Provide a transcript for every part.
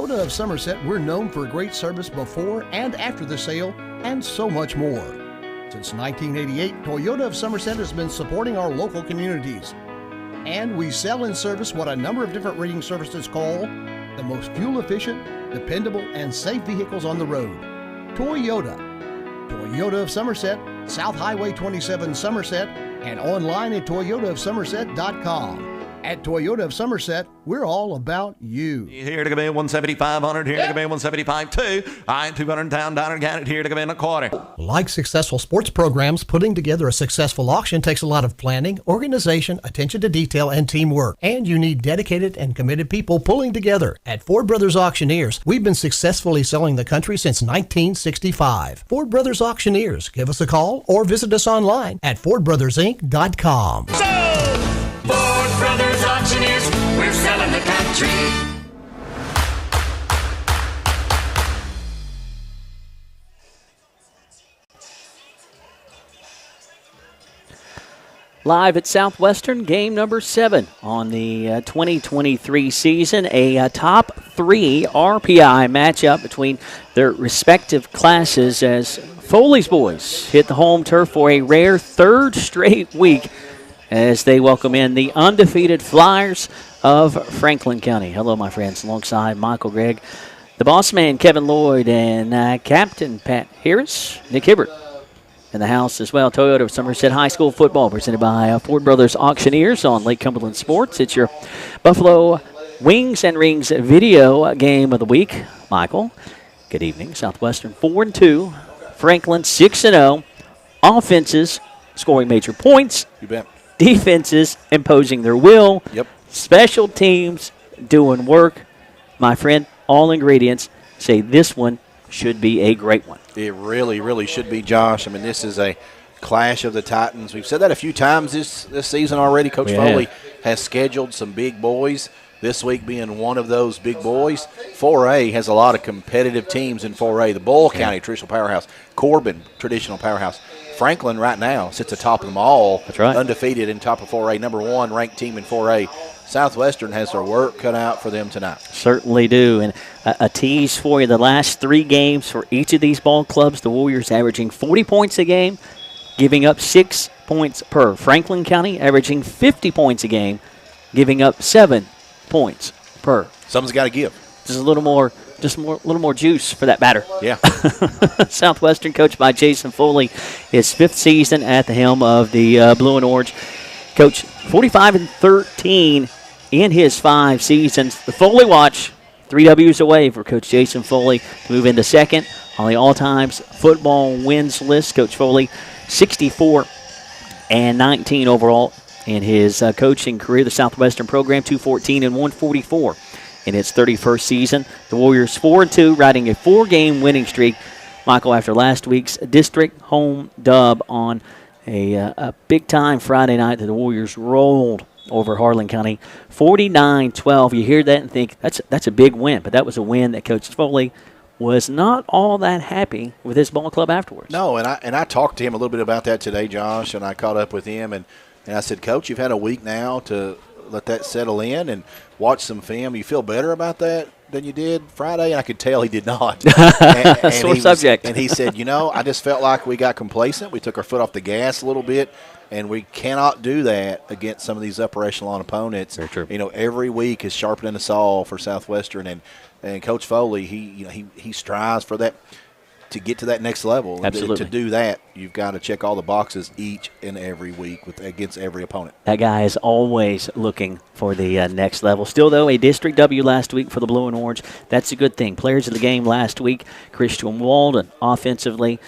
Toyota of Somerset, we're known for great service before and after the sale, and so much more. Since 1988, Toyota of Somerset has been supporting our local communities. And we sell and service what a number of different rating services call the most fuel-efficient, dependable, and safe vehicles on the road. Toyota. Toyota of Somerset, South Highway 27 Somerset, and online at toyotaofsomerset.com. At Toyota of Somerset, we're all about you. Here to come in 175-100, here to come in 175-2. I 200 down, got it here to come in a quarter. Like successful sports programs, putting together a successful auction takes a lot of planning, organization, attention to detail, and teamwork. And you need dedicated and committed people pulling together. At Ford Brothers Auctioneers, we've been successfully selling the country since 1965. Ford Brothers Auctioneers. Give us a call or visit us online at FordBrothersInc.com. Ford Brothers Auctioneers, we're selling the country. Live at Southwestern, game number 7 on the 2023 season. A top 3 RPI matchup between their respective classes as Foley's boys hit the home turf for a rare 3rd straight week as they welcome in the undefeated Flyers of Franklin County. Hello, my friends, alongside Michael Gregg, the boss man, Kevin Lloyd, and Captain Pat Harris, Nick Hibbert in the house as well. Toyota of Somerset High School football presented by Ford Brothers Auctioneers on Lake Cumberland Sports. It's your Buffalo Wings and Rings video game of the week. Michael, good evening. Southwestern 4-2, Franklin 6-0. Offenses scoring major points. You bet. Defenses imposing their will. Yep. Special teams doing work. My friend, all ingredients say this one should be a great one. It really, really should be, Josh. I mean, this is a clash of the Titans. We've said that a few times this season already. Coach Foley has scheduled some big boys, this week being one of those big boys. 4A has a lot of competitive teams in 4A. The Bull County, traditional powerhouse. Corbin, traditional powerhouse. Franklin right now sits atop of them all. That's right. Undefeated in top of 4A, number 1 ranked team in 4A. Southwestern has their work cut out for them tonight. Certainly do. And a tease for you, the last 3 games for each of these ball clubs, the Warriors averaging 40 points a game, giving up 6 points per. Franklin County averaging 50 points a game, giving up 7 points per. Something's got to give. Just a little more juice for that batter. Yeah. Southwestern, coached by Jason Foley, his 5th season at the helm of the Blue and Orange. Coach, 45-13 in his 5 seasons. The Foley Watch, 3 W's away for Coach Jason Foley to move into 2nd on the all-time football wins list. Coach Foley, 64-19 overall in his coaching career. The Southwestern program, 214-144 in its 31st season. The Warriors 4-2, riding a 4-game winning streak. Michael, after last week's district home dub on a big-time Friday night that the Warriors rolled over Harlan County, 49-12. You hear that and think that's a big win, but that was a win that Coach Foley was not all that happy with his ball club afterwards. No, and I talked to him a little bit about that today, Josh, and I caught up with him, and I said, Coach, you've had a week now to let that settle in and watch some film. You feel better about that than you did Friday? And I could tell he did not. and Sore subject. And he said, I just felt like we got complacent. We took our foot off the gas a little bit, and we cannot do that against some of these upper echelon opponents. Very true. Every week is sharpening the saw for Southwestern, and Coach Foley, he strives for that, to get to that next level. Absolutely. To do that, you've got to check all the boxes each and every week against every opponent. That guy is always looking for the next level. Still, though, a district W last week for the Blue and Orange. That's a good thing. Players of the game last week, Christian Walden offensively,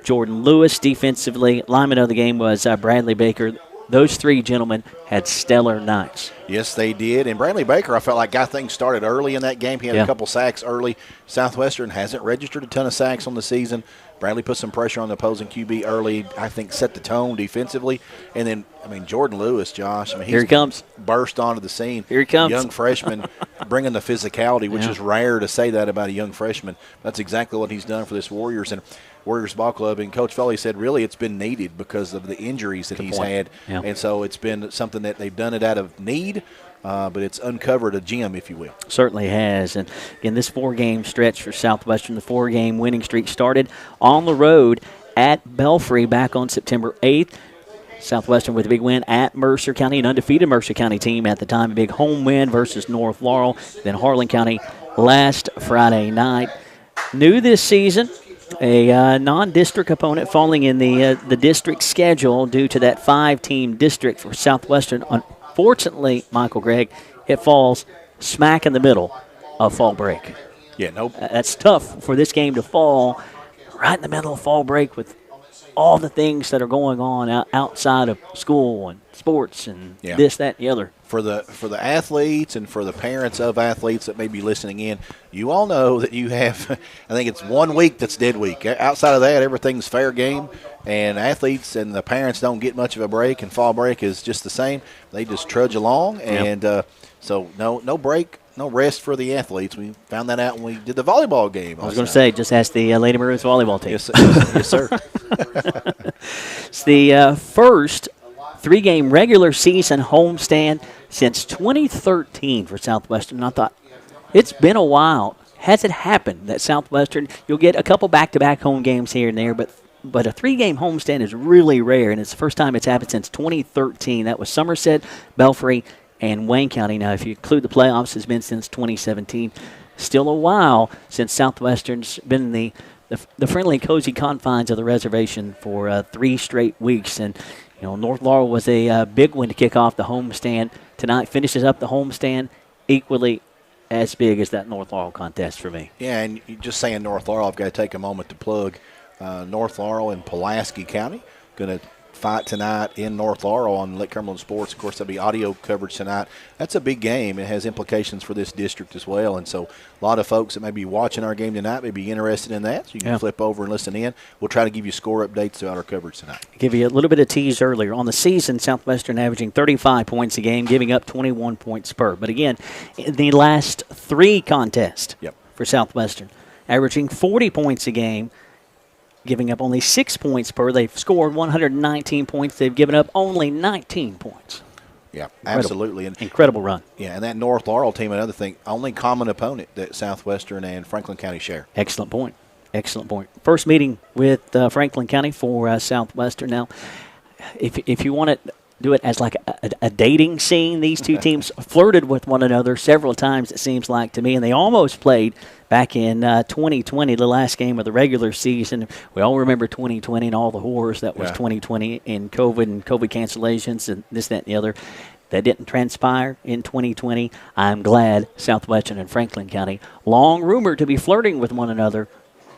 Jordan Lewis defensively. Lineman of the game was Bradley Baker. Those 3 gentlemen had stellar nights. Yes, they did. And Bradley Baker, I felt like got things started early in that game. He had a couple sacks early. Southwestern hasn't registered a ton of sacks on the season. Bradley put some pressure on the opposing QB early, I think set the tone defensively. And then, Jordan Lewis, Josh, here he comes. Burst onto the scene. Here he comes. Young freshman bringing the physicality, which is rare to say that about a young freshman. That's exactly what he's done for this Warriors and Warriors Ball Club. And Coach Foley said really it's been needed because of the injuries that he's had. Yeah. And so it's been something that they've done it out of need. but it's uncovered a gem, if you will. Certainly has. And again, this 4-game stretch for Southwestern, the 4-game winning streak started on the road at Belfry back on September 8th. Southwestern with a big win at Mercer County, an undefeated Mercer County team at the time, a big home win versus North Laurel. Then Harlan County last Friday night. New this season, a non-district opponent falling in the district schedule due to that 5-team district for Southwestern. Unfortunately, Michael Gregg, it falls smack in the middle of fall break. Yeah, nope. That's tough for this game to fall right in the middle of fall break with all the things that are going on outside of school and sports and this, that, and the other. For the athletes and for the parents of athletes that may be listening in, you all know that you have, I think it's 1 week that's dead week. Outside of that, everything's fair game, and athletes and the parents don't get much of a break, and fall break is just the same. They just trudge along, and so no break. No rest for the athletes. We found that out when we did the volleyball game. I was going to say, just ask the Lady Maroons volleyball team. Yes, sir. It's the first 3-game regular season homestand since 2013 for Southwestern. And I thought, it's been a while. Has it happened that Southwestern, you'll get a couple back-to-back home games here and there, but a 3-game homestand is really rare, and it's the first time it's happened since 2013. That was Somerset, Belfry, and Wayne County. Now, if you include the playoffs, it's been since 2017. Still a while since Southwestern's been in the friendly, cozy confines of the reservation for 3 straight weeks. And, North Laurel was a big one to kick off the homestand. Tonight finishes up the homestand equally as big as that North Laurel contest for me. Yeah, and just saying North Laurel, I've got to take a moment to plug North Laurel and Pulaski County. Going to fight tonight in North Laurel on Lake Cumberland Sports. Of course, there'll be audio coverage tonight. That's a big game. It has implications for this district as well. And so a lot of folks that may be watching our game tonight may be interested in that. So you can flip over and listen in. We'll try to give you score updates throughout our coverage tonight. Give you a little bit of tease earlier. On the season, Southwestern averaging 35 points a game, giving up 21 points per. But again, in the last 3 contests for Southwestern, averaging 40 points a game, giving up only 6 points per. They've scored 119 points. They've given up only 19 points. Yeah, absolutely. Incredible run. Yeah, and that North Laurel team, another thing, only common opponent that Southwestern and Franklin County share. Excellent point. Excellent point. First meeting with Franklin County for Southwestern. Now, if you want to do it as like a dating scene, these two teams flirted with one another several times, it seems like to me, and they almost played back in 2020, the last game of the regular season. We all remember 2020 and all the horrors that was 2020 in COVID and COVID cancellations and this, that, and the other. That didn't transpire in 2020. I'm glad Southwestern and Franklin County, long rumored to be flirting with one another,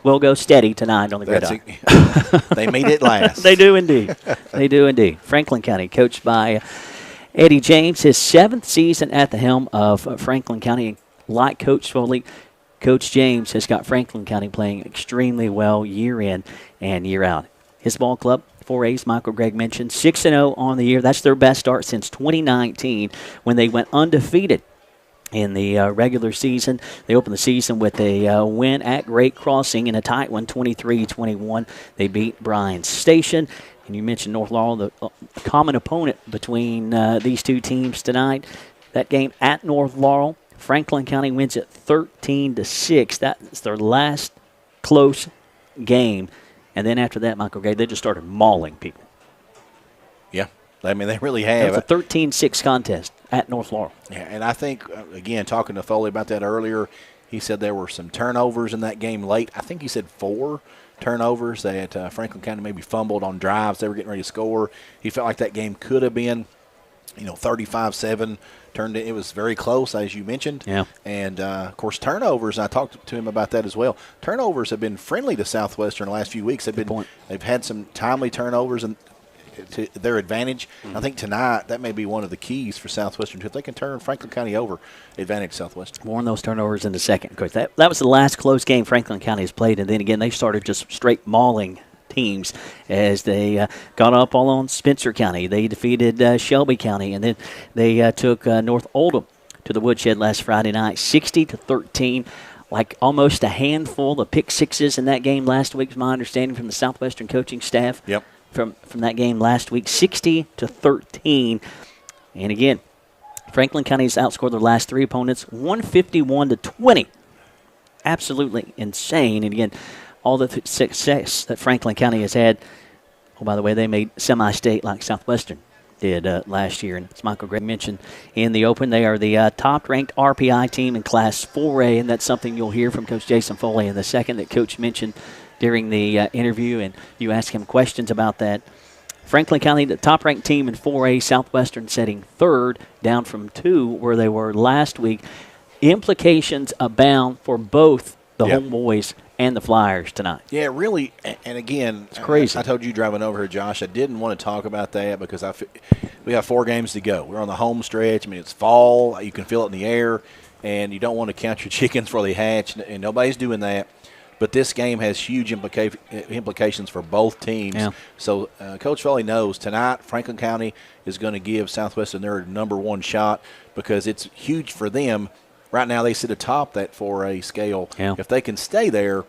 will go steady tonight on the gridiron. They made it last. They do indeed. They do indeed. Franklin County, coached by Eddie James, his 7th season at the helm of Franklin County. Like Coach Foley, Coach James has got Franklin County playing extremely well year in and year out. His ball club, 4A's, Michael Gregg mentioned, 6-0 on the year. That's their best start since 2019 when they went undefeated in the regular season. They opened the season with a win at Great Crossing in a tight one, 23-21. They beat Bryan Station. And you mentioned North Laurel, the common opponent between these two teams tonight. That game at North Laurel, Franklin County wins it 13-6. That's their last close game. And then after that, Michael Gray, they just started mauling people. Yeah. I mean, they really have. It was a 13-6 contest at North Laurel. Yeah, and I think, again, talking to Foley about that earlier, he said there were some turnovers in that game late. I think he said 4 turnovers that Franklin County maybe fumbled on drives. They were getting ready to score. He felt like that game could have been, 35-7. It was very close, as you mentioned. Yeah. And, of course, turnovers, I talked to him about that as well. Turnovers have been friendly to Southwestern the last few weeks. They've had some timely turnovers and to their advantage. I think tonight that may be one of the keys for Southwestern. If they can turn Franklin County over, advantage Southwestern. More on those turnovers in the second. Of course, that was the last close game Franklin County has played, and then again they started just straight mauling teams as they got up all on Spencer County. They defeated Shelby County, and then they took North Oldham to the woodshed last Friday night, 60-13. Like almost a handful of pick sixes in that game last week, is my understanding from the Southwestern coaching staff. From that game last week, 60-13. And again, Franklin County's outscored their last 3 opponents 151-20. Absolutely insane. And again, all the success that Franklin County has had. Oh, by the way, they made semi-state like Southwestern did last year. And as Michael Gregg mentioned in the open, they are the top-ranked RPI team in Class 4A, and that's something you'll hear from Coach Jason Foley in the second that Coach mentioned during the interview, and you ask him questions about that. Franklin County, the top-ranked team in 4A, Southwestern setting third, down from 2 where they were last week. Implications abound for both the Homeboys and the Flyers tonight. Yeah, really, and again, it's crazy. I told you driving over here, Josh, I didn't want to talk about that because we have 4 games to go. We're on the home stretch. I mean, it's fall. You can feel it in the air, and you don't want to count your chickens before they hatch, and nobody's doing that. But this game has huge implications for both teams. Yeah. So Coach Foley knows tonight Franklin County is going to give Southwestern their number 1 shot because it's huge for them. Right now they sit atop that 4A scale. Yeah. If they can stay there,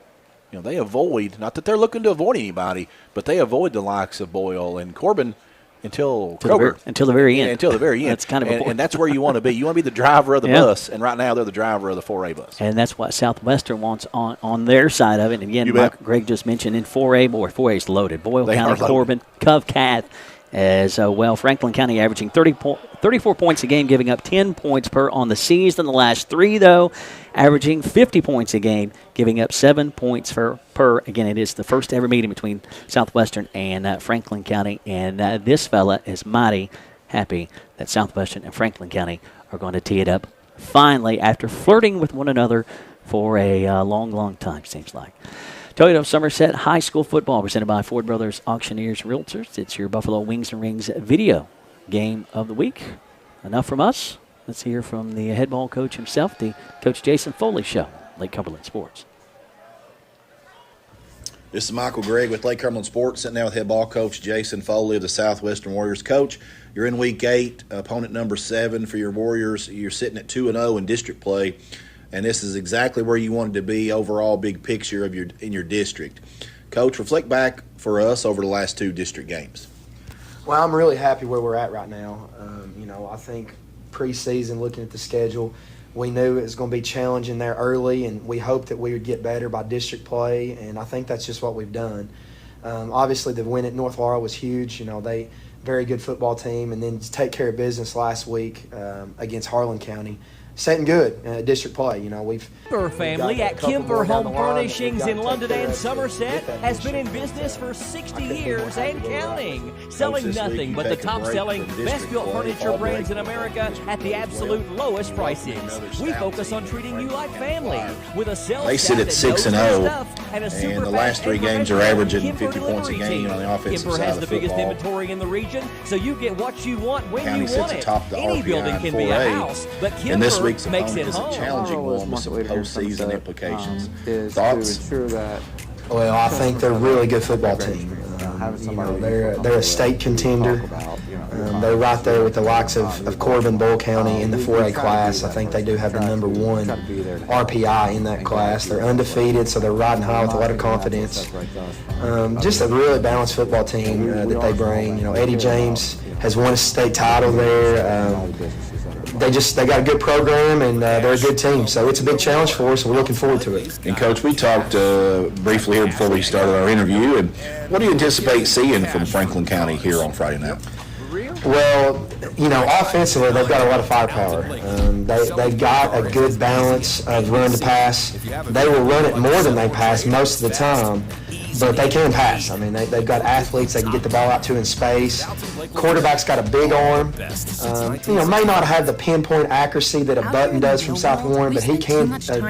they avoid, not that they're looking to avoid anybody, but they avoid the likes of Boyle and Corbin until Kroger. Until the very end. Yeah, until the very end. That's kind of and that's where you want to be. You want to be the driver of the bus, and right now they're the driver of the 4A bus. And that's what Southwestern wants on their side of it. And again, Mike Gregg just mentioned in 4A, 4A is loaded. Boyle County, Corbin, Cove Cath as well. Franklin County averaging 34 points a game, giving up 10 points per on the season. The last 3, though, averaging 50 points a game, giving up 7 points per. Again, it is the first ever meeting between Southwestern and Franklin County, and this fella is mighty happy that Southwestern and Franklin County are going to tee it up finally after flirting with one another for a long, long time, seems like. Toyota of Somerset High School football presented by Ford Brothers Auctioneers Realtors. It's your Buffalo Wings and Rings video game of the week. Enough from us. Let's hear from the head ball coach himself, the Coach Jason Foley Show, Lake Cumberland Sports. This is Michael Gregg with Lake Cumberland Sports, sitting down with head ball coach Jason Foley of the Southwestern Warriors. Coach, you're in week 8, opponent number 7 for your Warriors. You're sitting at 2-0 in district play, and this is exactly where you wanted to be overall, big picture of in your district. Coach, reflect back for us over the last 2 district games. Well, I'm really happy where we're at right now. I think preseason, looking at the schedule, we knew it was going to be challenging there early, and we hoped that we would get better by district play, and I think that's just what we've done. Obviously, the win at North Laurel was huge. They very good football team, and then to take care of business last week against Harlan County. Setting good district play. We've Kimber family at Kimber Home Furnishings in London and Somerset has been in business for 60 years and counting, selling nothing but the top-selling, best-built furniture brands in America at the absolute lowest prices. We focus on treating you like family with a sales They sit at 6-0, and the last 3 games are averaging 50 points a game on the offensive Kimber side has of the the biggest football. inventory in the region, so you get what you want when County you sits want it. atop the Any RPI building can in be a 4A, house, but and Kimber this week's makes opponent it is a home. challenging one with some postseason implications. Is Thoughts? to ensure that Well, I think they're a really good football team. They're a state contender. They're right there with the likes of Corbin, Boyle County in the 4A class. I think they do have the number 1 RPI in that class. They're undefeated, so they're riding high with a lot of confidence. Just a really balanced football team that they bring. Eddie James has won a state title there. They got a good program, and they're a good team. So it's a big challenge for us, and we're looking forward to it. And, Coach, we talked briefly here before we started our interview, and what do you anticipate seeing from Franklin County here on Friday night? Well, offensively, they've got a lot of firepower. They've got a good balance of run to pass. They will run it more than they pass most of the time, but they can pass. I mean, they've got athletes they can get the ball out to in space. Quarterback's got a big arm. May not have the pinpoint accuracy that a Button does from South Warren, but he can take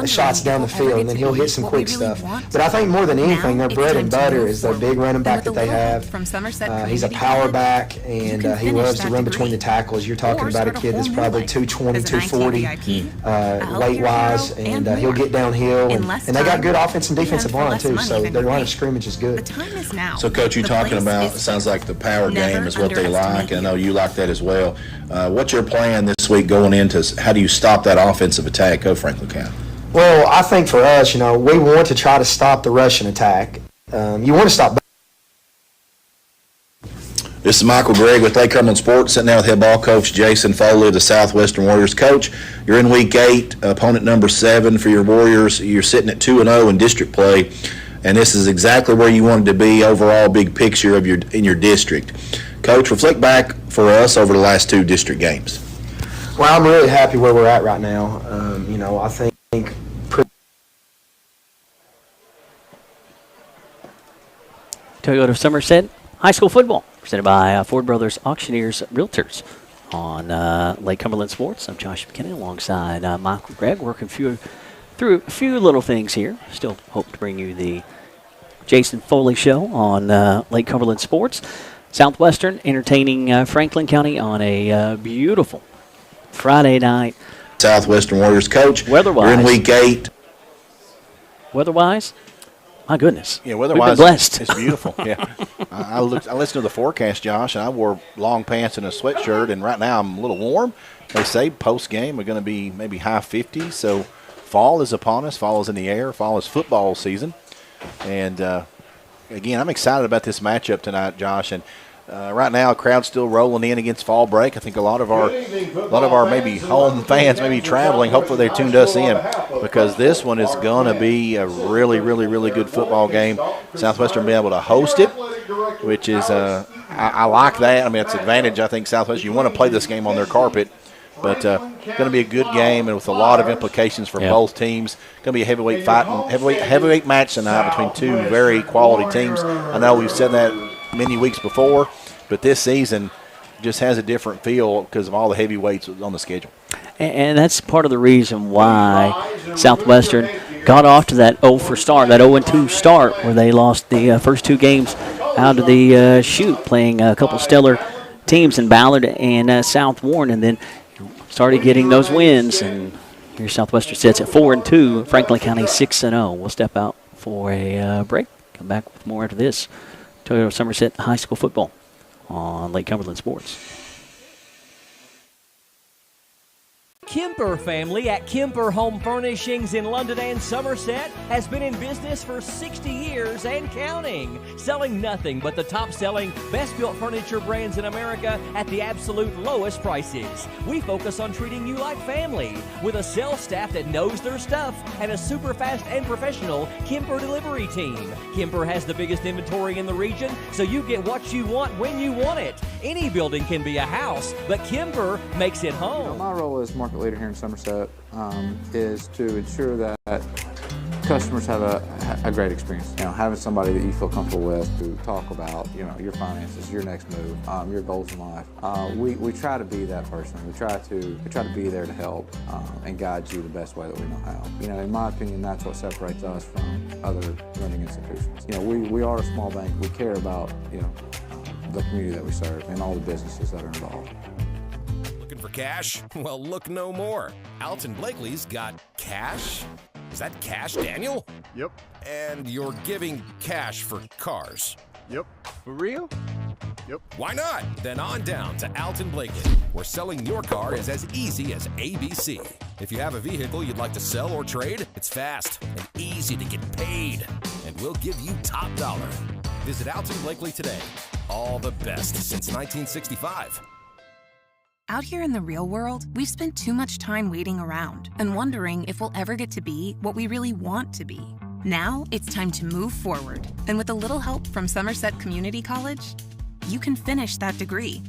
shots down the field, and then he'll hit some quick stuff. But I think more than anything, their bread and butter is their big running back that they have. He's a power back, and he loves to run between the tackles. You're talking about a kid that's probably 220, 240 weight-wise, and he'll get downhill. And they got good offense and defensive line, too, so their line of scrimmage is good. So, Coach, you're talking about, it sounds like the power game is what they like, and I know you like that as well. What's your plan this week going into, how do you stop that offensive attack of Franklin County? Well, I think for us, we want to try to stop the rushing attack. You want to stop. This is Michael Gregg with Lake Cumberland Sports, sitting down with head ball coach Jason Foley of the Southwestern Warriors. Coach, you're in Week 8, opponent number 7 for your Warriors. You're sitting at 2-0 in district play, and this is exactly where you wanted to be overall, big picture of in your district. Coach, reflect back for us over the last 2 district games. Well, I'm really happy where we're at right now. I think Toyota of Somerset High School Football, presented by Ford Brothers Auctioneers Realtors on Lake Cumberland Sports. I'm Josh McKinney alongside Michael Gregg, working through a few little things here. Still hope to bring you the Jason Foley Show on Lake Cumberland Sports. Southwestern entertaining Franklin County on a beautiful Friday night. Southwestern Warriors. Coach, weather-wise, you're in Week 8. Weather-wise, my goodness. Yeah, weather-wise, we've been blessed. It's beautiful. Yeah, I listened to the forecast, Josh, and I wore long pants and a sweatshirt, and right now I'm a little warm. They say post-game we're going to be maybe high 50s, so fall is upon us. Fall is in the air. Fall is football season. And, again, I'm excited about this matchup tonight, Josh, and right now, crowd's still rolling in against fall break. I think a lot of our maybe home fans may be traveling. Hopefully they tuned us in because this one is going to be a really, really, really good football game. Southwestern being able to host it, which is I like that. I mean, it's an advantage. I think Southwestern, you want to play this game on their carpet, but going to be a good game and with a lot of implications for both teams. Going to be a heavyweight match tonight between 2 very quality teams. I know we've said that many weeks before, but this season just has a different feel because of all the heavyweights on the schedule. And that's part of the reason why Southwestern got off to that 0-2 start where they lost the first 2 games out of the chute, playing a couple stellar teams in Ballard and South Warren, and then started getting those wins. And here Southwestern sits at 4-2, Franklin County 6-0. We'll step out for a break. Come back with more after this. Toyota Somerset High School Football on Lake Cumberland Sports. Kemper family at Kemper Home Furnishings in London and Somerset has been in business for 60 years and counting, selling nothing but the top-selling, best-built furniture brands in America at the absolute lowest prices. We focus on treating you like family with a sales staff that knows their stuff and a super fast and professional Kemper delivery team. Kemper has the biggest inventory in the region, so you get what you want when you want it. Any building can be a house, but Kemper makes it home. My role as market leader here in Somerset is to ensure that customers have a great experience. Having somebody that you feel comfortable with to talk about, your finances, your next move, your goals in life. We try to be that person. We try to be there to help and guide you the best way that we know how. In my opinion, that's what separates us from other lending institutions. We are a small bank. We care about the community that we serve and all the businesses that are involved. For cash? Well, look no more. Alton Blakely's got cash? Is that cash, Daniel? Yep. And you're giving cash for cars? Yep. For real? Yep. Why not? Then on down to Alton Blakely, where selling your car is as easy as ABC. If you have a vehicle you'd like to sell or trade, it's fast and easy to get paid. And we'll give you top dollar. Visit Alton Blakely today. All the best since 1965. Out here in the real world, we've spent too much time waiting around and wondering if we'll ever get to be what we really want to be. Now, it's time to move forward. And with a little help from Somerset Community College, you can finish that degree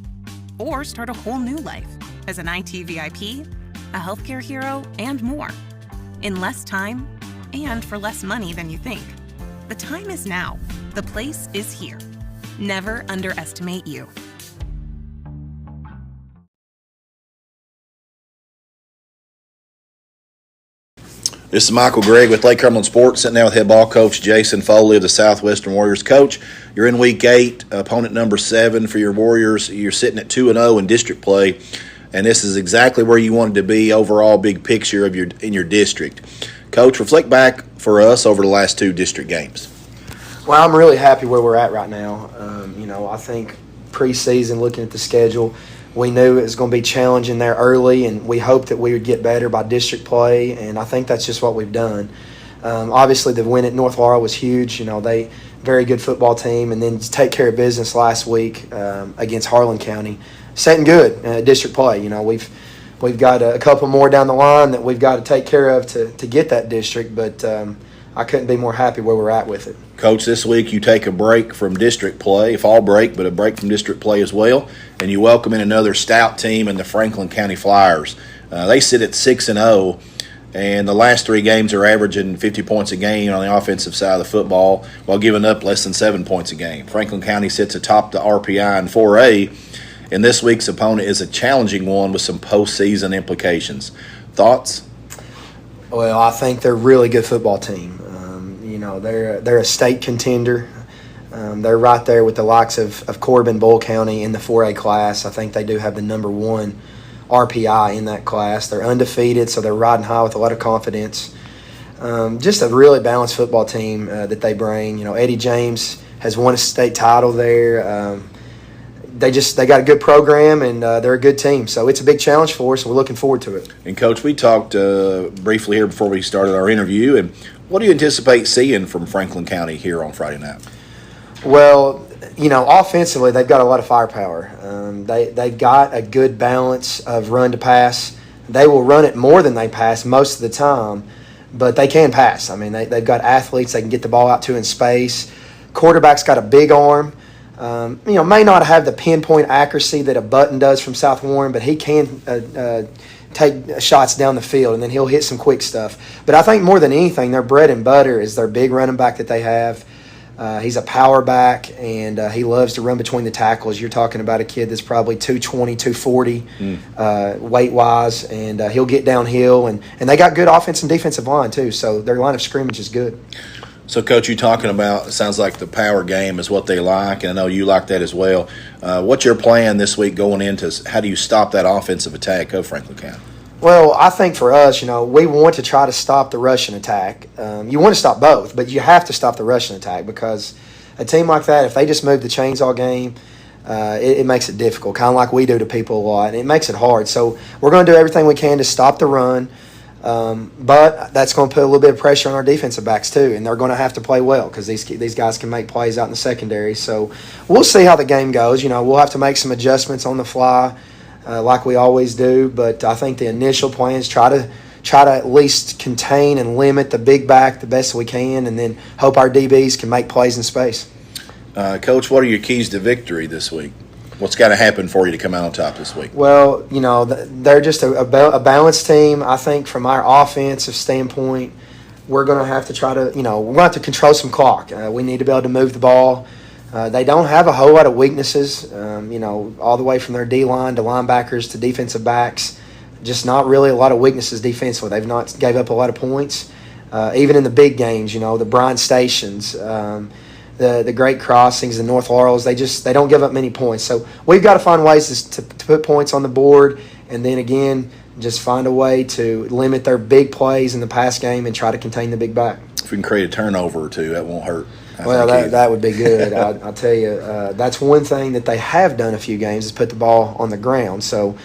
or start a whole new life as an IT VIP, a healthcare hero, and more. In less time and for less money than you think. The time is now. The place is here. Never underestimate you. This is Michael Gregg with Lake Cumberland Sports, sitting down with head ball coach Jason Foley of the Southwestern Warriors. Coach, you're in Week 8, opponent number 7 for your Warriors. You're sitting at 2-0 in district play, and this is exactly where you wanted to be overall, big picture of in your district. Coach, reflect back for us over the last 2 district games. Well, I'm really happy where we're at right now. I think preseason, looking at the schedule, we knew it was going to be challenging there early, and we hoped that we would get better by district play, and I think that's just what we've done. Obviously, the win at North Laurel was huge. They very good football team, and then to take care of business last week against Harlan County. Setting good district play. We've got a couple more down the line that we've got to take care of to get that district, but I couldn't be more happy where we're at with it. Coach, this week you take a break from district play, fall break, but a break from district play as well, and you welcome in another stout team in the Franklin County Flyers. They sit at 6-0, and the last 3 games are averaging 50 points a game on the offensive side of the football while giving up less than 7 points a game. Franklin County sits atop the RPI in 4A, and this week's opponent is a challenging one with some postseason implications. Thoughts? Well, I think they're a really good football team. They're a state contender. They're right there with the likes of Corbin, Bull County in the 4A class. I think they do have the number 1 RPI in that class. They're undefeated, so they're riding high with a lot of confidence. Just a really balanced football team that they bring. Eddie James has won a state title there. They got a good program, and they're a good team. So it's a big challenge for us, and we're looking forward to it. And, Coach, we talked briefly here before we started our interview, and what do you anticipate seeing from Franklin County here on Friday night? Well, offensively, they've got a lot of firepower. They've got a good balance of run to pass. They will run it more than they pass most of the time, but they can pass. I mean, they've got athletes they can get the ball out to in space. Quarterback's got a big arm. May not have the pinpoint accuracy that a Button does from South Warren, but he can take shots down the field, and then he'll hit some quick stuff. But I think more than anything, their bread and butter is their big running back that they have. He's a power back, and he loves to run between the tackles. You're talking about a kid that's probably 220, 240 weight-wise, and he'll get downhill. And they got good offense and defensive line, too, so their line of scrimmage is good. So, Coach, you're talking about, it sounds like the power game is what they like, and I know you like that as well. What's your plan this week going into how do you stop that offensive attack of Franklin County? Well, I think for us, we want to try to stop the rushing attack. You want to stop both, but you have to stop the rushing attack because a team like that, if they just move the chains all game, it makes it difficult, kind of like we do to people a lot, and it makes it hard. So we're going to do everything we can to stop the run. But that's going to put a little bit of pressure on our defensive backs too, and they're going to have to play well because these guys can make plays out in the secondary. So we'll see how the game goes. We'll have to make some adjustments on the fly, like we always do. But I think the initial plan is try to at least contain and limit the big back the best we can, and then hope our DBs can make plays in space. Coach, what are your keys to victory this week? What's got to happen for you to come out on top this week? Well, they're just a balanced team. I think from our offensive standpoint, we're going to have to try to, we're going to have to control some clock. We need to be able to move the ball. They don't have a whole lot of weaknesses, all the way from their D-line to linebackers to defensive backs. Just not really a lot of weaknesses defensively. They've not gave up a lot of points. Even in the big games, the Bryan Stations, the Great Crossings, the North Laurels, they don't give up many points. So we've got to find ways to put points on the board, and then again, just find a way to limit their big plays in the pass game and try to contain the big back. If we can create a turnover or two, that won't hurt. Well, that would be good. I'll tell you, that's one thing that they have done a few games is put the ball on the ground. So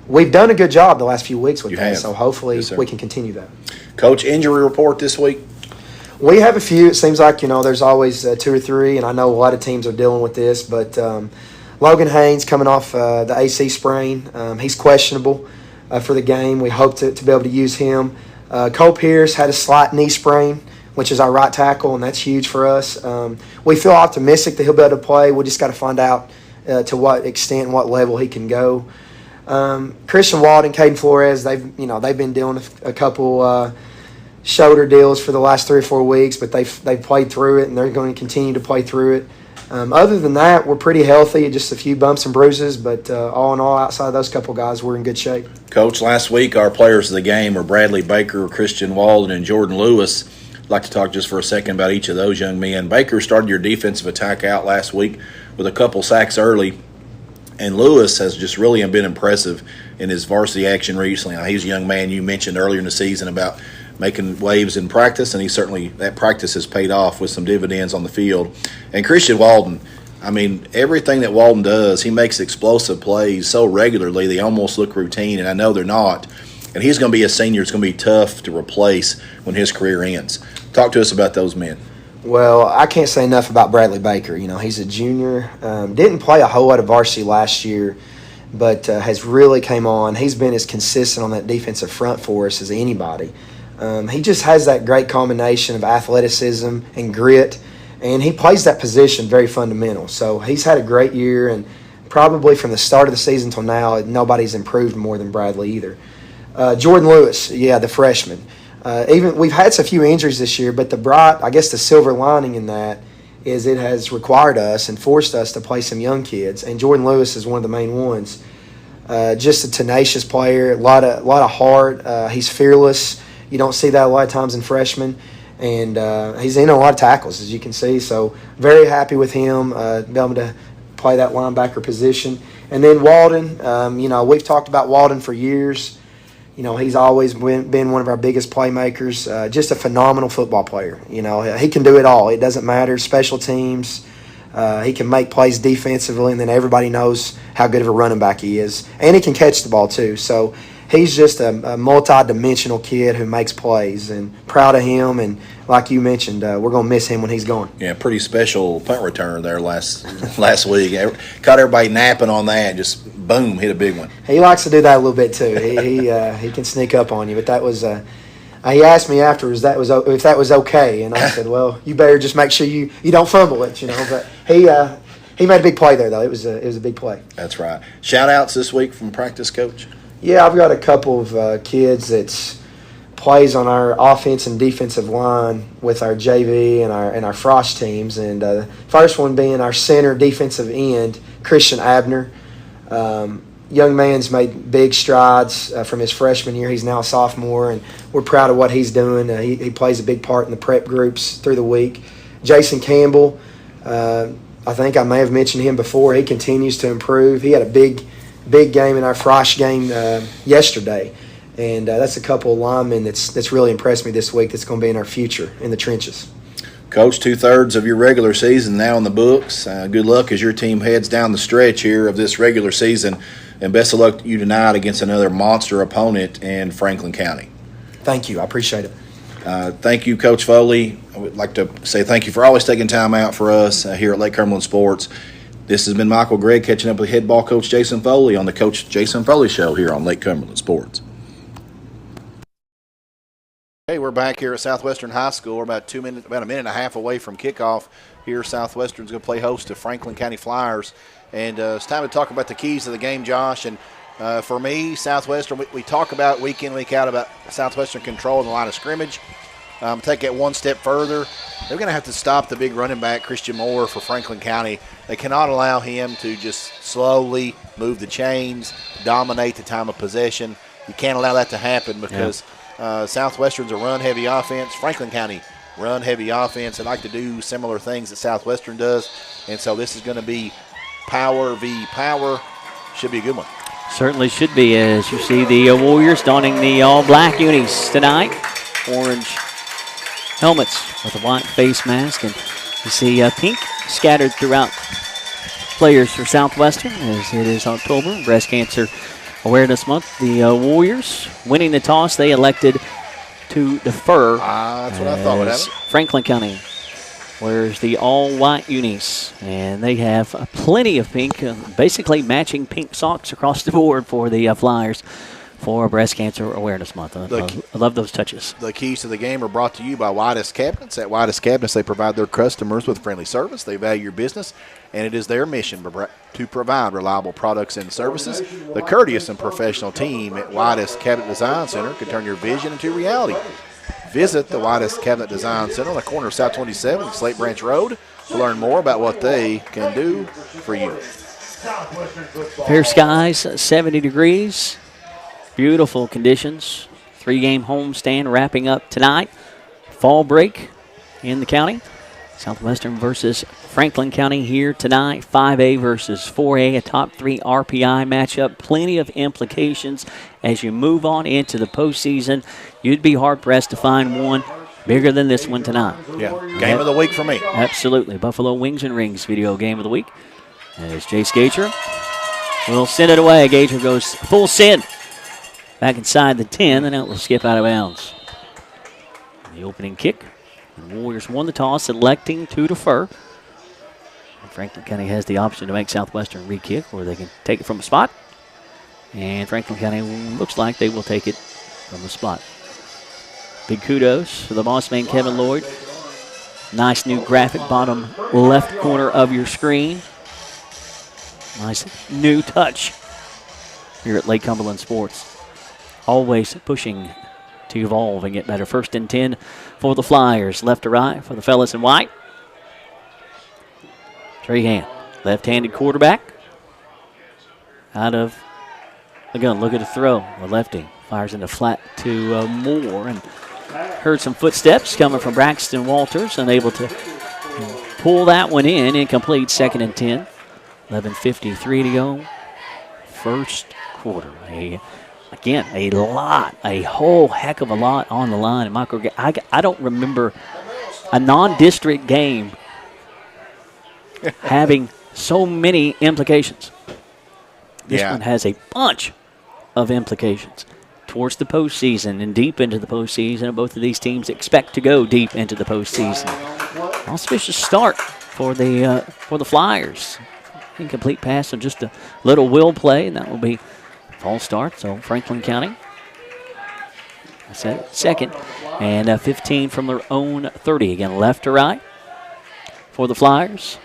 we've done a good job the last few weeks with that. So hopefully we can continue that. Coach, injury report this week? We have a few. It seems like, there's always 2 or 3, and I know a lot of teams are dealing with this, but Logan Haynes coming off the AC sprain. He's questionable for the game. We hope to be able to use him. Cole Pierce had a slight knee sprain, which is our right tackle, and that's huge for us. We feel optimistic that he'll be able to play. We just got to find out to what extent and what level he can go. Christian Walden, Caden Flores, they've been dealing with a couple shoulder deals for the last 3 or 4 weeks, but they've played through it, and they're going to continue to play through it. Other than that, we're pretty healthy, just a few bumps and bruises, but all in all, outside of those couple guys, we're in good shape. Coach, last week our players of the game were Bradley Baker, Christian Walden, and Jordan Lewis. I'd like to talk just for a second about each of those young men. Baker started your defensive attack out last week with a couple sacks early, and Lewis has just really been impressive in his varsity action recently. Now, he's a young man you mentioned earlier in the season about making waves in practice, and that practice has paid off with some dividends on the field. And Christian Walden, everything that Walden does, he makes explosive plays so regularly they almost look routine, and I know they're not. And he's going to be a senior. It's going to be tough to replace when his career ends. Talk to us about those men. Well, I can't say enough about Bradley Baker. You know, he's a junior. Didn't play a whole lot of varsity last year, but has really came on. He's been as consistent on that defensive front for us as anybody. He just has that great combination of athleticism and grit, and he plays that position very fundamental. So he's had a great year, and probably from the start of the season till now, nobody's improved more than Bradley either. Jordan Lewis, the freshman. Even we've had a few injuries this year, but the silver lining in that is it has required us and forced us to play some young kids, and Jordan Lewis is one of the main ones. Just a tenacious player, a lot of heart. He's fearless. You don't see that a lot of times in freshmen, and he's in a lot of tackles, as you can see. So very happy with him being able to play that linebacker position. And then Walden, we've talked about Walden for years. You know, he's always been one of our biggest playmakers. Just a phenomenal football player. You know, he can do it all. It doesn't matter. Special teams. He can make plays defensively, and then everybody knows how good of a running back he is. And he can catch the ball too. So he's just a multi-dimensional kid who makes plays, and proud of him. And like you mentioned, we're going to miss him when he's gone. Yeah, pretty special punt return there last week. Caught everybody napping on that. Just boom, hit a big one. He likes to do that a little bit too. He can sneak up on you. But that was he asked me afterwards if that was okay, and I said, well, you better just make sure you don't fumble it, you know. But he made a big play there, though. It was a big play. That's right. Shout outs this week from practice, Coach. Yeah, I've got a couple of kids that plays on our offense and defensive line with our JV and our Frost teams. And first one being our center defensive end, Christian Abner. Young man's made big strides from his freshman year. He's now a sophomore, and we're proud of what he's doing. He plays a big part in the prep groups through the week. Jason Campbell, I think I may have mentioned him before. He continues to improve. He had a big game in our Frost game yesterday, and that's a couple of linemen that's really impressed me this week. That's going to be in our future in the trenches. Coach, 2/3 of your regular season now in the books. Good luck as your team heads down the stretch here of this regular season, and best of luck to you tonight against another monster opponent in Franklin County. Thank you. I appreciate it. Thank you, Coach Foley. I would like to say thank you for always taking time out for us here at Lake Cumberland Sports. This has been Michael Gregg catching up with head ball coach Jason Foley on the Coach Jason Foley Show here on Lake Cumberland Sports. Hey, we're back here at Southwestern High School. We're about a minute and a half away from kickoff. Here, Southwestern's going to play host to Franklin County Flyers. And it's time to talk about the keys of the game, Josh. And for me, Southwestern, we talk about week in, week out about Southwestern controlling the line of scrimmage. Take it one step further. They're going to have to stop the big running back, Christian Moore, for Franklin County. They cannot allow him to just slowly move the chains, dominate the time of possession. You can't allow that to happen because Southwestern's a run-heavy offense. Franklin County, run-heavy offense. They like to do similar things that Southwestern does. And so this is going to be power v. power. Should be a good one. Certainly should be, as you see the Warriors donning the all-black unis tonight. Orange helmets with a white face mask, and you see pink scattered throughout players for Southwestern as it is October, Breast Cancer Awareness Month. The Warriors winning the toss, they elected to defer. That's what I thought would happen. Franklin County wears the all-white unis, and they have plenty of pink, basically matching pink socks across the board for the Flyers for Breast Cancer Awareness Month. I love those touches. The keys to the game are brought to you by Whitest Cabinets. At Whitest Cabinets, they provide their customers with friendly service. They value your business, and it is their mission to provide reliable products and services. The courteous and professional team at Whitest Cabinet Design Center can turn your vision into reality. Visit the Whitest Cabinet Design Center on the corner of South 27 and Slate Branch Road to learn more about what they can do for you. Fair skies, 70 degrees. Beautiful conditions. 3-game homestand wrapping up tonight. Fall break in the county. Southwestern versus Franklin County here tonight. 5A versus 4A, a top 3 RPI matchup. Plenty of implications as you move on into the postseason. You'd be hard-pressed to find one bigger than this one tonight. Yeah, game of the week for me. Absolutely. Buffalo Wings and Rings video game of the week. As Jace Gager will send it away. Gager goes full send. Back inside the 10, and it will skip out of bounds. The opening kick The Warriors won the toss, electing to defer. Franklin County has the option to make Southwestern re-kick, or they can take it from a spot. And Franklin County looks like they will take it from the spot. Big kudos to the boss man, Kevin Lloyd. Nice new graphic, bottom left corner of your screen. Nice new touch here at Lake Cumberland Sports. Always pushing to evolve and get better. 1st and 10 for the Flyers. Left to right for the fellas in white. Trahan, left-handed quarterback. Out of the gun. Look at the throw. The lefty fires into flat to Moore. And heard some footsteps coming from Braxton Walters. Unable to pull that one in. Incomplete. 2nd and 10. 11:53 to go. First quarter. Again, a whole heck of a lot on the line. I don't remember a non-district game having so many implications. This one has a bunch of implications towards the postseason and deep into the postseason. And both of these teams expect to go deep into the postseason. Auspicious start for the Flyers. Incomplete pass and just a little will play, and that will be false start. So Franklin County, I said second, and 15 from their own 30. Again, left to right for the Flyers.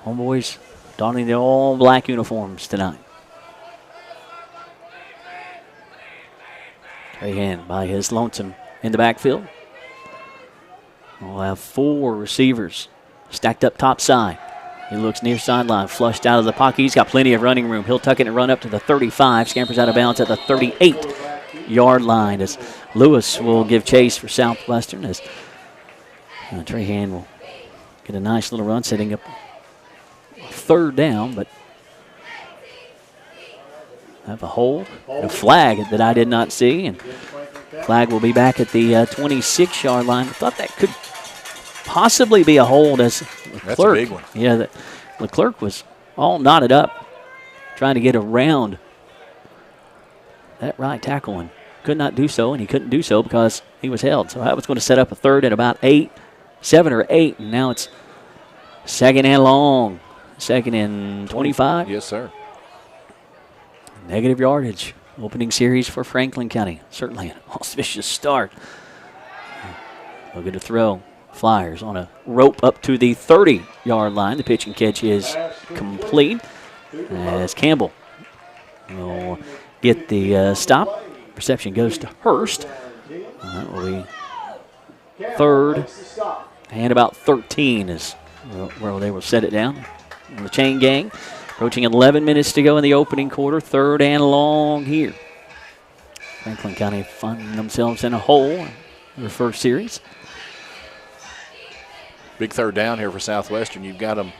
Homeboys donning the all-black uniforms tonight. Trahan by his lonesome in the backfield. We'll have 4 receivers stacked up top side. He looks near sideline, flushed out of the pocket. He's got plenty of running room. He'll tuck it and run up to the 35. Scampers out of bounds at the 38-yard line as Lewis will give chase for Southwestern as Trahan will get a nice little run, setting up 3rd down, but have a hold, a flag that I did not see, and flag will be back at the 26-yard line. I thought that could possibly be a hold as Leclerc. That's a big one. Yeah, Leclerc was all knotted up trying to get around that right tackle and could not do so, and he couldn't do so because he was held. So that was going to set up a 3rd at about 7 or 8, and now it's 2nd and long. 2nd and 25. Yes, sir. Negative yardage. Opening series for Franklin County. Certainly an auspicious start. Look at the throw. Flyers on a rope up to the 30-yard line. The pitch and catch is complete as Campbell will get the stop. Reception goes to Hurst. That will be 3rd and about 13 is where they will set it down. On the chain gang. Approaching 11 minutes to go in the opening quarter. 3rd and long here. Franklin County finding themselves in a hole in their first series. Big 3rd down here for Southwestern. You've got them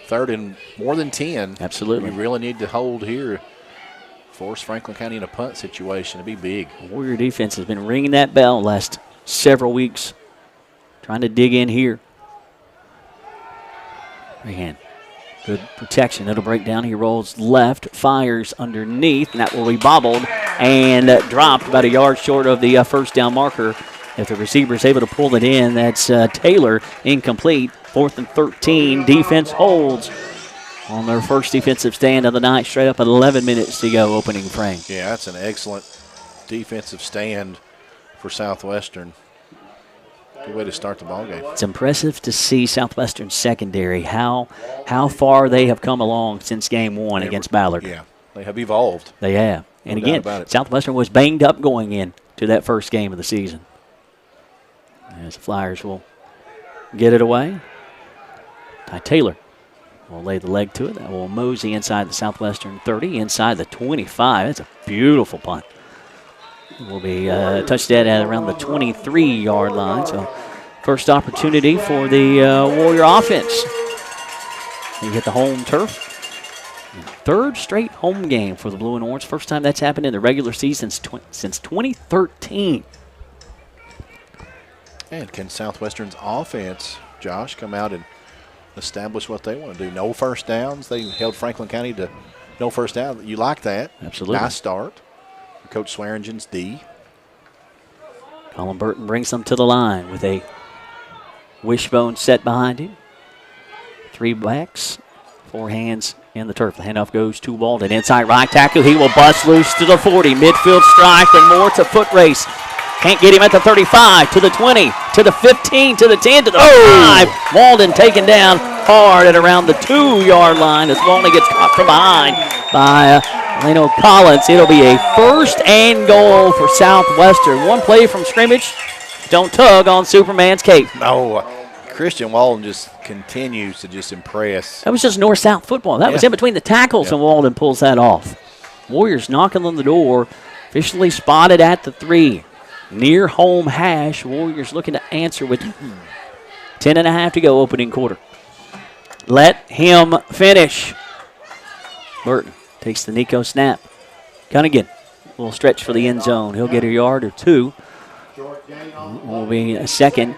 3rd and more than 10. Absolutely. You really need to hold here. Force Franklin County in a punt situation. It'd be big. Warrior defense has been ringing that bell last several weeks. Trying to dig in here. Trahan. Good protection. It'll break down. He rolls left, fires underneath, and that will be bobbled and dropped about a yard short of the 1st down marker. If the receiver is able to pull it in, that's Taylor, incomplete. 4th and 13. Defense holds on their first defensive stand of the night. Straight up at 11 minutes to go, opening frame. Yeah, that's an excellent defensive stand for Southwestern. Good way to start the ball game. It's impressive to see Southwestern secondary, how far they have come along since game 1 against Ballard. Yeah, they have evolved. They have. And No again, doubt about it. Southwestern was banged up going in to that first game of the season. As the Flyers will get it away. Ty Taylor will lay the leg to it. That will mosey inside the Southwestern 30, inside the 25. That's a beautiful punt. Will be touched at around the 23-yard line. So first opportunity for the Warrior offense. They hit the home turf. 3rd straight home game for the Blue and Orange. First time that's happened in the regular season since 2013. And can Southwestern's offense, Josh, come out and establish what they want to do? No first downs. They held Franklin County to no first down. You like that. Absolutely. Nice start. Coach Swearingen's D. Colin Burton brings them to the line with a wishbone set behind him. 3 backs, 4 hands in the turf. The handoff goes to Walden. Inside right tackle. He will bust loose to the 40. Midfield strife and more to foot race. Can't get him at the 35, to the 20, to the 15, to the 10, to the 5. Walden taken down hard at around the 2-yard line as Walden gets caught from behind by Leno Collins. It'll be a 1st and goal for Southwestern. 1 play from scrimmage. Don't tug on Superman's cape. No, Christian Walden just continues to just impress. That was just north-south football. That was in between the tackles, and Walden pulls that off. Warriors knocking on the door, officially spotted at the 3. Near home hash. Warriors looking to answer with 10.5 to go, opening quarter. Let him finish. Burton takes the Nico snap. Gunnigan, a little stretch for the end zone. He'll get a yard or 2. Will be a 2nd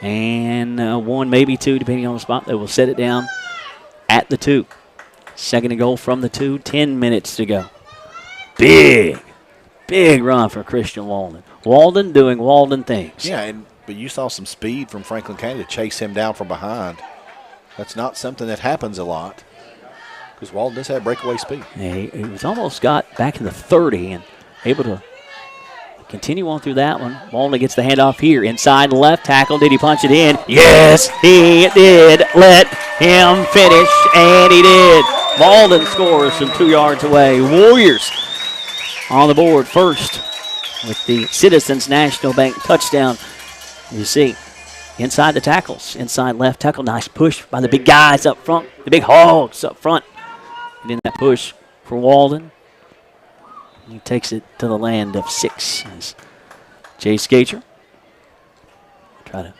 and 1, maybe 2, depending on the spot. They will set it down at the 2. 2nd and goal from the 2. 10 minutes to go. Big run for Christian Walden. Walden doing Walden things. Yeah, but you saw some speed from Franklin County to chase him down from behind. That's not something that happens a lot because Walden does have breakaway speed. Yeah, he was almost got back in the 30 and able to continue on through that one. Walden gets the handoff here. Inside left tackle. Did he punch it in? Yes, he did. Let him finish, and he did. Walden scores from 2 yards away. Warriors on the board first with the Citizens National Bank touchdown. You see, inside the tackles, inside left tackle, nice push by the big guys up front, the big hogs up front. And in that push for Walden, he takes it to the land of 6. As Jay Gager try to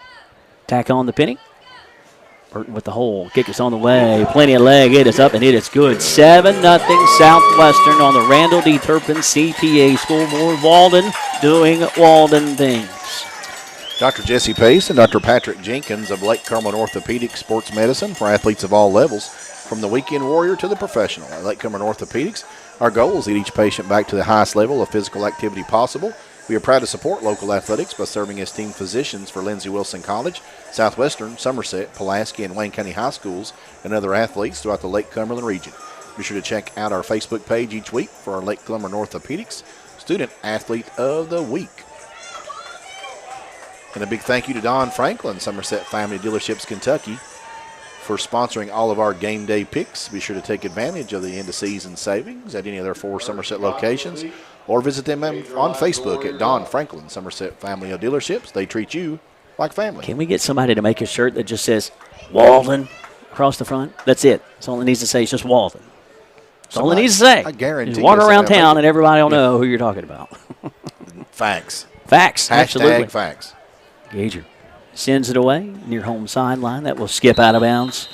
tack on the penny. Burton with the hole. Kick is on the way. Plenty of leg. It is up and it is good. 7-0 Southwestern on the Randall D. Turpin CPA scoreboard. Walden doing Walden things. Dr. Jesse Pace and Dr. Patrick Jenkins of Lake Cumberland Orthopedic Sports Medicine for athletes of all levels, from the weekend warrior to the professional. At Lake Cumberland Orthopedics, our goal is to get each patient back to the highest level of physical activity possible. We are proud to support local athletics by serving as team physicians for Lindsey Wilson College, Southwestern, Somerset, Pulaski, and Wayne County High Schools, and other athletes throughout the Lake Cumberland region. Be sure to check out our Facebook page each week for our Lake Cumberland Orthopedics Student Athlete of the Week. And a big thank you to Don Franklin, Somerset Family Dealerships, Kentucky, for sponsoring all of our game day picks. Be sure to take advantage of the end-of-season savings at any of their 4 Somerset locations, or visit them on Facebook at Don Franklin, Somerset Family of Dealerships. They treat you like family. Can we get somebody to make a shirt that just says Walden across the front? That's it. That's all it needs to say. It's just Walden. That's all it needs to say. I guarantee you. Walk around town and everybody will know who you're talking about. Facts. Facts. Absolutely. Facts. Gager sends it away near home sideline. That will skip out of bounds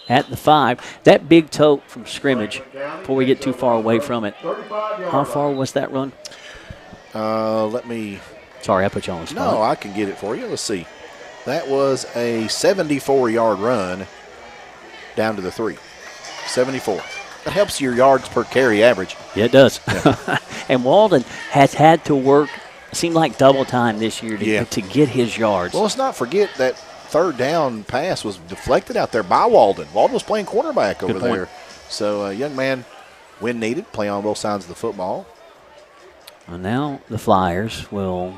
at the 5. That big tote from scrimmage, before we get too far away from it, how far was that run? Let me. Sorry, I put you on the spot. No, I can get it for you. Let's see. That was a 74-yard run down to the 3. 74. That helps your yards per carry average. Yeah, it does. Yeah. And Walden has had to work, seemed like double time this year to get his yards. Well, let's not forget that 3rd down pass was deflected out there by Walden. Walden was playing quarterback over there. So, young man, when needed, play on both sides of the football. And now the Flyers will.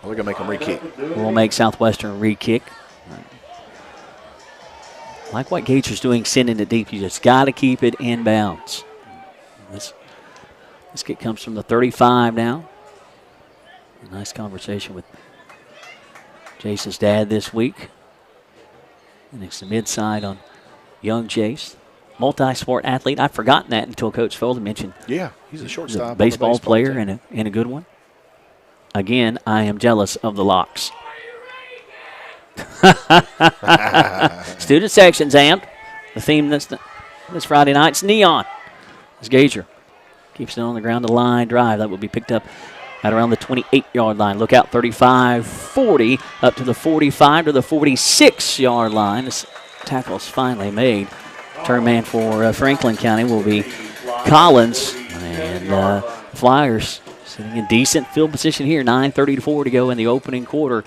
They're going to make them re-kick. We'll make Southwestern re-kick. Like what Gager's doing, sending it deep. You just got to keep it in bounds. This kick comes from the 35 now. A nice conversation with Jace's dad this week. And it's the mid-side on young Jace. Multi-sport athlete. I'd forgotten that until Coach Foley mentioned. Yeah, he's a shortstop. Baseball player and a good one. Again, I am jealous of the Locks. Student section's amped. The theme this Friday night's neon. As Gager keeps it on the ground, the line drive. That will be picked up at around the 28-yard line. Look out, 35, 40, up to the 45 to the 46-yard line. This tackle's finally made. Turn man for Franklin County will be Collins. And Flyers Sitting in decent field position here. 9:34 to go in the opening quarter.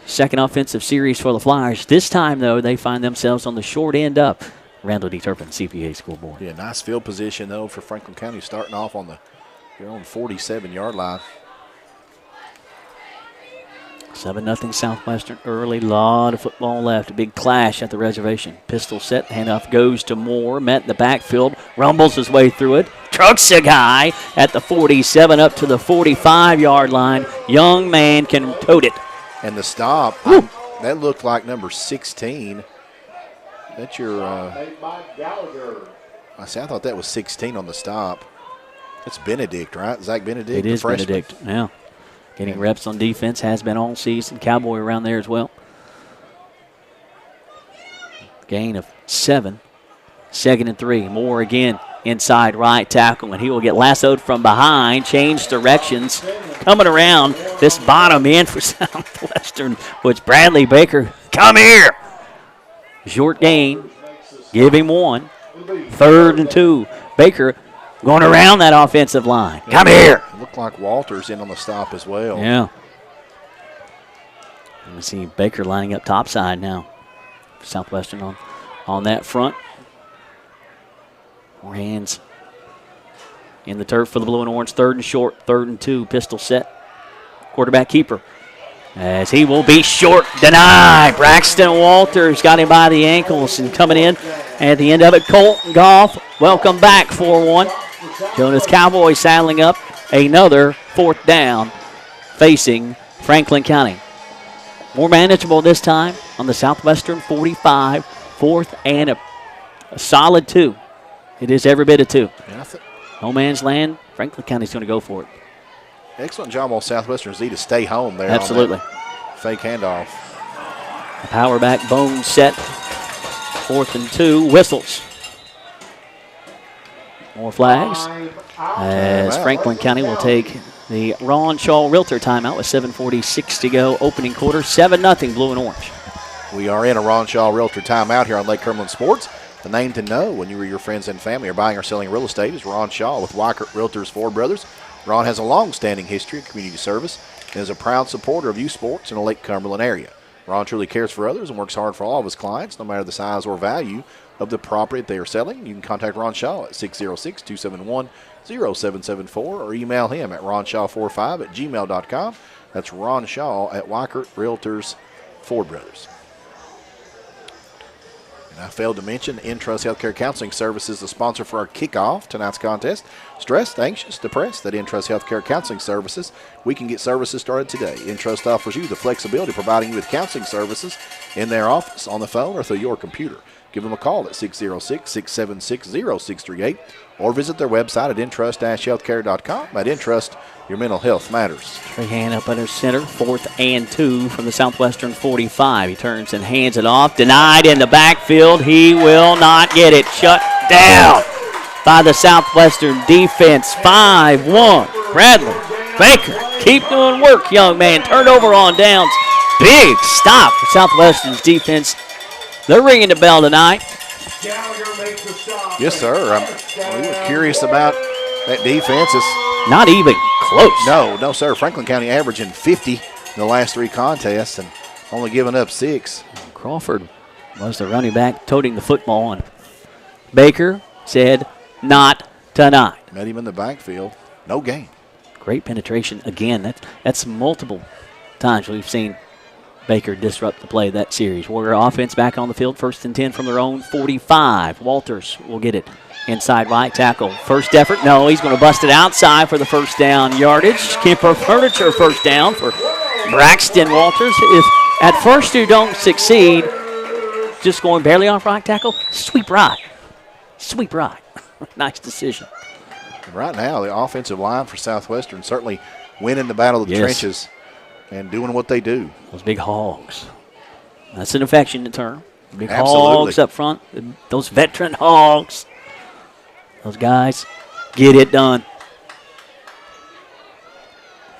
Second offensive series for the Flyers. This time, though, they find themselves on the short end up. Randall D. Turpin, CPA scoreboard. Yeah, nice field position, though, for Franklin County, starting off on their own 47-yard line. 7-0 Southwestern early. Lot of football left. A big clash at the reservation. Pistol set. Handoff goes to Moore. Met in the backfield. Rumbles his way through it. Trucks a guy at the 47 up to the 45-yard line. Young man can tote it. And the stop, that looked like number 16. That's your, I thought that was 16 on the stop. That's Benedict, right? Zach Benedict? It is Benedict, yeah. Getting reps on defense, has been all season. Cowboy around there as well. Gain of 7. 2nd and 3. Moore again inside right tackle, and he will get lassoed from behind. Change directions. Coming around this bottom end for Southwestern, which Bradley Baker, come here. Short gain. Give him 1. 3rd and 2. Baker going around that offensive line. Come here. It looked like Walters in on the stop as well. Yeah. And we see Baker lining up topside now. Southwestern on that front. More hands in the turf for the blue and orange. 3rd and short. 3rd and 2. Pistol set. Quarterback keeper. As he will be short. Denied. Braxton Walters got him by the ankles and coming in at the end of it. Colton Goff, welcome back for 1. Jonas Cowboy saddling up another 4th down facing Franklin County. More manageable this time on the Southwestern 45. 4th and a solid 2. It is every bit of 2. Yeah, no man's land. Franklin County's going to go for it. Excellent job on Southwestern's Z to stay home there. Absolutely. On that fake handoff. Power back bone set. 4th and 2. Whistles. More flags. As Franklin County will take the Ron Shaw Realtor timeout with 7:46 to go. Opening quarter. 7-0 blue and orange. We are in a Ron Shaw Realtor timeout here on Lake Cumberland Sports. The name to know when you or your friends and family are buying or selling real estate is Ron Shaw with Weichert Realtors Ford Brothers. Ron has a long-standing history of community service and is a proud supporter of youth sports in the Lake Cumberland area. Ron truly cares for others and works hard for all of his clients, no matter the size or value of the property that they are selling. You can contact Ron Shaw at 606-271-0774 or email him at ronshaw45@gmail.com. That's Ron Shaw at Weichert Realtors Ford Brothers. And I failed to mention Entrust Healthcare Counseling Services, the sponsor for our kickoff tonight's contest. Stressed, anxious, depressed? At Entrust Healthcare Counseling Services, we can get services started today. Entrust offers you the flexibility, providing you with counseling services in their office, on the phone, or through your computer. Give them a call at 606-676-0638 or visit their website at entrust-healthcare.com. At Entrust, your mental health matters. Straight hand up under center. 4th and 2 from the Southwestern 45. He turns and hands it off. Denied in the backfield. He will not get it. Shut down by the Southwestern defense. 5-1. Bradley Baker, keep doing work, young man. Turnover on downs. Big stop for Southwestern's defense. They're ringing the bell tonight. Yes, sir. We were curious about that defense. It's not even close. No, sir. Franklin County averaging 50 in the last 3 contests and only giving up 6. Crawford was the running back toting the football, and Baker said, not tonight. Met him in the backfield. No gain. Great penetration. Again, that's multiple times we've seen Baker disrupt the play of that series. Warrior offense back on the field. 1st and 10 from their own 45. Walters will get it inside right tackle. First effort. No, he's going to bust it outside for the 1st down yardage. Kemper Furniture 1st down for Braxton Walters. If at first you don't succeed, just going barely off right tackle, sweep right. Sweep right. Nice decision. Right now, the offensive line for Southwestern certainly winning the battle of the trenches and doing what they do. Those big hogs. That's an affectionate term. Big Absolutely. Hogs up front. Those veteran hogs. Those guys get it done.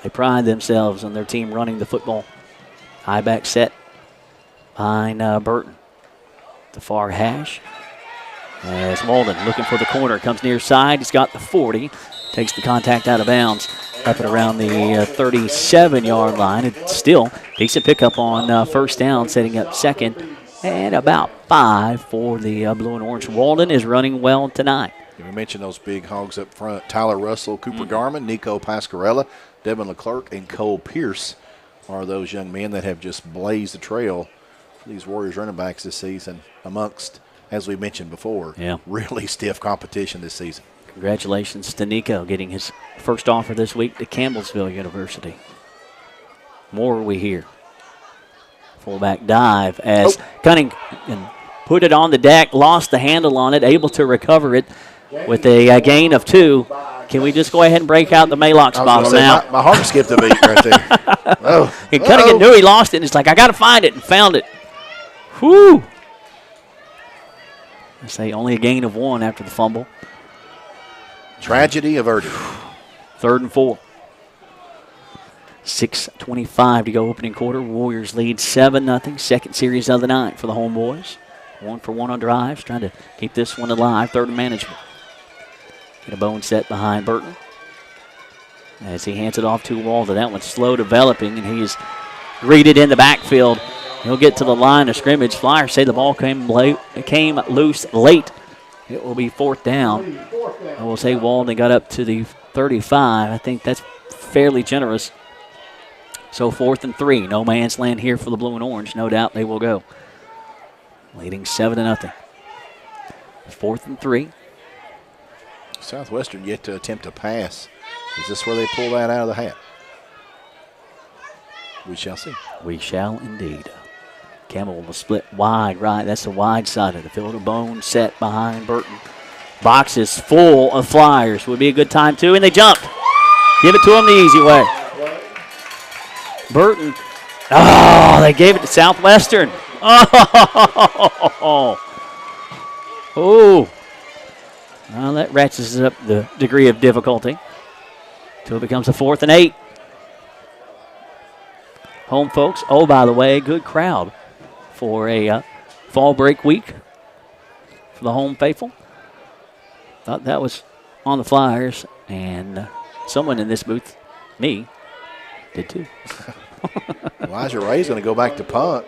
They pride themselves on their team running the football. High back set behind Burton. The far hash. As Walden looking for the corner. Comes near side. He's got the 40. Takes the contact out of bounds up at around the 37-yard line. It's still decent pickup on first down, setting up second and about 5 for the blue and orange. Walden is running well tonight. We mentioned those big hogs up front. Tyler Russell, Cooper Garman, Nico Pascarella, Devin Leclerc, and Cole Pierce are those young men that have just blazed the trail for these Warriors running backs this season amongst, as we mentioned before, really stiff competition this season. Congratulations to Nico getting his first offer this week to Campbellsville University. More we hear. Fullback dive as Cunningham put it on the deck, lost the handle on it, able to recover it with a gain of 2. Can we just go ahead and break out the Maalox bottle now? My heart skipped a beat right there. And Cunningham knew he lost it, and he's like, I got to find it, and found it. Whew. I say only a gain of 1 after the fumble. Tragedy averted. 3rd and 4. 6:25 to go opening quarter. Warriors lead 7-0. Second series of the night for the Homeboys. 1 for 1 on drives, trying to keep this one alive. 3rd and manageable. Get a bone set behind Burton as he hands it off to Walden. That one's slow developing, and he's greeted in the backfield. He'll get to the line of scrimmage. Flyers say the ball came loose late. It will be 4th down. I will say Walden got up to the 35. I think that's fairly generous. So 4th and 3. No man's land here for the blue and orange. No doubt they will go. Leading 7-0. 4th and 3. Southwestern yet to attempt a pass. Is this where they pull that out of the hat? We shall see. We shall indeed. Campbell will split wide right. That's the wide side of the field. A bone set behind Burton. Box is full of Flyers. Would be a good time too, and they jump. Give it to them the easy way. Burton. Oh, they gave it to Southwestern. Oh. Well, that ratchets up the degree of difficulty until it becomes a 4th and 8. Home folks, oh, by the way, good crowd for a fall break week for the home faithful. Thought that was on the Flyers, and someone in this booth, me, did too. Elijah Ray's going to go back to punt.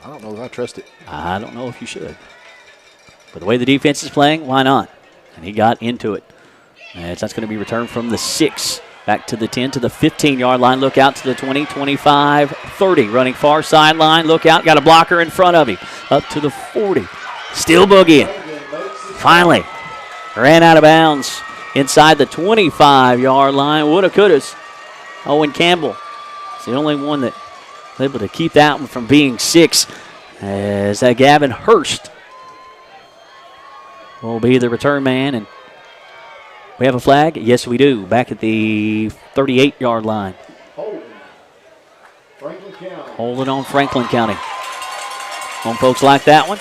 I don't know if I trust it. I don't know if you should. But the way the defense is playing, why not? And he got into it. And that's going to be returned from the 6 back to the 10 to the 15-yard line. Look out to the 20, 25, 30. Running far sideline. Look out. Got a blocker in front of him. Up to the 40. Still boogieing. Finally ran out of bounds inside the 25-yard line. Woulda, couldas. Owen Campbell is the only one that was able to keep that one from being 6, as Gavin Hurst will be the return man. And we have a flag? Yes, we do. Back at the 38-yard line. Holding on Franklin County. Home folks like that one.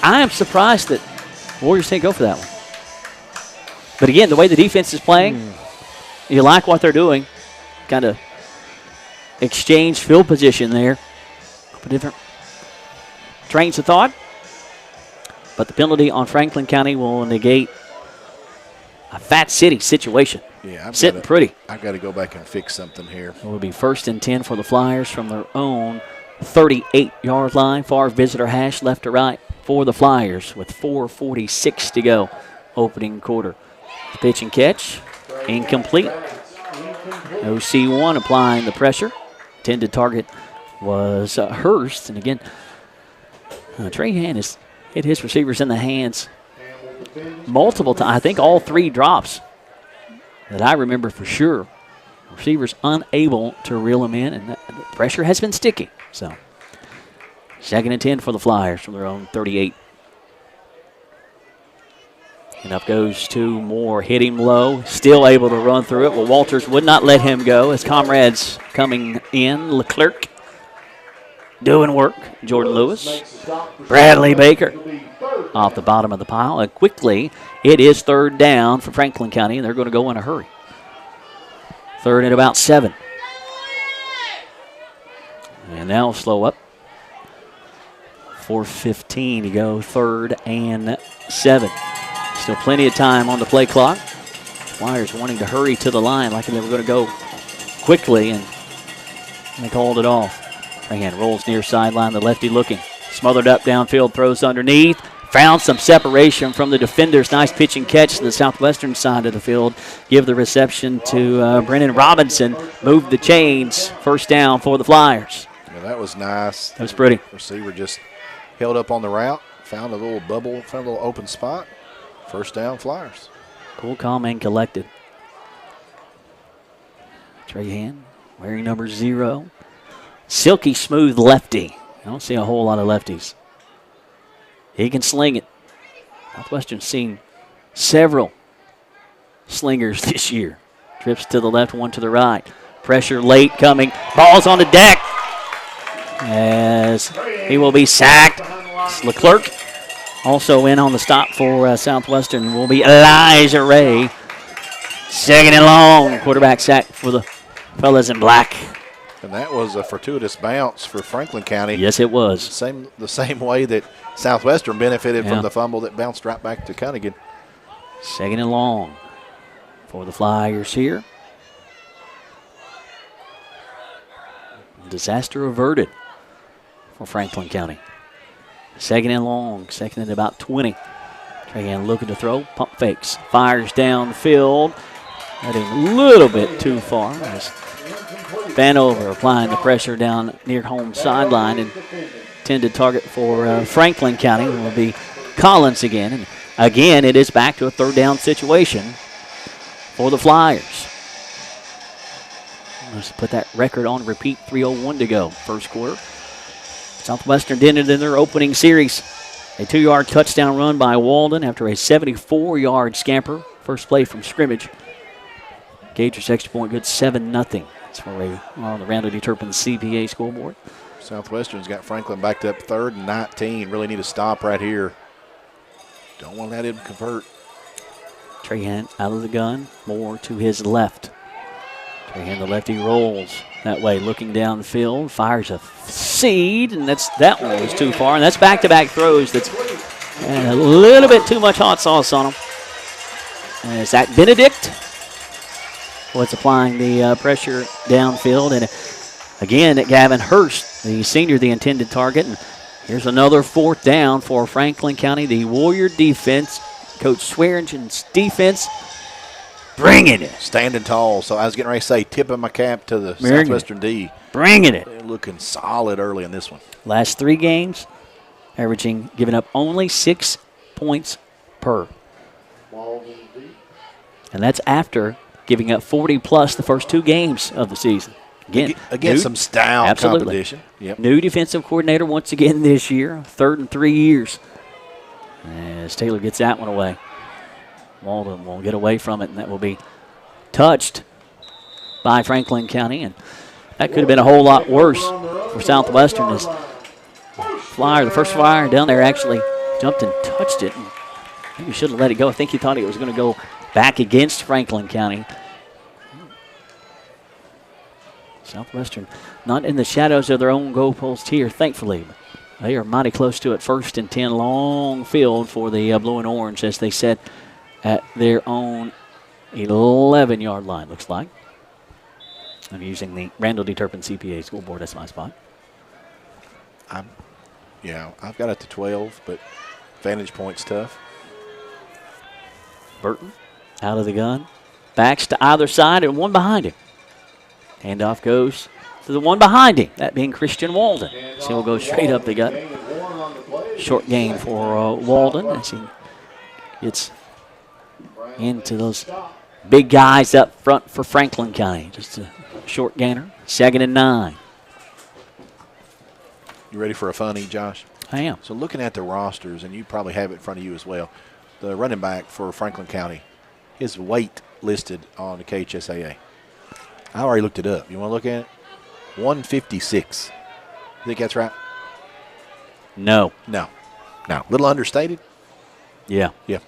I am surprised that Warriors didn't go for that one. But again, the way the defense is playing, you like what they're doing. Kind of exchange field position there. A couple different trains of thought. But the penalty on Franklin County will negate a Fat City situation. Yeah, sitting pretty. I've got to go back and fix something here. It will be 1st and 10 for the Flyers from their own 38-yard line. Far visitor hash left to right for the Flyers with 4:46 to go. Opening quarter. Pitch and catch. Incomplete. OC1 applying the pressure. Intended target was Hurst. And again, Trahan has hit his receivers in the hands multiple times. I think all 3 drops that I remember for sure. Receivers unable to reel him in, and the pressure has been sticky. So, 2nd and 10 for the Flyers from their own 38. And up goes to Moore. Hit him low. Still able to run through it. Well, Walters would not let him go. His comrades coming in. Leclerc doing work. Jordan Lewis. Bradley Baker off the bottom of the pile. And quickly, it is 3rd down for Franklin County, and they're going to go in a hurry. 3rd and about 7. And now slow up 4:15 to go, 3rd and 7. Still plenty of time on the play clock. Flyers wanting to hurry to the line like they were going to go quickly, and they called it off. Trahan rolls near sideline, the lefty looking. Smothered up downfield, throws underneath. Found some separation from the defenders. Nice pitch and catch to the Southwestern side of the field. Give the reception to Brennan Robinson. Move the chains. First down for the Flyers. Yeah, that was nice. That was pretty. The receiver just held up on the route, found a little bubble, found a little open spot. First down, Flyers. Cool, calm, and collected. Trahan wearing number 0. Silky smooth lefty. I don't see a whole lot of lefties. He can sling it. Southwestern's seen several slingers this year. Trips to the left, one to the right. Pressure late coming. Ball's on the deck as he will be sacked. Leclerc also in on the stop for Southwestern will be Elijah Ray. 2nd and long. Quarterback sack for the fellas in black. And that was a fortuitous bounce for Franklin County. Yes, it was. The same way that Southwestern benefited from the fumble that bounced right back to Cunningham. 2nd and long for the Flyers here. Disaster averted for Franklin County. 2nd and long, 2nd and about 20. Trahan looking to throw, pump fakes, fires downfield. Heading a little bit too far. Vanover applying the pressure down near home sideline, and intended target for Franklin County will be Collins again. And again, it is back to a 3rd down situation for the Flyers. Let's put that record on repeat. 3:01 to go, first quarter. Southwestern did it in their opening series. A 2-yard touchdown run by Walden after a 74-yard scamper. First play from scrimmage. Gators extra point good, 7-0. That's where we are on the Randall D. Turpin CPA scoreboard. Southwestern's got Franklin backed up 3rd and 19. Really need a stop right here. Don't want to let him convert. Trahan out of the gun, more to his left. Trahan, the lefty, rolls that way, looking downfield, fires a seed, and that one was too far. And that's back-to-back throws. That's a little bit too much hot sauce on them. And Zach Benedict was applying the pressure downfield. And again, Gavin Hurst, the senior, the intended target. And here's another 4th down for Franklin County. The Warrior defense, Coach Swearingen's defense, bringing it. Standing tall. So I was getting ready to say, tipping my cap to the Southwestern D. Bringing it. They're looking solid early in this one. Last 3 games, giving up only 6 points per. And that's after giving up 40-plus the first 2 games of the season. Again, some style competition. Yep. New defensive coordinator once again this year, 3rd in 3 years. As Taylor gets that one away. Walden will get away from it, and that will be touched by Franklin County. And that could have been a whole lot worse for Southwestern as the first Flyer down there actually jumped and touched it. And maybe should have let it go. I think he thought it was going to go back against Franklin County. Southwestern not in the shadows of their own goalpost here, thankfully. But they are mighty close to it. 1st and 10, long field for the blue and orange as they set at their own 11-yard line, looks like. I'm using the Randall D. Turpin CPA scoreboard as my spot. I've got it to 12, but vantage point's tough. Burton out of the gun. Backs to either side and one behind him. Handoff goes to the one behind him, that being Christian Walden. So he'll go straight up the gut. Short gain for Walden as he gets into those big guys up front for Franklin County. Just a short gainer. 2nd and 9. You ready for a funny, Josh? I am. So looking at the rosters, and you probably have it in front of you as well, the running back for Franklin County, his weight listed on the KHSAA. I already looked it up. You want to look at it? 156. You think that's right? No. No. Little understated? Yeah. Yeah.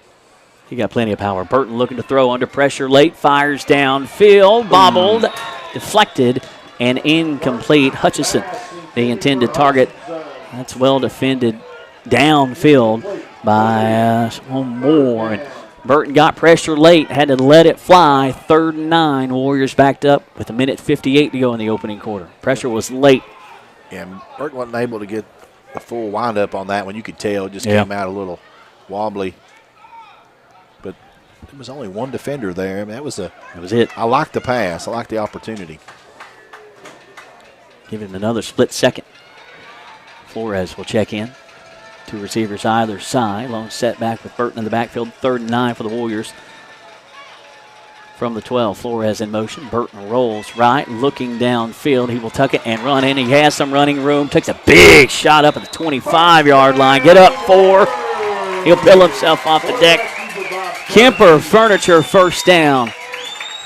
He got plenty of power. Burton looking to throw under pressure late. Fires downfield. Bobbled. Deflected. And incomplete. Hutchison, the intended target. That's well defended downfield by one more. And Burton got pressure late, had to let it fly. 3rd and 9. Warriors backed up with 1:58 to go in the opening quarter. Pressure was late. And Burton wasn't able to get a full windup on that one. You could tell it just came out a little wobbly. But there was only one defender there. I mean, that was it. I liked the pass. I liked the opportunity. Give him another split second. Flores will check in. 2 receivers either side. Lone setback with Burton in the backfield. 3rd and 9 for the Warriors. From the 12, Flores in motion. Burton rolls right, looking downfield. He will tuck it and run in. He has some running room. Takes a big shot up at the 25-yard line. Get up 4. He'll peel himself off the deck. Kemper Furniture first down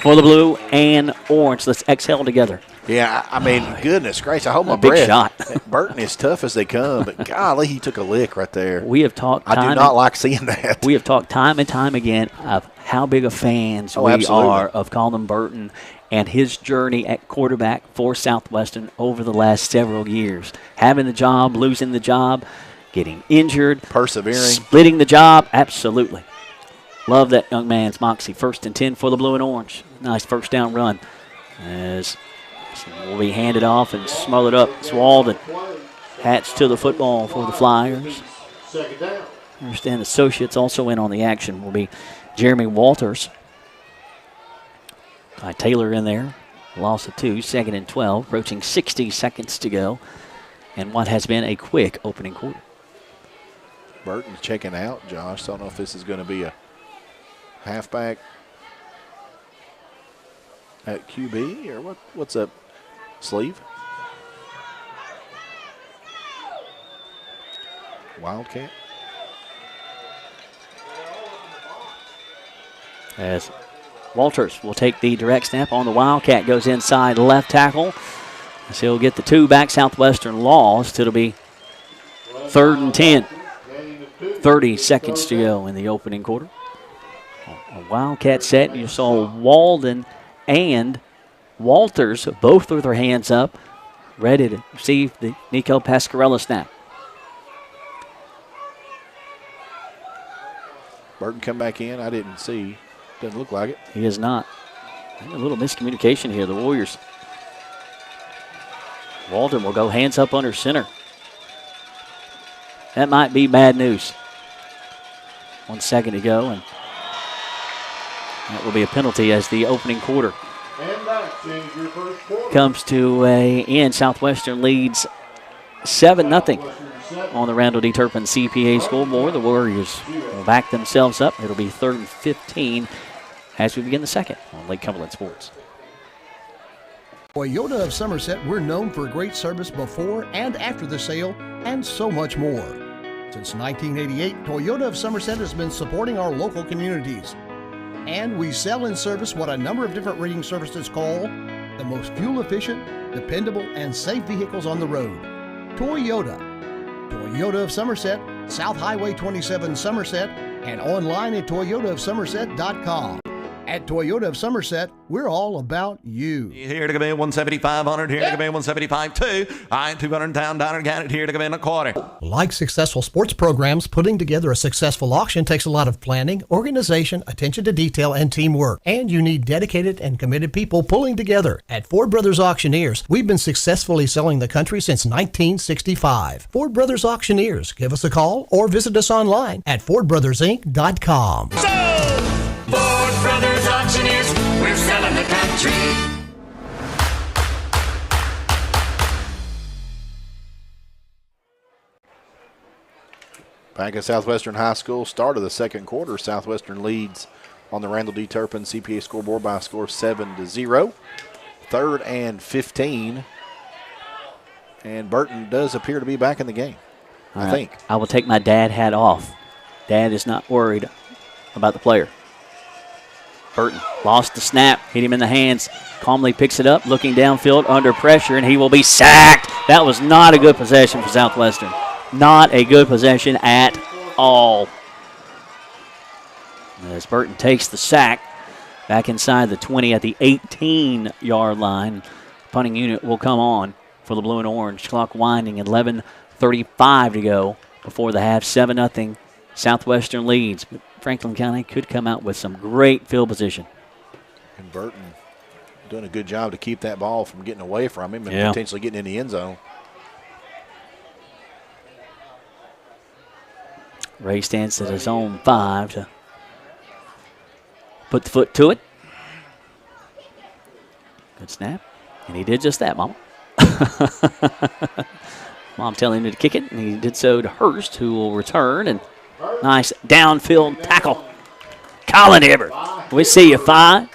for the blue and orange. Let's exhale together. Yeah, I mean, goodness gracious, I hold my big breath. Shot. Burton is tough as they come, but golly, he took a lick right there. We have talked. I do not like seeing that. We have talked time and time again of how big of fans we are of Colin Burton and his journey at quarterback for Southwestern over the last several years. Having the job, losing the job, getting injured, persevering, splitting the job, absolutely. Love that young man's moxie. 1st and 10 for the blue and orange. Nice first down run as will be handed off and smothered up. Swalden hats to the football for the Flyers. I understand associates also in on the action will be Jeremy Walters. Taylor in there. Loss of 2, 2nd and 12, approaching 60 seconds to go. And what has been a quick opening quarter. Burton's checking out, Josh. I don't know if this is going to be a halfback at QB or what's up, sleeve? Wildcat. As Walters will take the direct snap on the Wildcat, goes inside left tackle. So he'll get the 2 back. Southwestern lost. It'll be 3rd and 10. 30 seconds to go in the opening quarter. A Wildcat set. You saw Walden and Walters both with their hands up, ready to receive the Nico Pasquarella snap. Burton come back in. I didn't see. Doesn't look like it. He is not. A little miscommunication here. The Warriors. Walden will go hands up under center. That might be bad news. 1 second to go, and that will be a penalty as the opening quarter comes to an end. Southwestern leads 7-0 on the Randall D. Turpin CPA scoreboard. The Warriors will back themselves up. It'll be 3rd and 15 as we begin the second on Lake Cumberland Sports. Toyota of Somerset, we're known for great service before and after the sale and so much more. Since 1988, Toyota of Somerset has been supporting our local communities. And we sell and service what a number of different rating services call the most fuel-efficient, dependable, and safe vehicles on the road. Toyota. Toyota of Somerset, South Highway 27 Somerset, and online at toyotaofsomerset.com. At Toyota of Somerset, we're all about you. Here to come in 175-100, here to come in 175-2. I ain't 200 down, count it, here to come in a quarter. Like successful sports programs, putting together a successful auction takes a lot of planning, organization, attention to detail, and teamwork. And you need dedicated and committed people pulling together. At Ford Brothers Auctioneers, we've been successfully selling the country since 1965. Ford Brothers Auctioneers. Give us a call or visit us online at FordBrothersInc.com. Ford Brothers Auctioneers, we're selling the country. Back at Southwestern High School, start of the second quarter, Southwestern leads on the Randall D. Turpin CPA scoreboard by a score of 7-0. 3rd and 15. And Burton does appear to be back in the game, I think. I will take my dad hat off. Dad is not worried about the player. Burton lost the snap, hit him in the hands, calmly picks it up, looking downfield under pressure, and he will be sacked. That was not a good possession for Southwestern. Not a good possession at all. As Burton takes the sack back inside the 20 at the 18-yard line. Punting unit will come on for the blue and orange. Clock winding, 11:35 to go before the half. 7-0 Southwestern leads. But Franklin County could come out with some great field position. And Burton doing a good job to keep that ball from getting away from him and potentially getting in the end zone. Ray stands at his own 5 to put the foot to it. Good snap. And he did just that, Mama. Mom telling him to kick it, and he did so to Hurst, who will return. And nice downfield tackle. Colin Hibbert. We see you, 5.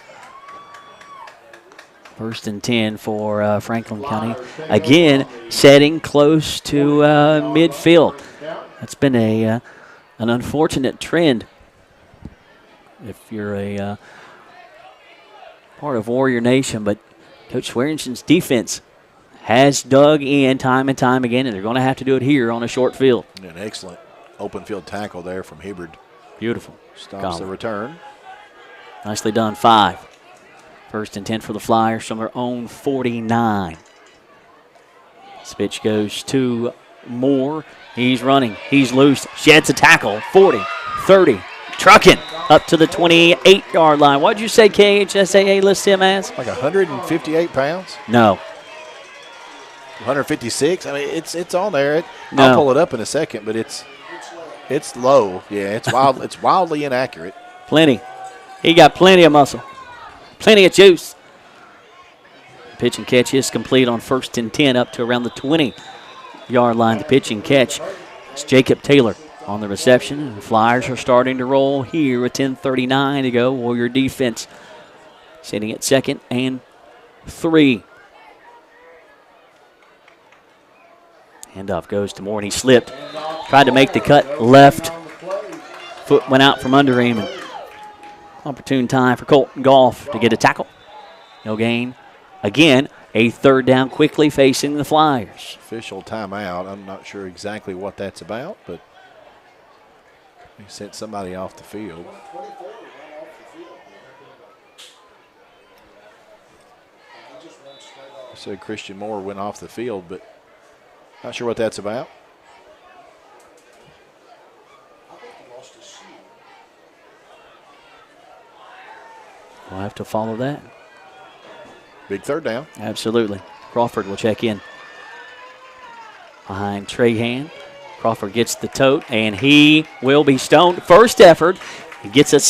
First and 10 for Franklin County. Again, setting close to midfield. That's been an unfortunate trend. If you're a part of Warrior Nation, but Coach Swearingen's defense has dug in time and time again, and they're going to have to do it here on a short field. An excellent open field tackle there from Hibbard. Beautiful. Stops the return. Nicely done, 5. First and 10 for the Flyers from their own 49. This pitch goes to Moore. He's running. He's loose. Sheds a tackle. 40, 30. Trucking up to the 28-yard line. What did you say KHSAA lists him as? Like 158 pounds? No. 156? I mean, it's on there. No. I'll pull it up in a second, but it's low. Yeah, it's wild. It's wildly inaccurate. Plenty. He got plenty of muscle. Plenty of juice. Pitch and catch is complete on first and 10 up to around the 20-yard line. The pitch and catch. It's Jacob Taylor on the reception. And the Flyers are starting to roll here with 10:39 to go. Warrior defense sitting at 2nd and 3. Handoff goes to Moore, and he slipped. Tried to make the cut left. Foot went out from under him. And opportune time for Colton Goff to get a tackle. No gain. Again, a third down quickly facing the Flyers. Official timeout. I'm not sure exactly what that's about, but he sent somebody off the field. I said Christian Moore went off the field, but not sure what that's about. We'll have to follow that. Big third down. Absolutely. Crawford will check in behind Trahan. Crawford gets the tote, and he will be stoned. First effort. He gets an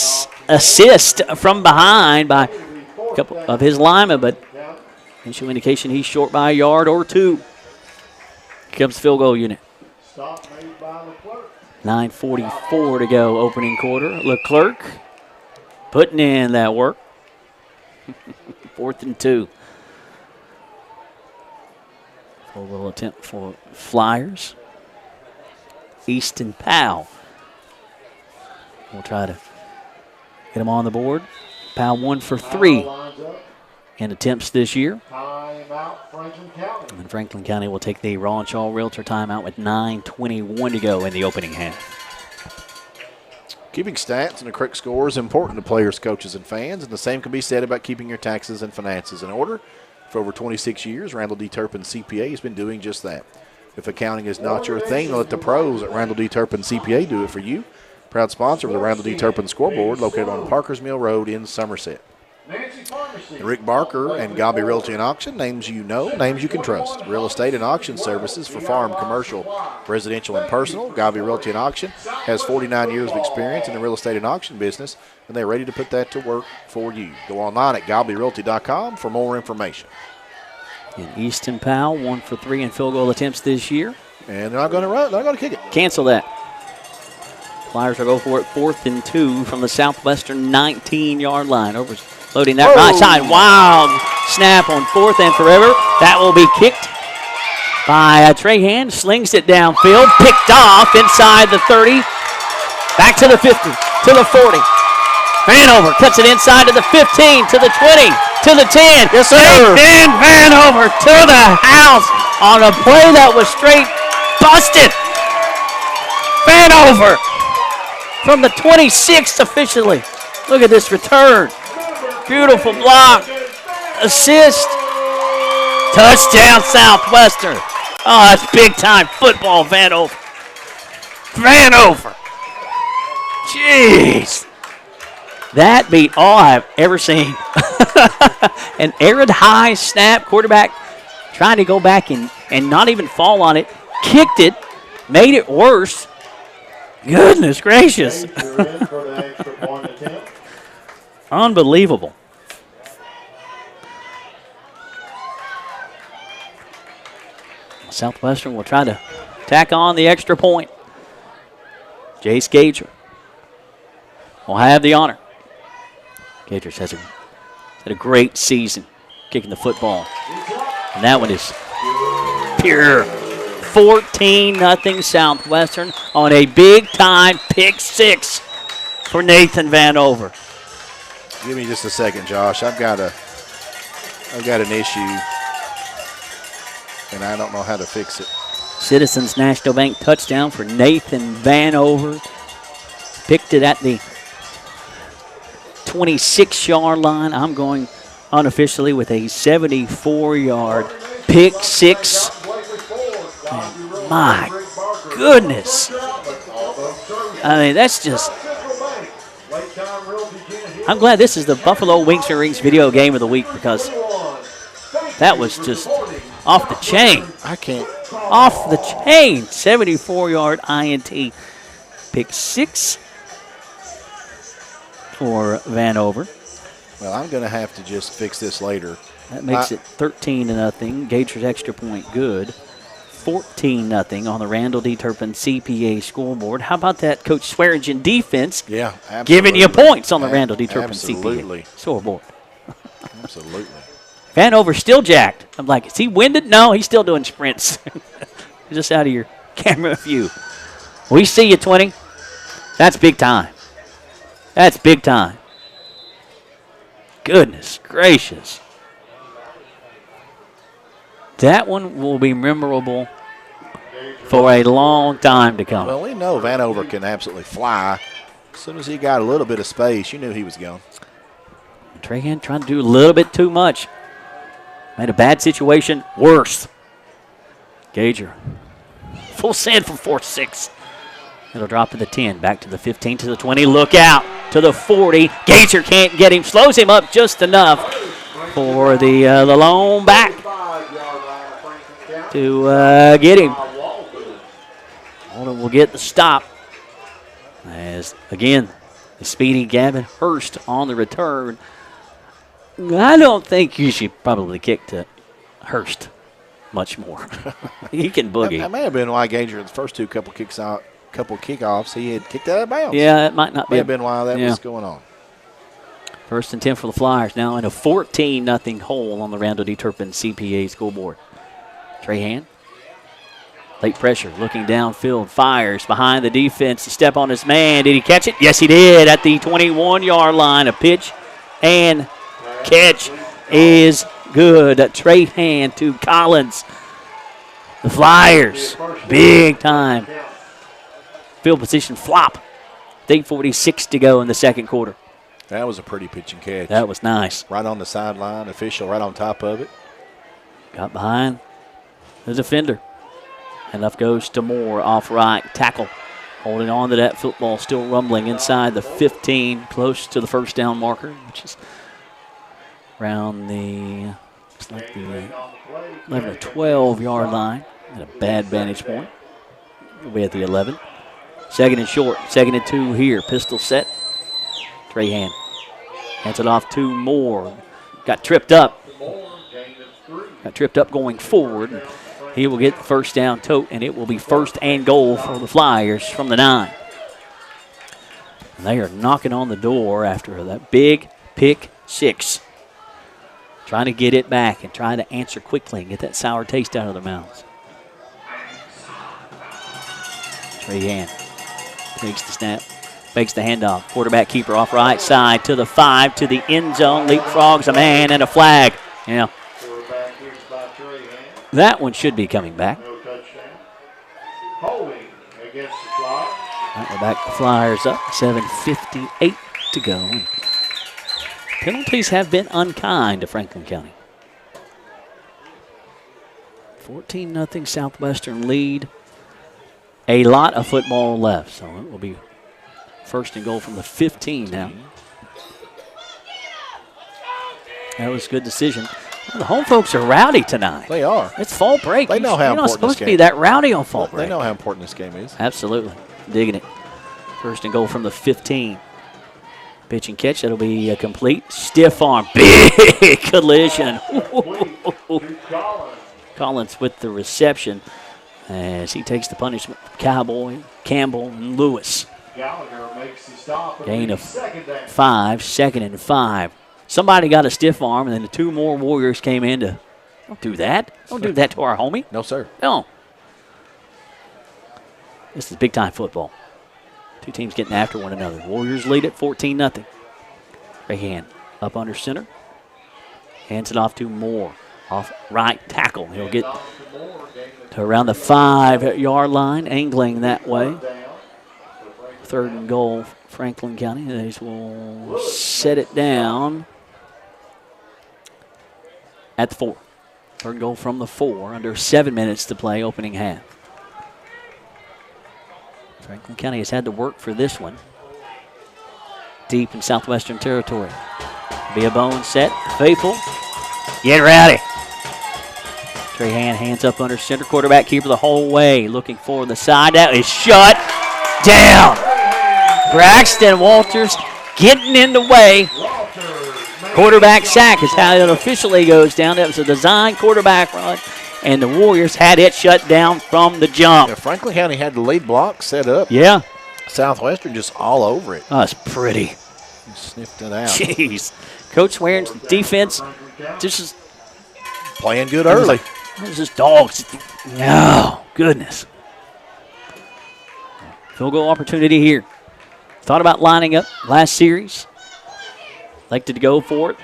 assist from behind by a couple of his linemen, but initial indication he's short by a yard or 2. Here comes the field goal unit. 9:44 to go, opening quarter. Leclerc putting in that work. 4th and 2. A little attempt for Flyers. Easton Powell will try to get him on the board. Powell 1 for 3 in attempts this year. And Franklin County will take the Rawnshaw Realtor timeout with 9:21 to go in the opening half. Keeping stats and a correct score is important to players, coaches, and fans, and the same can be said about keeping your taxes and finances in order. For over 26 years, Randall D. Turpin CPA has been doing just that. If accounting is not your thing, let the pros at Randall D. Turpin CPA do it for you. Proud sponsor of the Randall D. Turpin scoreboard, located on Parkers Mill Road in Somerset. And Rick Barker and Gobby Realty and Auction, names you know, names you can trust. Real estate and auction services for farm, commercial, residential, and personal. Gobby Realty and Auction has 49 years of experience in the real estate and auction business, and they're ready to put that to work for you. Go online at gobbyrealty.com for more information. And Easton Powell 1 for 3 in field goal attempts this year. And they're not going to run. They're not going to kick it. Cancel that. Flyers will go for it 4th and 2 from the Southwestern 19-yard line. Overloading that right side. Wild snap on 4th and forever. That will be kicked by Trahan. Slings it downfield. Picked off inside the 30. Back to the 50. To the 40. Vanover cuts it inside to the 15. To the 20. To the 10. Yes, sir. Then Vanover to the house on a play that was straight busted. Vanover from the 26th officially. Look at this return. Beautiful block. Assist. Touchdown Southwestern. Oh, that's big time football, Vanover. Vanover. Jeez. That beat all I've ever seen. An arid high snap, quarterback trying to go back and not even fall on it. Kicked it, made it worse. Goodness gracious. Unbelievable. Southwestern will try to tack on the extra point. Jace Gager will have the honor. Gagers has had a great season kicking the football. And that one is pure. 14-0 Southwestern on a big-time pick six for Nathan Vanover. Give me just a second, Josh. I've got an issue, and I don't know how to fix it. Citizens National Bank touchdown for Nathan Vanover. Picked it at the 26-yard line. I'm going unofficially with a 74-yard pick six. And my goodness. I mean, that's just... I'm glad this is the Buffalo Wings and Rings video game of the week because that was just off the chain. I can't. Off the chain. 74-yard INT. Pick six for Vanover. Well, I'm going to have to just fix this later. That makes it 13-0. Gators extra point good. 14-0 on the Randall D. Turpin CPA scoreboard. How about that, Coach Swearingen defense? Yeah, absolutely. Giving you points on the Randall D. Turpin absolutely. CPA scoreboard. Absolutely. Vanover still jacked. I'm like, is he winded? No, he's still doing sprints. Just out of your camera view. We see you, 20. That's big time. That's big time. Goodness gracious. That one will be memorable for a long time to come. Well, we know Vanover can absolutely fly. As soon as he got a little bit of space, you knew he was gone. Trahan trying to do a little bit too much. Made a bad situation worse. Gager. Full send for 4-6. It'll drop to the 10. Back to the 15, to the 20. Look out to the 40. Gager can't get him. Slows him up just enough for the lone back to get him. Holden will get the stop. As, again, the speedy Gavin Hurst on the return. I don't think you should probably kick to Hurst much more. He can boogie. That may have been why Gager, the first couple kickoffs, he had kicked out of bounds. Yeah, it might not be. May have been why that was going on. First and 10 for the Flyers. Now in a 14-0 hole on the Randall D. Turpin CPA scoreboard. Trahan. Late pressure, looking downfield, fires behind the defense to step on his man. Did he catch it? Yes, he did at the 21-yard line. A pitch and catch is good. Trahan to Collins. The Flyers, big time. Field position flop. 8:46 to go in the second quarter. That was a pretty pitch and catch. That was nice. Right on the sideline, official right on top of it. Got behind the defender. Enough goes to Moore, off right, tackle. Holding on to that football, still rumbling inside the 15, close to the first down marker, which is around the, looks like the 11 or 12-yard line at a bad vantage point. We'll be at the 11. Second and short, second and 2 here. Pistol set. Trahan hands it off to Moore. Got tripped up. Got tripped up going forward. He will get the first down tote, and it will be first and goal for the Flyers from the 9. And they are knocking on the door after that big pick six. Trying to get it back and trying to answer quickly and get that sour taste out of their mouths. Trahan takes the snap, fakes the handoff. Quarterback keeper off right side to the 5, to the end zone. Leapfrogs a man and a flag. Yeah. That one should be coming back. That will back the Flyers up. 7:58 to go. Penalties have been unkind to Franklin County. 14-0 Southwestern lead. a lot of football left. So it will be first and goal from the 15 now. That was a good decision. Well, the home folks are rowdy tonight. They are. It's fall break. They know how You're not important supposed this to game be that rowdy on fall break. They know how important this game is. Absolutely. Digging it. First and goal from the 15. Pitch and catch. That'll be complete. Stiff arm. Big collision. Collins with the reception as he takes the punishment. Cowboy, Campbell, and Lewis. Gain of 5. Second and 5. Somebody got a stiff arm, and then the 2 more Warriors came in to, don't do that. Don't do that to our homie. No, sir. No. This is big-time football. 2 teams getting after one another. Warriors lead it 14-0. Rahan up under center. Hands it off to Moore. Off right tackle. He'll get to around the 5-yard line, angling that way. Third and goal, Franklin County. They will set it down at the 4. Third goal from the 4. Under 7 minutes to play, opening half. Franklin County has had to work for this one. Deep in Southwestern territory. Be a bone set. Faithful. Get rowdy. Trahan hands up under center. Quarterback keeper the whole way. Looking for the side. That is shut down. Braxton Walters getting in the way. Quarterback sack is how it officially goes down. That was a design quarterback run, and the Warriors had it shut down from the jump. Yeah, Franklin County had the lead block set up. Yeah. Southwestern just all over it. Oh, it's pretty. He sniffed it out. Jeez. Coach Waring's defense just is playing good early. This is dogs. Oh, goodness. Field goal opportunity here. Thought about lining up last series. Elected to go for it.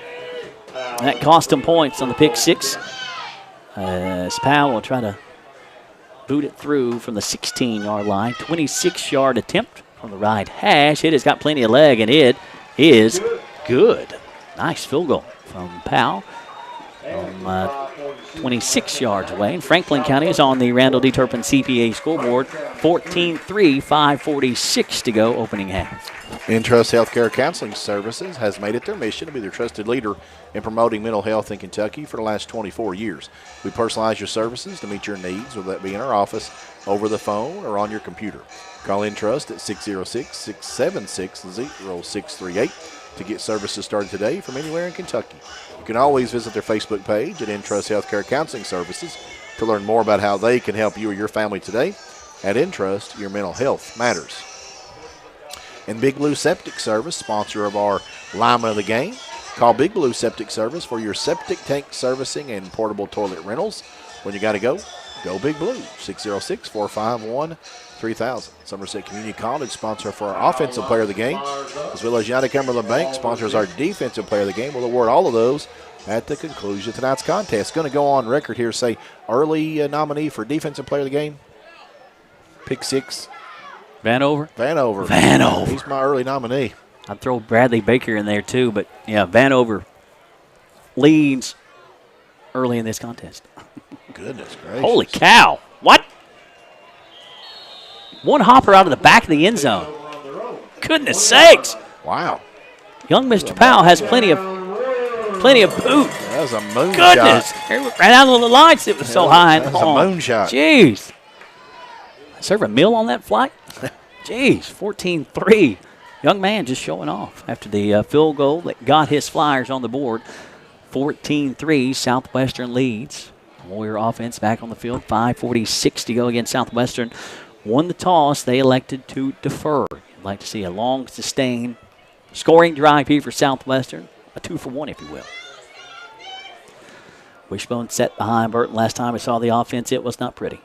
That cost him points on the pick 6. Powell will try to boot it through from the 16-yard line. 26-yard attempt from the right hash. It has got plenty of leg, and it is good. Nice field goal from Powell from 26 yards away. And Franklin County is on the Randall D. Turpin CPA scoreboard. 14-3, 5:46 to go, opening half. Entrust Healthcare Counseling Services has made it their mission to be their trusted leader in promoting mental health in Kentucky for the last 24 years. We personalize your services to meet your needs, whether that be in our office, over the phone, or on your computer. Call Entrust at 606-676-0638 to get services started today from anywhere in Kentucky. You can always visit their Facebook page at Entrust Healthcare Counseling Services to learn more about how they can help you or your family today. At Entrust, your mental health matters. And Big Blue Septic Service, sponsor of our lineman of the game. Call Big Blue Septic Service for your septic tank servicing and portable toilet rentals. When you got to go, go Big Blue. 606-451-3000. Somerset Community College, sponsor for our offensive player of the game, as well as United Cumberland Bank, sponsors our defensive player of the game. We'll award all of those at the conclusion of tonight's contest. Going to go on record here, say early nominee for defensive player of the game. Pick 6. Vanover? Vanover. He's my early nominee. I'd throw Bradley Baker in there too, but yeah, Vanover leads early in this contest. Goodness gracious. Holy cow. What? One hopper out of the back of the end zone. Goodness sakes. Wow. Young Mr. Powell has plenty of boot. That was a moonshot. Goodness. Right out on the lights, it was so high. That was a moonshot. Jeez. Serve a meal on that flight? Jeez, 14-3. Young man just showing off after the field goal that got his Flyers on the board. 14-3, Southwestern leads. Warrior offense back on the field. 5:46 to go against Southwestern. Won the toss. They elected to defer. You'd like to see a long, sustained scoring drive here for Southwestern. A 2-for-1, if you will. Wishbone set behind Burton. Last time I saw the offense, it was not pretty.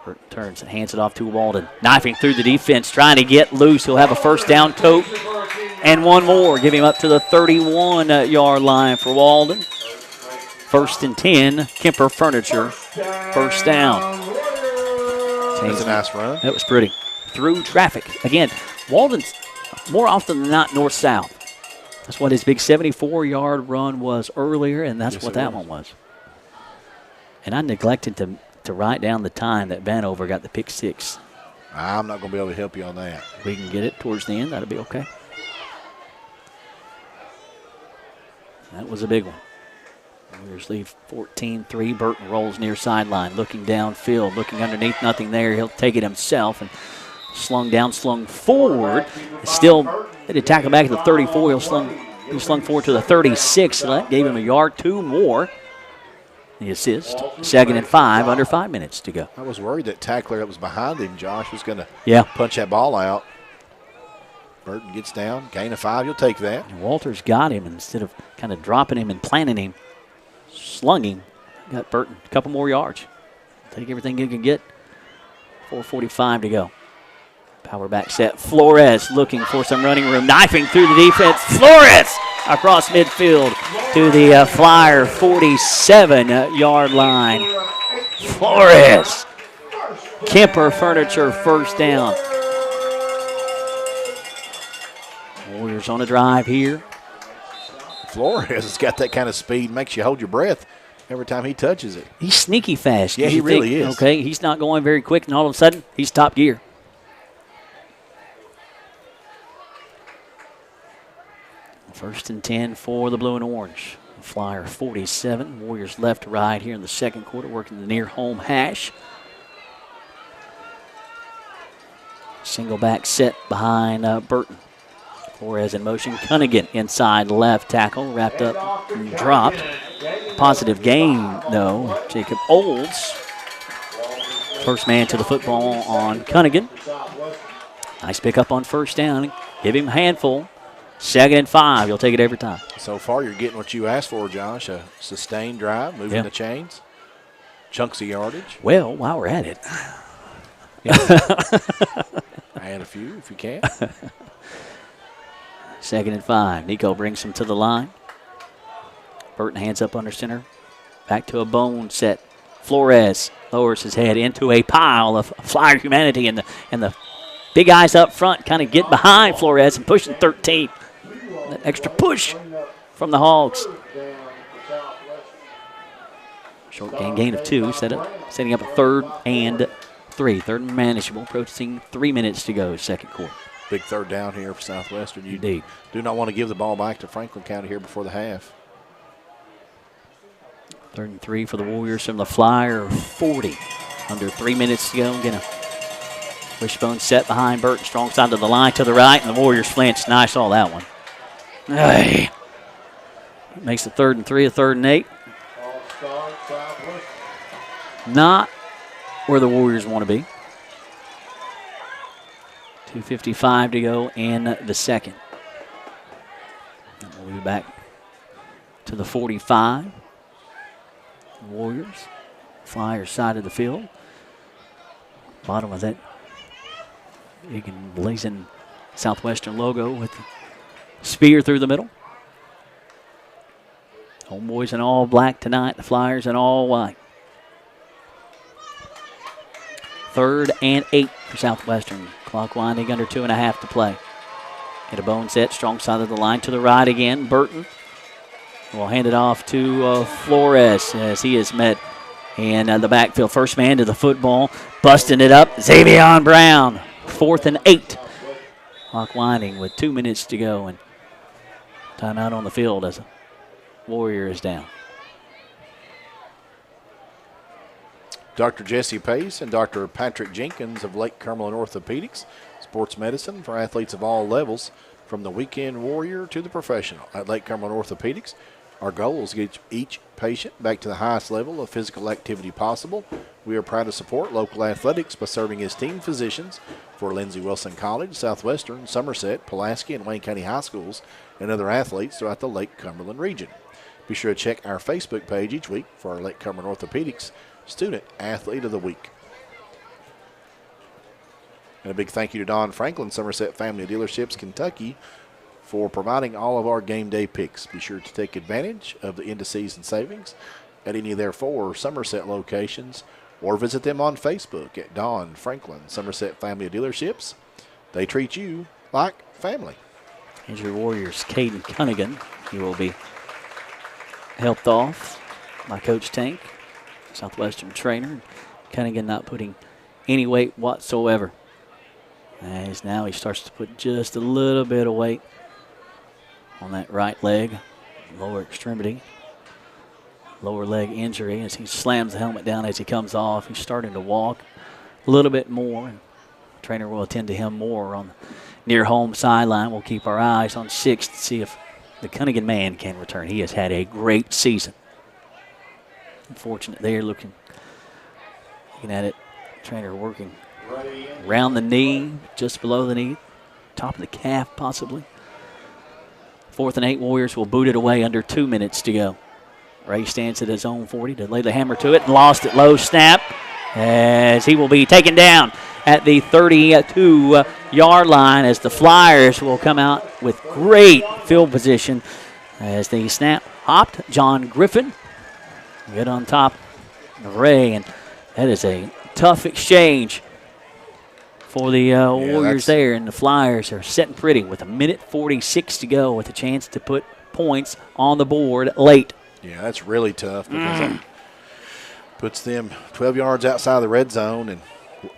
Burton turns and hands it off to Walden. Knifing through the defense, trying to get loose. He'll have a first down tote and one more. Give him up to the 31-yard line for Walden. 1st and 10, Kemper Furniture, first down. That's a nice run. That was pretty. Through traffic. Again, Walden's more often than not north-south. That's what his big 74-yard run was earlier, and that's what that one was. And I neglected to to write down the time that Vanover got the pick six. I'm not going to be able to help you on that. We can get it towards the end. That'll be okay. That was a big one. Warriors lead 14-3. Burton rolls near sideline, looking downfield, looking underneath, nothing there. He'll take it himself and slung down, slung forward. Still, they did tackle back at the 34. He slung forward to the 36. So that gave him a yard, 2 more. The assist. 2nd and 5, under 5 minutes to go. I was worried that tackler that was behind him, Josh, was going to punch that ball out. Burton gets down, gain of 5. You'll take that. And Walters got him instead of kind of dropping him and planting him. Slung him. Got Burton a couple more yards. Take everything you can get. 4:45 to go. Power back set. Flores looking for some running room. Knifing through the defense. Flores across midfield to the Flyer 47-yard line. Flores. Kemper Furniture first down. Warriors on a drive here. Flores has got that kind of speed, makes you hold your breath every time he touches it. He's sneaky fast. Yeah, he really is. Okay, he's not going very quick, and all of a sudden, he's top gear. First and 10 for the blue and orange. Flyer 47. Warriors left to right here in the second quarter, working the near home hash. Single back set behind Burton. Flores in motion. Cunningham inside left tackle. Wrapped up and dropped. Positive gain, though. Jacob Olds. First man to the football on Cunningham. Nice pickup on first down. Give him a handful. 2nd and 5. You'll take it every time. So far, you're getting what you asked for, Josh. A sustained drive, moving the chains. Chunks of yardage. Well, while we're at it. Add a few if you can. 2nd and 5. Nico brings him to the line. Burton hands up under center. Back to a bone set. Flores lowers his head into a pile of Flyer humanity, and the big guys up front kind of get behind Flores and pushing 13. That extra push from the Hogs. Short gain of 2, setting up a 3rd and 3. 3rd and manageable, approaching 3 minutes to go, second quarter. Big third down here for Southwestern. You Indeed. do not want to give the ball back to Franklin County here before the half. 3rd and 3 for the Warriors from the Flyer 40. Under 3 minutes to go. Again, a wishbone set behind Burton. Strong side of the line to the right, and the Warriors flinch. Nice, all that one. Hey. Makes the 3rd and 3 a 3rd and 8. Not where the Warriors want to be. 2:55 to go in the second. And we'll be back to the 45. Warriors, Flyers side of the field. Bottom of that big and blazing Southwestern logo with the spear through the middle. Homeboys in all black tonight, the Flyers in all white. 3rd and 8 for Southwestern. Clock winding, under 2.5 to play. Get a bone set, strong side of the line to the right again. Burton will hand it off to Flores as he is met in the backfield. First man to the football, busting it up. Xavion Brown, 4th and 8. Clock winding with 2 minutes to go, and timeout on the field as a Warrior is down. Dr. Jesse Pace and Dr. Patrick Jenkins of Lake Cumberland Orthopedics, sports medicine for athletes of all levels, from the weekend warrior to the professional. At Lake Cumberland Orthopedics, our goal is to get each patient back to the highest level of physical activity possible. We are proud to support local athletics by serving as team physicians for Lindsey Wilson College, Southwestern, Somerset, Pulaski, and Wayne County High Schools, and other athletes throughout the Lake Cumberland region. Be sure to check our Facebook page each week for our Lake Cumberland Orthopedics Student Athlete of the Week. And a big thank you to Don Franklin, Somerset Family Dealerships, Kentucky, for providing all of our game day picks. Be sure to take advantage of the end-of-season savings at any of their 4 Somerset locations, or visit them on Facebook at Don Franklin, Somerset Family Dealerships. They treat you like family. Here's your Warriors, Caden Cunningham. He will be helped off by Coach Tank, Southwestern trainer. Cunningham not putting any weight whatsoever. As now he starts to put just a little bit of weight on that right leg, lower extremity. Lower leg injury as he slams the helmet down as he comes off. He's starting to walk a little bit more. And the trainer will attend to him more on the near home sideline. We'll keep our eyes on 6 to see if the Cunningham man can return. He has had a great season. Unfortunate there, looking at it. Trainer working around the knee, just below the knee, top of the calf possibly. 4th and 8, Warriors will boot it away under 2 minutes to go. Ray stands at his own 40 to lay the hammer to it and lost it. Low snap as he will be taken down at the 32-yard line as the Flyers will come out with great field position as the snap hopped. John Griffin get on top of Ray, and that is a tough exchange for the Warriors there, and the Flyers are sitting pretty with 1:46 to go with a chance to put points on the board late. Yeah, that's really tough because that puts them 12 yards outside the red zone, and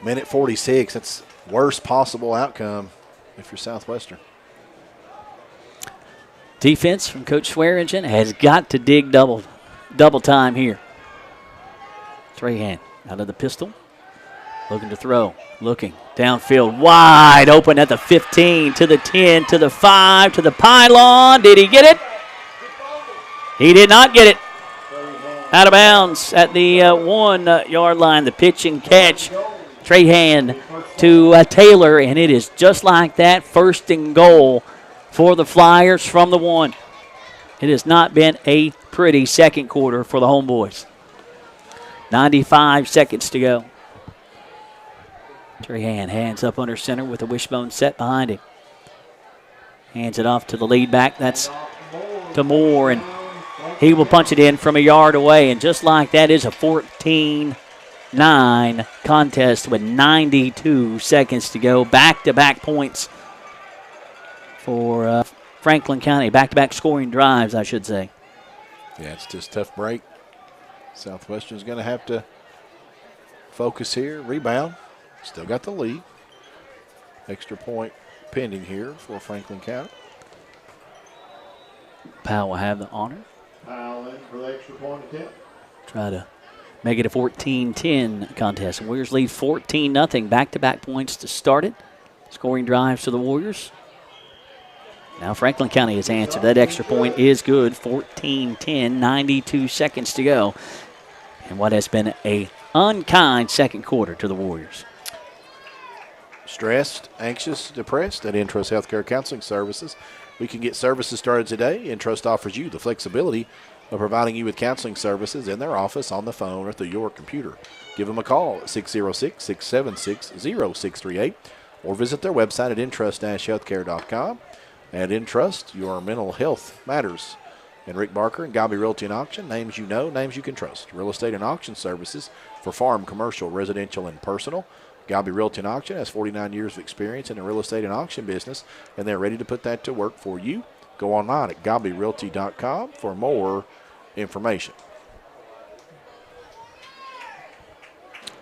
1:46, that's worst possible outcome if you're Southwestern. Defense from Coach Swearingen has got to dig double time here. Trahan out of the pistol, looking to throw, looking downfield, wide open at the 15, to the 10, to the 5, to the pylon. Did he get it? He did not get it. Out of bounds at the 1-yard line. The pitch and catch. Trahan to Taylor, and it is just like that. 1st and goal for the Flyers from the 1. It has not been a pretty second quarter for the Homeboys. 95 seconds to go. Trahan hands up under center with a wishbone set behind him. Hands it off to the lead back. That's to Moore, and he will punch it in from a yard away. And just like that is a 14-9 contest with 92 seconds to go. Back-to-back points for Franklin County. Back-to-back scoring drives, I should say. Yeah, it's just a tough break. Southwestern's going to have to focus here. Rebound. Still got the lead. Extra point pending here for Franklin County. Powell will have the honor. Powell in for the extra point attempt. Try to make it a 14-10 contest. Warriors lead 14-0. Back-to-back points to start it. Scoring drives to the Warriors. Now Franklin County has answered. That extra point is good. 14-10, 92 seconds to go. And what has been a unkind second quarter to the Warriors. Stressed, anxious, depressed? At Intrust Healthcare Counseling Services, we can get services started today. Intrust offers you the flexibility of providing you with counseling services in their office, on the phone, or through your computer. Give them a call at 606-676-0638 or visit their website at intrust-healthcare.com. At Intrust, your mental health matters. And Rick Barker and Gobby Realty and Auction, names you know, names you can trust. Real estate and auction services for farm, commercial, residential, and personal. Gobby Realty and Auction has 49 years of experience in the real estate and auction business, and they're ready to put that to work for you. Go online at gobbyrealty.com for more information.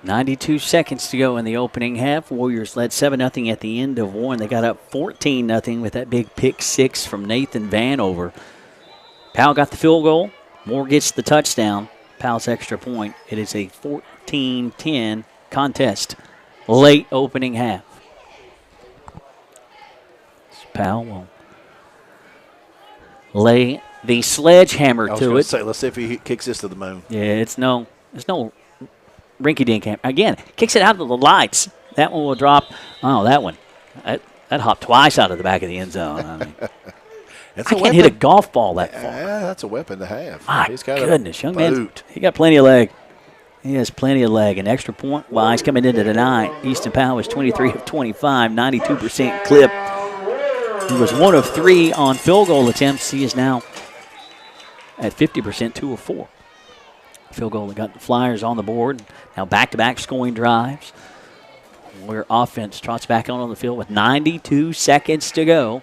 92 seconds to go in the opening half. Warriors led 7-0 at the end of one. They got up 14-0 with that big pick six from Nathan Vanover. Powell got the field goal. Moore gets the touchdown. Powell's extra point. It is a 14-10 contest. Late opening half. Powell will lay the sledgehammer to it. Let's see if he kicks this to the moon. Yeah, it's no rinky-dink hammer. Again, kicks it out of the lights. That one will drop. Oh, that one. That hopped twice out of the back of the end zone. I mean, I can't hit a golf ball that far. Yeah, that's a weapon to have. My He's got goodness, young man. He got plenty of leg. He has plenty of leg. An extra point wise coming into tonight. Easton Powell was 23 of 25, 92% clip. He was 1 of 3 on field goal attempts. He is now at 50%, 2 of 4. Field goal that got the Flyers on the board. Now back-to-back scoring drives. Where offense trots back on the field with 92 seconds to go.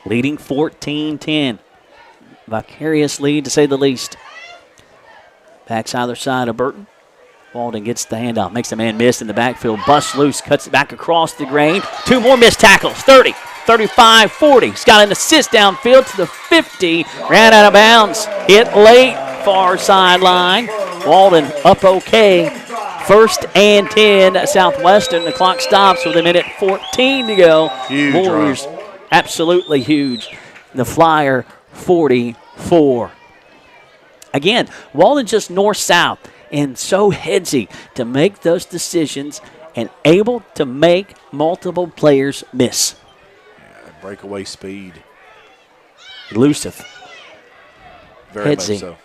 Leading 14-10. Vicarious lead, to say the least. Backs either side of Burton. Walden gets the handoff, makes the man miss in the backfield, busts loose, cuts it back across the grain. 2 more missed tackles, 30, 35, 40. He's got an assist downfield to the 50, ran out of bounds, hit late, far sideline. Walden up okay. 1st and 10, Southwestern. The clock stops with 1:14 to go. Huge Warriors, run. absolutely huge. The Flyer, 44. Again, Walden just north-south and so headsy to make those decisions and able to make multiple players miss. Yeah, breakaway speed. Elusive. Very headsy. much so.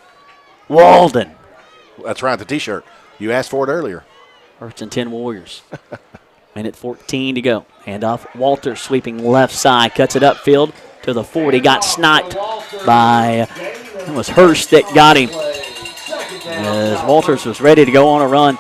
Walden. That's right, the T-shirt. You asked for it earlier. 1st and 10 Warriors. 1:14 to go. Handoff. Walters sweeping left side. Cuts it upfield to the 40. Got sniped by, it was Hurst that got him. As Walters was ready to go on a run.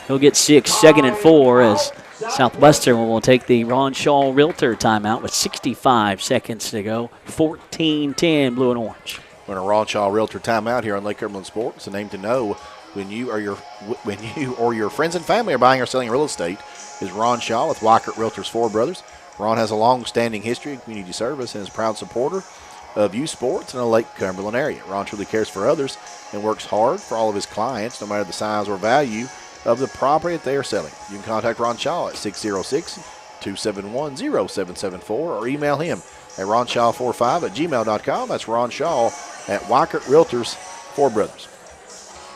He'll get 6, 2nd and 4 as Southwestern will take the Ron Shaw Realtor timeout with 65 seconds to go. 14-10 blue and orange. We're in a Ron Shaw Realtor timeout here on Lake Cumberland Sports. A name to know when you or your friends and family are buying or selling real estate is Ron Shaw with Weikert Realtors 4 Brothers. Ron has a long-standing history in community service and is a proud supporter of youth sports in the Lake Cumberland area. Ron truly cares for others and works hard for all of his clients, no matter the size or value of the property that they are selling. You can contact Ron Shaw at 606-271-0774 or email him at ronshaw45@gmail.com. That's Ron Shaw at Weikert Realtors 4 Brothers.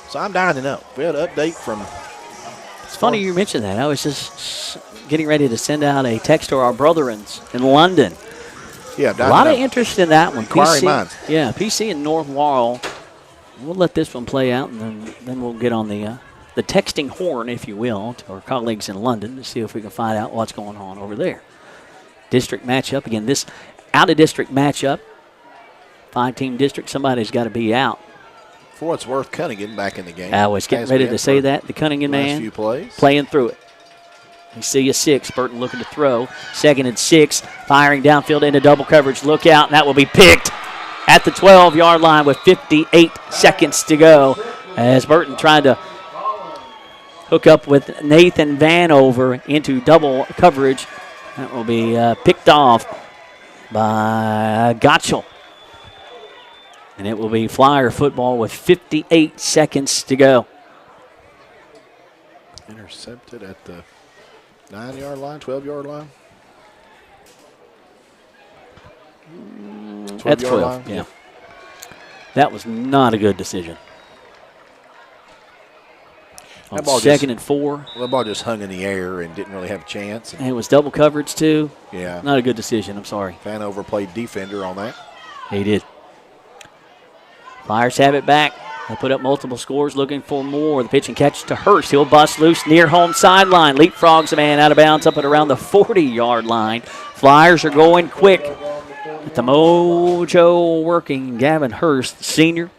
So I'm dying to know. We had an update from... It's funny you mentioned that. I was just getting ready to send out a text to our brethrens in London. Yeah, a lot of interest in that one. Inquiring minds. Yeah, PC and North Laurel. We'll let this one play out, and then we'll get on the texting horn, if you will, to our colleagues in London to see if we can find out what's going on over there. District matchup. Again, this out-of-district matchup. 5-team district. Somebody's got to be out. For what's worth, Cunningham back in the game. I was getting ready to say that. The Cunningham man few plays. playing through it. You see a 6. Burton looking to throw. 2nd and 6. Firing downfield into double coverage. Look out, and that will be picked at the 12-yard line with 58 seconds to go. As Burton tried to hook up with Nathan Vanover into double coverage. That will be picked off by Gottschall. And it will be Flyer football with 58 seconds to go. Intercepted at the 9-yard line, 12-yard line. At 12, line? Yeah. That was not a good decision. On 2nd and 4. The ball just hung in the air and didn't really have a chance. And it was double coverage, too. Yeah. Not a good decision, I'm sorry. Vanover played defender on that. He did. Flyers have it back. They put up multiple scores looking for more. The pitch and catch to Hurst. He'll bust loose near home sideline. Leapfrogs a man out of bounds up at around the 40-yard line. Flyers are going quick. At the mojo working. Gavin Hurst, senior,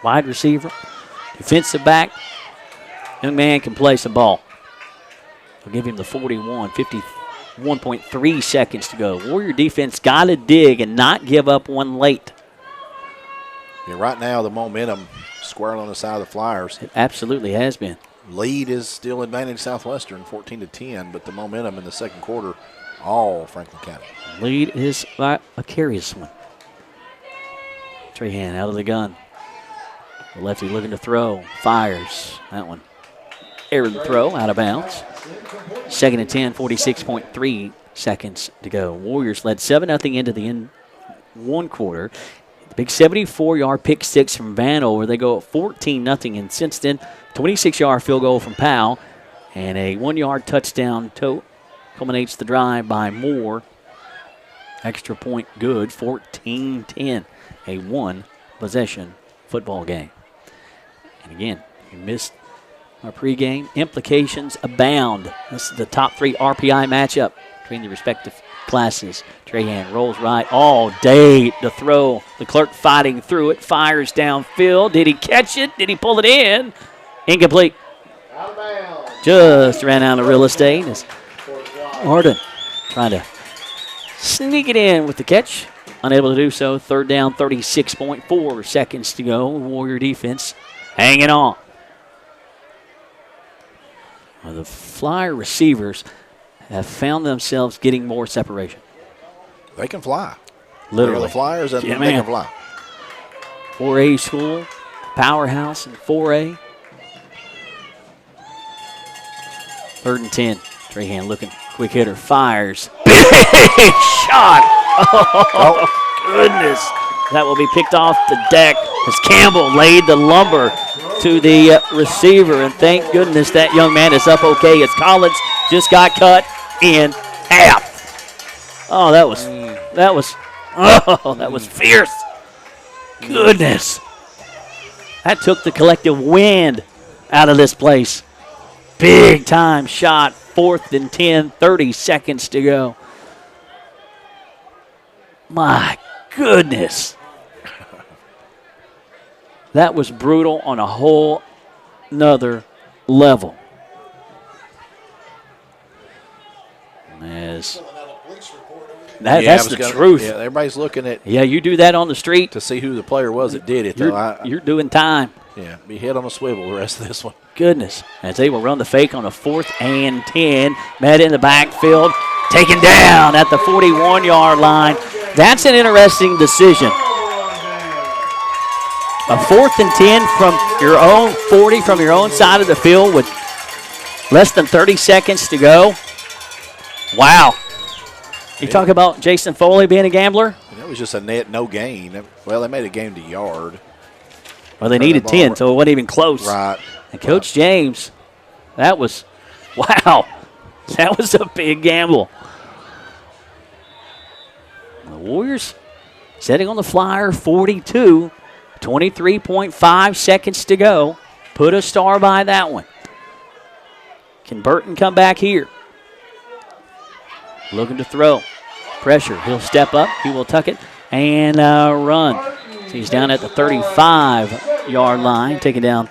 wide receiver, defensive back. Young man can play some ball. I'll give him the 41, 51.3 seconds to go. Warrior defense got to dig and not give up one late. Yeah, right now the momentum squarely on the side of the Flyers. It absolutely has been. Lead is still advantage Southwestern, 14-10, but the momentum in the second quarter, all Franklin County. Lead is a curious one. Trahan out of the gun. The lefty looking to throw. Fires. That one. Errant throw out of bounds. 2nd and 10, 46.3 seconds to go. Warriors led 7-0 into the end one quarter. The big 74-yard pick six from Vanover. They go at 14-0, and since then, 26-yard field goal from Powell and a 1-yard touchdown culminates the drive by Moore. Extra point good, 14-10, a one-possession football game. And again, you missed our pregame. Implications abound. This is the top 3 RPI matchup between the respective classes. Trahan rolls right all day to throw. The Clerk fighting through it, fires downfield. Did he catch it? Did he pull it in? Incomplete. Just ran out of real estate. As Arden trying to sneak it in with the catch. Unable to do so. 3rd down, 36.4 seconds to go. Warrior defense hanging on. Well, the Flyer receivers have found themselves getting more separation. They can fly. Literally. They're the Flyers, and Yeah, they man. can fly. 4A school, powerhouse in 4A. 3rd and 10. Trahan looking, quick hitter, fires. Big shot! Oh, goodness. That will be picked off the deck as Campbell laid the lumber to the receiver. And thank goodness that young man is up okay as Collins just got cut in half. Oh, that was fierce. Goodness. That took the collective wind out of this place. Big time shot, 4th and 10, 30 seconds to go. My goodness. That was brutal on a whole nother level. That's the truth. Yeah, everybody's looking at. Yeah, you do that on the street to see who the player was that did it. You're doing time. Yeah, be head on a swivel the rest of this one. Goodness. As they will run the fake on a 4th and 10. Met in the backfield. Taken down at the 41-yard line. That's an interesting decision. A 4th and 10 from your own 40, from your own side of the field with less than 30 seconds to go. Wow. You talk about Jason Foley being a gambler? That was just a net no gain. Well, they made a game to yard. Well, they needed 10, so it wasn't even close. Right. And Coach James, that was, wow, that was a big gamble. The Warriors setting on the Flyer, 42, 23.5 seconds to go. Put a star by that one. Can Burton come back here? Looking to throw. Pressure. He'll step up. He will tuck it and run. So he's down at the 35-yard line. Taken down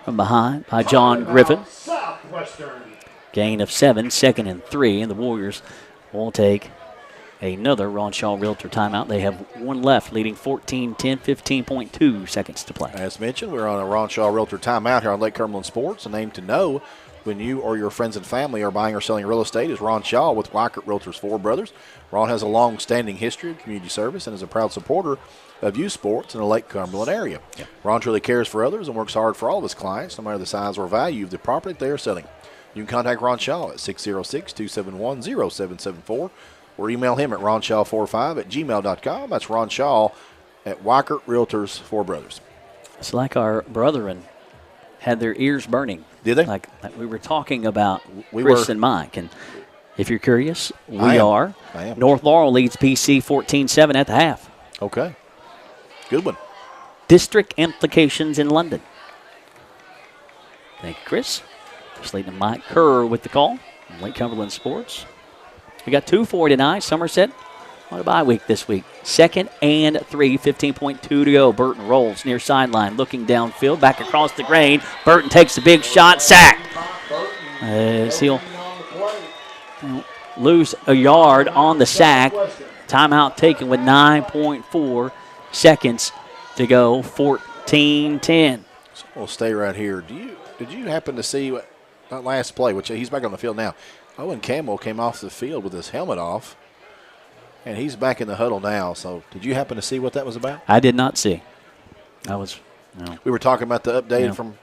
from behind by John Griffin. Gain of 7, 2nd and 3. And the Warriors will take another Ron Shaw Realtor timeout. They have one left, leading 14-10, 15.2 seconds to play. As mentioned, we're on a Ron Shaw Realtor timeout here on Lake Cumberland Sports. A name to know when you or your friends and family are buying or selling real estate is Ron Shaw with Weichert Realtors 4 Brothers. Ron has a long-standing history of community service and is a proud supporter of youth sports in the Lake Cumberland area. Yep. Ron truly cares for others and works hard for all of his clients, no matter the size or value of the property they are selling. You can contact Ron Shaw at 606-271-0774 or email him at ronshaw45@gmail.com. That's Ron Shaw at Weichert Realtors 4 Brothers. It's like our brethren had their ears burning. Did they? Like we were talking about Chris and Mike. And if you're curious, I are. am. North Laurel leads PC 14-7 at the half. Okay. Good one. District implications in London. Thank you, Chris. Slate and Mike Kerr with the call. Lake Cumberland Sports. We got 2 for tonight. Somerset on a bye week this week. 2nd and 3, 15.2 to go. Burton rolls near sideline, looking downfield, back across the grain. Burton takes a big shot, sacked. He'll lose a yard on the sack. Timeout taken with 9.4 seconds to go. 14-10. So we'll stay right here. Did you happen to see that last play, which he's back on the field now? Owen Campbell came off the field with his helmet off, and he's back in the huddle now. So did you happen to see what that was about? I did not see. We were talking about the update from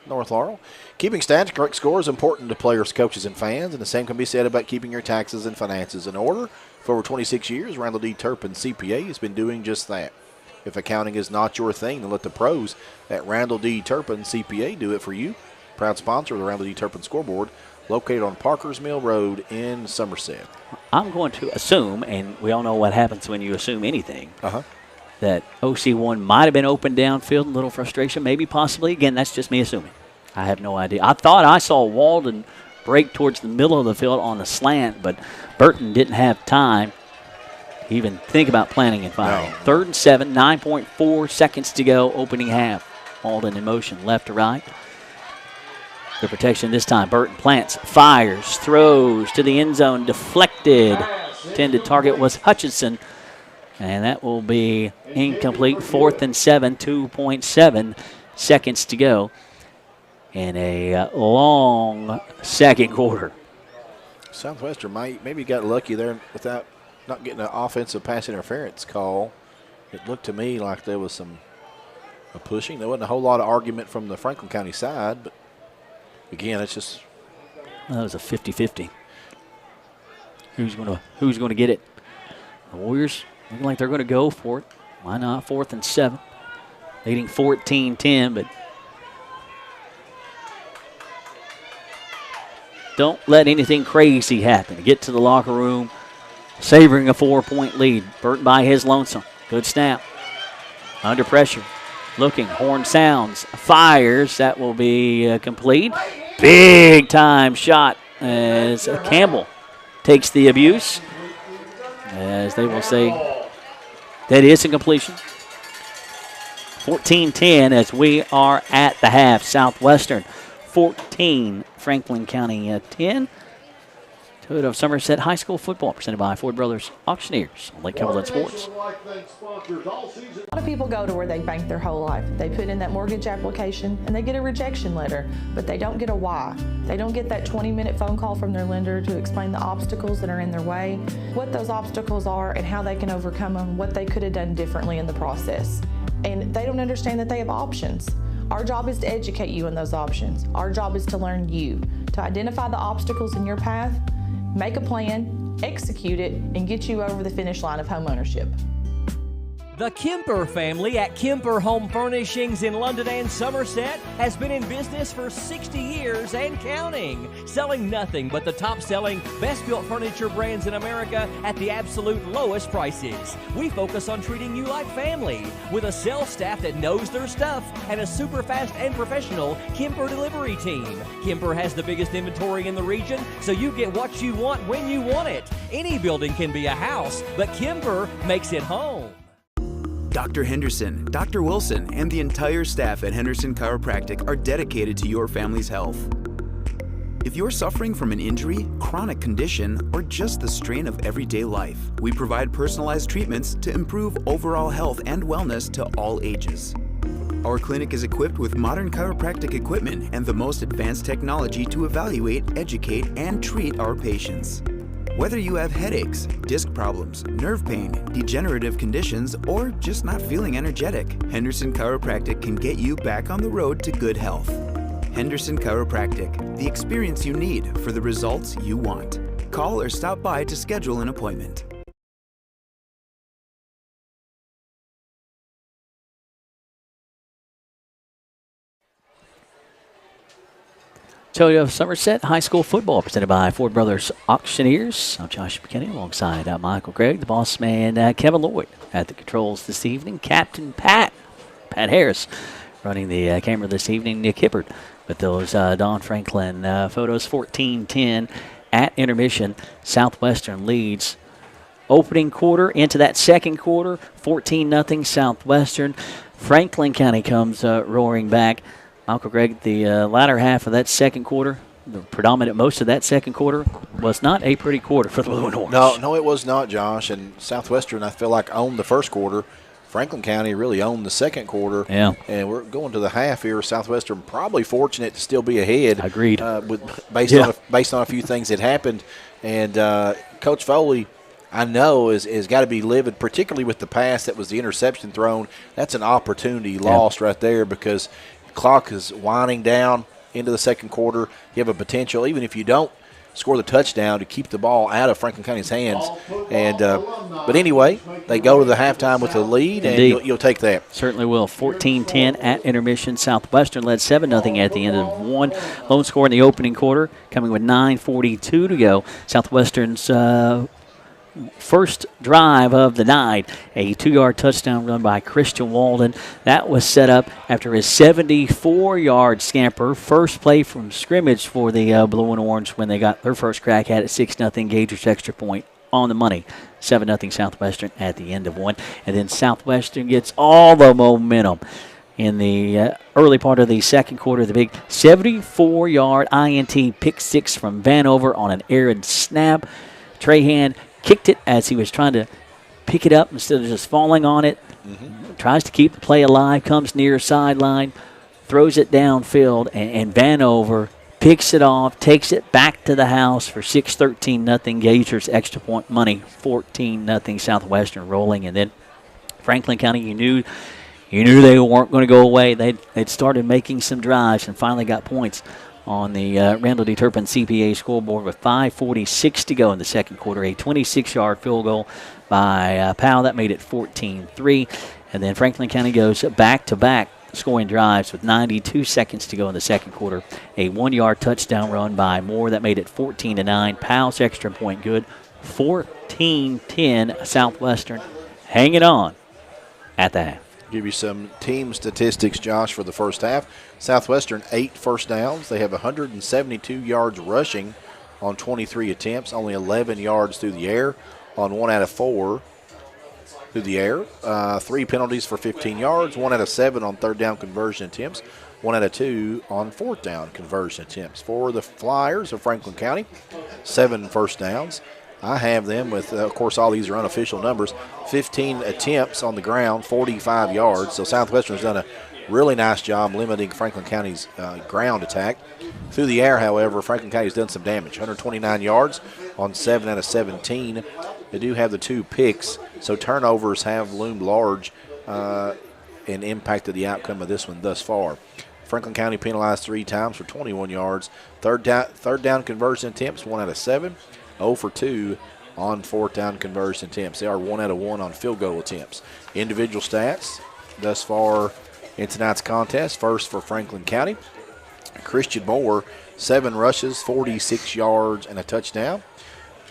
North Laurel. Keeping stats, correct score is important to players, coaches, and fans, and the same can be said about keeping your taxes and finances in order. For over 26 years, Randall D. Turpin, CPA, has been doing just that. If accounting is not your thing, then let the pros at Randall D. Turpin, CPA, do it for you. Proud sponsor of the Randall D. Turpin Scoreboard, located on Parkers Mill Road in Somerset. I'm going to assume, and we all know what happens when you assume anything, that OC1 might have been open downfield, a little frustration, maybe possibly. Again, that's just me assuming. I have no idea. I thought I saw Walden break towards the middle of the field on a slant, but Burton didn't have time to even think about planning and firing. No. 3rd and 7, 9.4 seconds to go, opening half. Walden in motion, left to right. The protection this time. Burton plants, fires, throws to the end zone, deflected. Intended target was Hutchinson, and that will be incomplete. 4th and 7, 2.7 seconds to go in a long second quarter. Southwestern maybe got lucky there without not getting an offensive pass interference call. It looked to me like there was a pushing. There wasn't a whole lot of argument from the Franklin County side, but again, it's just. That was a 50-50. Who's going to get it? The Warriors looking like they're going to go for it. Why not? 4th and 7. Leading 14-10, but don't let anything crazy happen. Get to the locker room, savoring a 4-point lead. Burton by his lonesome. Good snap. Under pressure. Looking. Horn sounds. Fires. That will be complete. Big time shot as Campbell takes the abuse. As they will say, that is a completion. 14-10 as we are at the half. Southwestern 14, Franklin County 10. Toyota of Somerset High School football presented by Ford Brothers Auctioneers on Lake Cumberland Sports. A lot of people go to where they bank their whole life. They put in that mortgage application and they get a rejection letter, but they don't get a why. They don't get that 20-minute phone call from their lender to explain the obstacles that are in their way, what those obstacles are and how they can overcome them, what they could have done differently in the process. And they don't understand that they have options. Our job is to educate you on those options. Our job is to learn you, to identify the obstacles in your path, make a plan, execute it, and get you over the finish line of homeownership. The Kemper family at Kemper Home Furnishings in London and Somerset has been in business for 60 years and counting, selling nothing but the top-selling, best-built furniture brands in America at the absolute lowest prices. We focus on treating you like family with a sales staff that knows their stuff and a super fast and professional Kemper delivery team. Kemper has the biggest inventory in the region, so you get what you want when you want it. Any building can be a house, but Kemper makes it home. Dr. Henderson, Dr. Wilson, and the entire staff at Henderson Chiropractic are dedicated to your family's health. If you're suffering from an injury, chronic condition, or just the strain of everyday life, we provide personalized treatments to improve overall health and wellness to all ages. Our clinic is equipped with modern chiropractic equipment and the most advanced technology to evaluate, educate, and treat our patients. Whether you have headaches, disc problems, nerve pain, degenerative conditions, or just not feeling energetic, Henderson Chiropractic can get you back on the road to good health. Henderson Chiropractic, the experience you need for the results you want. Call or stop by to schedule an appointment. Toyota of Somerset High School football presented by Ford Brothers Auctioneers. I'm Josh McKinney alongside Michael Gregg, the boss man, Kevin Lloyd at the controls this evening. Captain Pat Harris running the camera this evening. Nick Hibbert with those Don Franklin photos. 14-10 at intermission. Southwestern leads opening quarter into that second quarter. 14-0 Southwestern. Franklin County comes roaring back. Michael Gregg, the latter half of that second quarter, the predominant most of that second quarter, was not a pretty quarter for the Blue and Orange. No, it was not, Josh. And Southwestern, I feel like, owned the first quarter. Franklin County really owned the second quarter. Yeah. And we're going to the half here. Southwestern probably fortunate to still be ahead. Agreed. Based on a few things that happened. And Coach Foley, I know, is got to be livid, particularly with the pass that was the interception thrown. That's an opportunity lost right there because – clock is winding down into the second quarter. You have a potential, even if you don't score the touchdown, to keep the ball out of Franklin County's hands. And but anyway, they go to the halftime with a lead, and you'll take that. Certainly will. 14-10 at intermission. Southwestern led 7-0 at the end of one. Lone score in the opening quarter, coming with 9:42 to go. Southwestern's first drive of the night, a 2-yard touchdown run by Christian Walden. That was set up after his 74-yard scamper. First play from scrimmage for the Blue and Orange when they got their first crack at it. 6-0 Gators extra point on the money. 7-0 Southwestern at the end of one. And then Southwestern gets all the momentum in the early part of the second quarter. The big 74-yard INT pick six from Vanover on an errant snap. Trahan kicked it as he was trying to pick it up instead of just falling on it. Tries to keep the play alive, comes near sideline, throws it downfield, and Vanover picks it off, takes it back to the house for 6-13 nothing. Gazers extra point money, 14-0 Southwestern rolling, and then Franklin County, you knew they weren't going to go away. They'd started making some drives and finally got points on the Randall D. Turpin CPA scoreboard with 5:46 to go in the second quarter. A 26-yard field goal by Powell that made it 14-3, and then Franklin County goes back-to-back scoring drives with 92 seconds to go in the second quarter. A 1-yard touchdown run by Moore that made it 14-9. Powell's extra point good. 14-10 Southwestern hanging on at the half. Give you some team statistics, Josh, for the first half. Southwestern, 8 first downs. They have 172 yards rushing on 23 attempts, only 11 yards through the air on 1 out of 4 through the air. 3 penalties for 15 yards, 1 out of 7 on third down conversion attempts, 1 out of 2 on fourth down conversion attempts. For the Flyers of Franklin County, 7 first downs. I have them with, of course, all these are unofficial numbers, 15 attempts on the ground, 45 yards. So Southwestern's done a really nice job limiting Franklin County's ground attack. Through the air, however, Franklin County's done some damage, 129 yards on 7 out of 17. They do have the 2 picks, so turnovers have loomed large and impacted the outcome of this one thus far. Franklin County penalized 3 times for 21 yards. Third down conversion attempts, 1 out of 7. 0 for 2 on fourth down conversion attempts. They are 1 out of 1 on field goal attempts. Individual stats thus far in tonight's contest. First for Franklin County, Christian Moore, 7 rushes, 46 yards, and a touchdown.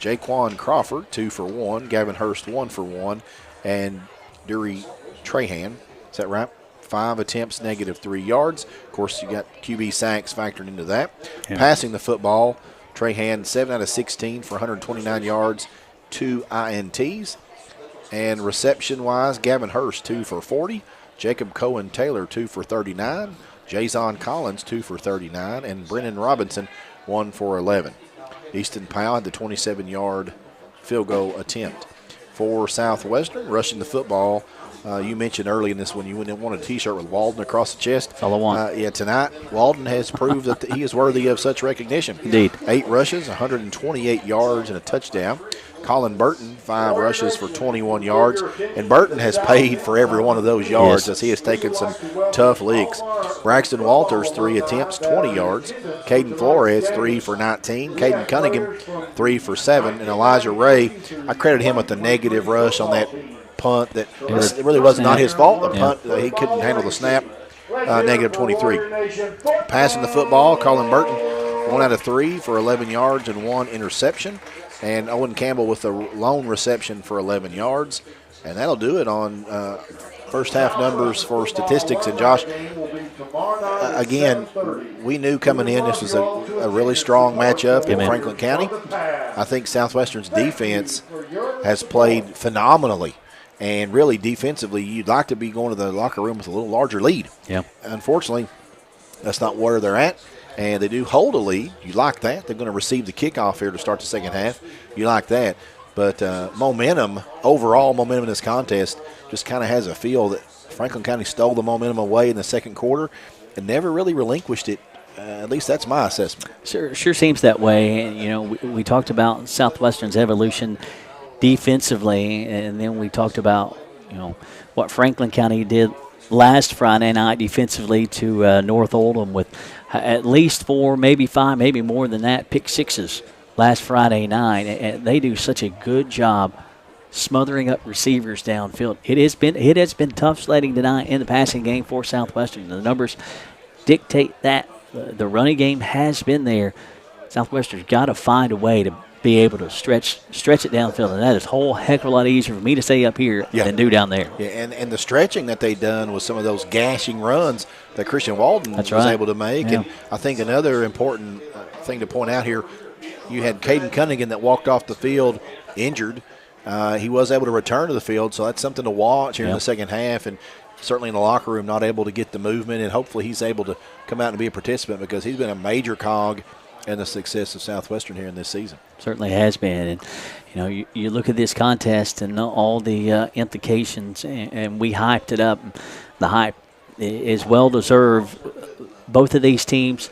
Jaquan Crawford, 2 for 1. Gavin Hurst, 1 for 1. And Dury Trahan, is that right? 5 attempts, -3 yards. Of course, you got QB sacks factored into that. Yeah. Passing the football, Trahan, 7 out of 16 for 129 yards, 2 INTs. And reception-wise, Gavin Hurst, 2 for 40. Jacob Cohen-Taylor, 2 for 39. Jason Collins, 2 for 39. And Brennan Robinson, 1 for 11. Easton Powell had the 27-yard field goal attempt. For Southwestern, rushing the football, you mentioned early in this one you wouldn't want a T-shirt with Walden across the chest. That's all I want. Yeah, tonight Walden has proved that he is worthy of such recognition. Indeed. 8 rushes, 128 yards, and a touchdown. Colin Burton, 5 rushes for 21 yards. And Burton has paid for every one of those yards as he has taken some tough leaks. Braxton Walters, 3 attempts, 20 yards. Caden Flores, 3 for 19. Caden Cunningham, 3 for 7. And Elijah Ray, I credit him with the negative rush on that punt that it really was not his fault. The punt, he couldn't handle the snap, -23. Passing the football, Colin Burton, 1 out of 3 for 11 yards and 1 interception. And Owen Campbell with a lone reception for 11 yards. And that'll do it on first half numbers for statistics. And Josh, again, we knew coming in this was a really strong matchup in Franklin County. I think Southwestern's defense has played phenomenally. And really defensively, you'd like to be going to the locker room with a little larger lead. Yeah. Unfortunately, that's not where they're at. And they do hold a lead. You like that. They're going to receive the kickoff here to start the second half. You like that. But overall momentum in this contest just kind of has a feel that Franklin County stole the momentum away in the second quarter and never really relinquished it. At least that's my assessment. Sure seems that way. And, you know, we talked about Southwestern's evolution defensively, and then we talked about, you know, what Franklin County did last Friday night defensively to North Oldham with at least 4, maybe 5, maybe more than that, pick sixes last Friday night. And they do such a good job smothering up receivers downfield. It has been tough sledding tonight in the passing game for Southwestern. The numbers dictate that. The running game has been there. Southwestern's got to find a way to be able to stretch it downfield, and that is a whole heck of a lot easier for me to say up here than do down there. Yeah, and the stretching that they done with some of those gashing runs that Christian Walden was able to make. Yeah. And I think another important thing to point out here, you had Caden Cunningham that walked off the field injured. He was able to return to the field, so that's something to watch here in the second half. And certainly in the locker room, not able to get the movement, and hopefully he's able to come out and be a participant because he's been a major cog in the success of Southwestern here in this season. Certainly has been. And, you know, you look at this contest and all the implications, and we hyped it up. The hype is well deserved. Both of these teams,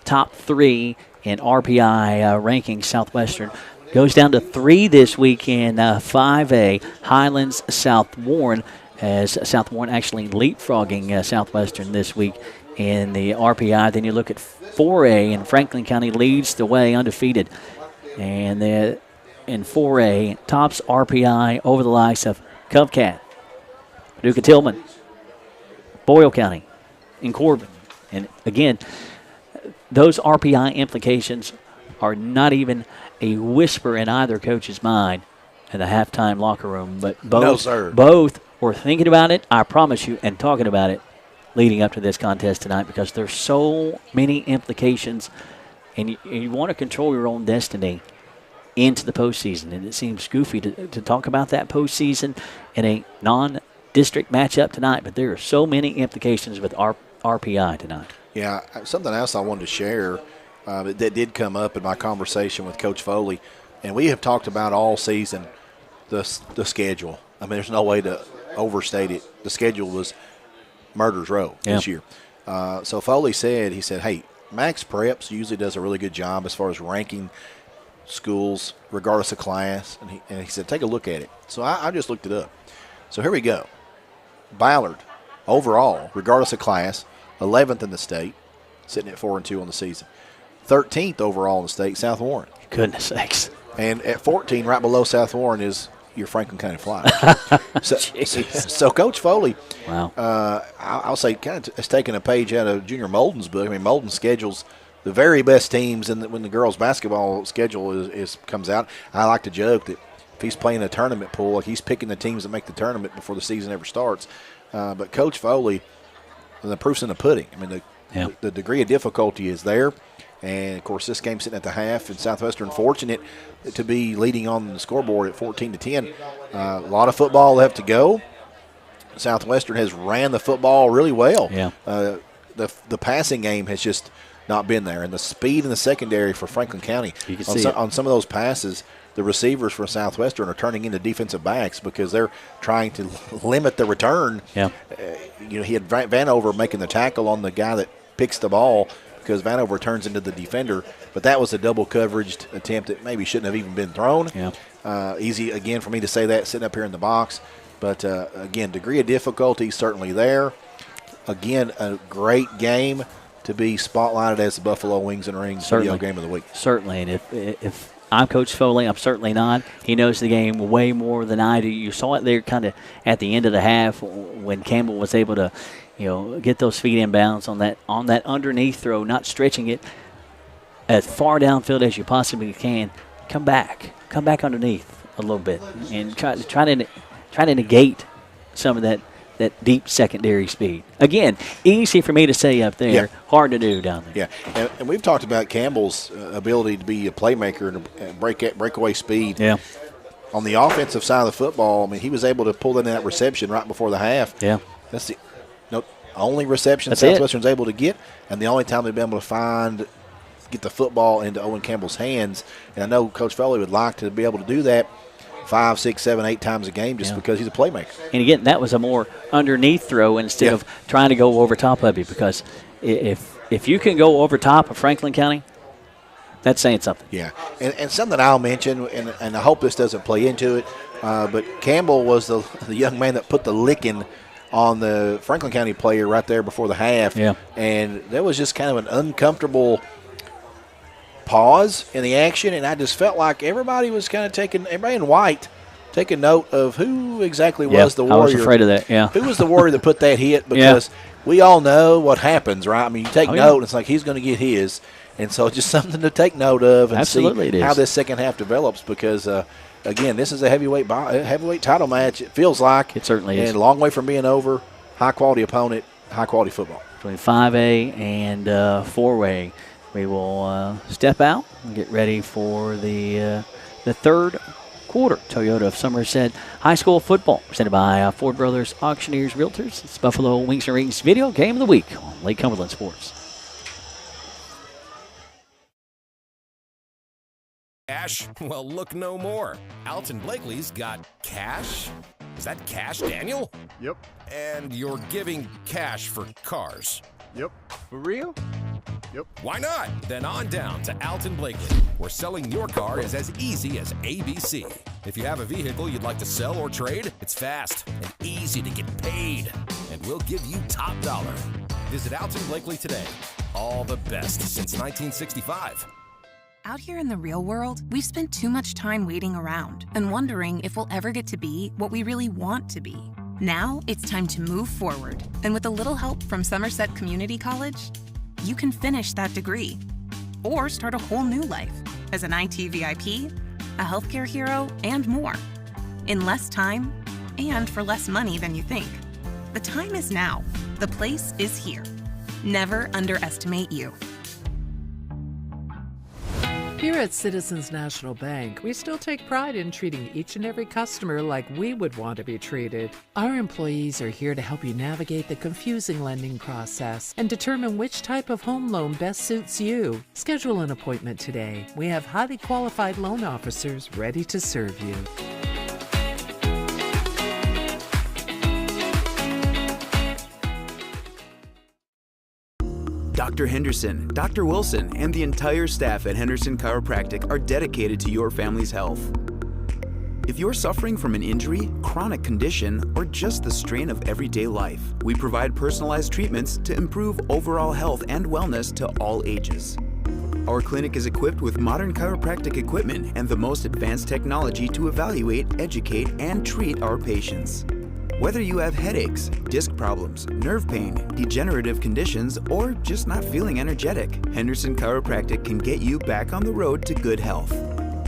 top 3 in RPI rankings. Southwestern goes down to 3 this week in 5A. Highlands, South Warren, as South Warren actually leapfrogging Southwestern this week in the RPI. Then you look at 4A, and Franklin County leads the way undefeated. And in 4A, tops RPI over the likes of Covcat, Paducah Tillman, Boyle County, and Corbin. And again, those RPI implications are not even a whisper in either coach's mind in the halftime locker room. But both were thinking about it, I promise you, and talking about it leading up to this contest tonight, because there's so many implications, and you want to control your own destiny into the postseason. And it seems goofy to talk about that postseason in a non-district matchup tonight, but there are so many implications with RPI tonight. Yeah, something else I wanted to share that did come up in my conversation with Coach Foley, and we have talked about all season the schedule. I mean, there's no way to overstate it. The schedule was murder's row this year. So Foley said, hey, Max Preps usually does a really good job as far as ranking schools regardless of class, and he said, take a look at it. So I just looked it up. So here we go. Ballard, overall, regardless of class, 11th in the state, sitting at 4-2 on the season. 13th overall in the state, South Warren. Goodness sakes. And at 14, right below South Warren, is your Franklin County Flyers. so Coach Foley, wow. I'll say, kind of has taken a page out of Junior Molden's book. I mean, Molden schedules the very best teams, and when the girls' basketball schedule comes out, I like to joke that if he's playing a tournament pool, like he's picking the teams that make the tournament before the season ever starts. But Coach Foley, the proof's in the pudding. I mean, the degree of difficulty is there. And, of course, this game's sitting at the half, and Southwestern fortunate to be leading on the scoreboard at 14-10. A lot of football left to go. Southwestern has ran the football really well. Yeah. The passing game has just not been there. And the speed in the secondary for Franklin County, you can see on some of those passes, the receivers for Southwestern are turning into defensive backs because they're trying to limit the return. Yeah. He had Vanover making the tackle on the guy that picks the ball because Vanover turns into the defender, but that was a double coveraged attempt that maybe shouldn't have even been thrown. Yeah. Easy, again, for me to say that sitting up here in the box. But, again, degree of difficulty certainly there. Again, a great game to be spotlighted as the Buffalo Wings and Rings video game of the week. Certainly, and if I'm Coach Foley, I'm certainly not. He knows the game way more than I do. You saw it there kind of at the end of the half when Campbell was able to, get those feet in bounds on that underneath throw, not stretching it as far downfield as you possibly can. Come back underneath a little bit and try to negate some of that deep secondary speed. Again, easy for me to say up there, hard to do down there. Yeah, and we've talked about Campbell's ability to be a playmaker and breakaway speed. Yeah. On the offensive side of the football, I mean, he was able to pull in that reception right before the half. Yeah. That's the only reception Southwestern's able to get, and the only time they've been able to get the football into Owen Campbell's hands. And I know Coach Foley would like to be able to do that 5, 6, 7, 8 times a game just because he's a playmaker. And again, that was a more underneath throw instead of trying to go over top of you, because if you can go over top of Franklin County, that's saying something. Yeah, and something I'll mention, and I hope this doesn't play into it, but Campbell was the young man that put the licking on the Franklin County player right there before the half. Yeah. And there was just kind of an uncomfortable pause in the action, and I just felt like everybody in white taking note of who exactly was the warrior. I was afraid of that, Who was the warrior that put that hit, because we all know what happens, right? I mean, you take note, and it's like he's going to get his. And so just something to take note of and see how this second half develops, because again, this is a heavyweight title match. It feels like. It certainly is. And a long way from being over. High-quality opponent, high-quality football. Between 5A and 4A, we will step out and get ready for the third quarter. Toyota of Somerset High School football, presented by Ford Brothers Auctioneers Realtors. It's Buffalo Wings and Rings video game of the week on Lake Cumberland Sports. Cash? Well, look no more. Alton Blakely's got cash. Is that cash, Daniel? Yep. And you're giving cash for cars? Yep. For real? Yep. Why not? Then on down to Alton Blakely, where selling your car is as easy as ABC. If you have a vehicle you'd like to sell or trade, it's fast and easy to get paid. And we'll give you top dollar. Visit Alton Blakely today. All the best since 1965. Out here in the real world, we've spent too much time waiting around and wondering if we'll ever get to be what we really want to be. Now it's time to move forward. And with a little help from Somerset Community College, you can finish that degree or start a whole new life as an IT VIP, a healthcare hero, and more. In less time and for less money than you think. The time is now. The place is here. Never underestimate you. Here at Citizens National Bank, we still take pride in treating each and every customer like we would want to be treated. Our employees are here to help you navigate the confusing lending process and determine which type of home loan best suits you. Schedule an appointment today. We have highly qualified loan officers ready to serve you. Dr. Henderson, Dr. Wilson, and the entire staff at Henderson Chiropractic are dedicated to your family's health. If you're suffering from an injury, chronic condition, or just the strain of everyday life, we provide personalized treatments to improve overall health and wellness to all ages. Our clinic is equipped with modern chiropractic equipment and the most advanced technology to evaluate, educate, and treat our patients. Whether you have headaches, disc problems, nerve pain, degenerative conditions, or just not feeling energetic, Henderson Chiropractic can get you back on the road to good health.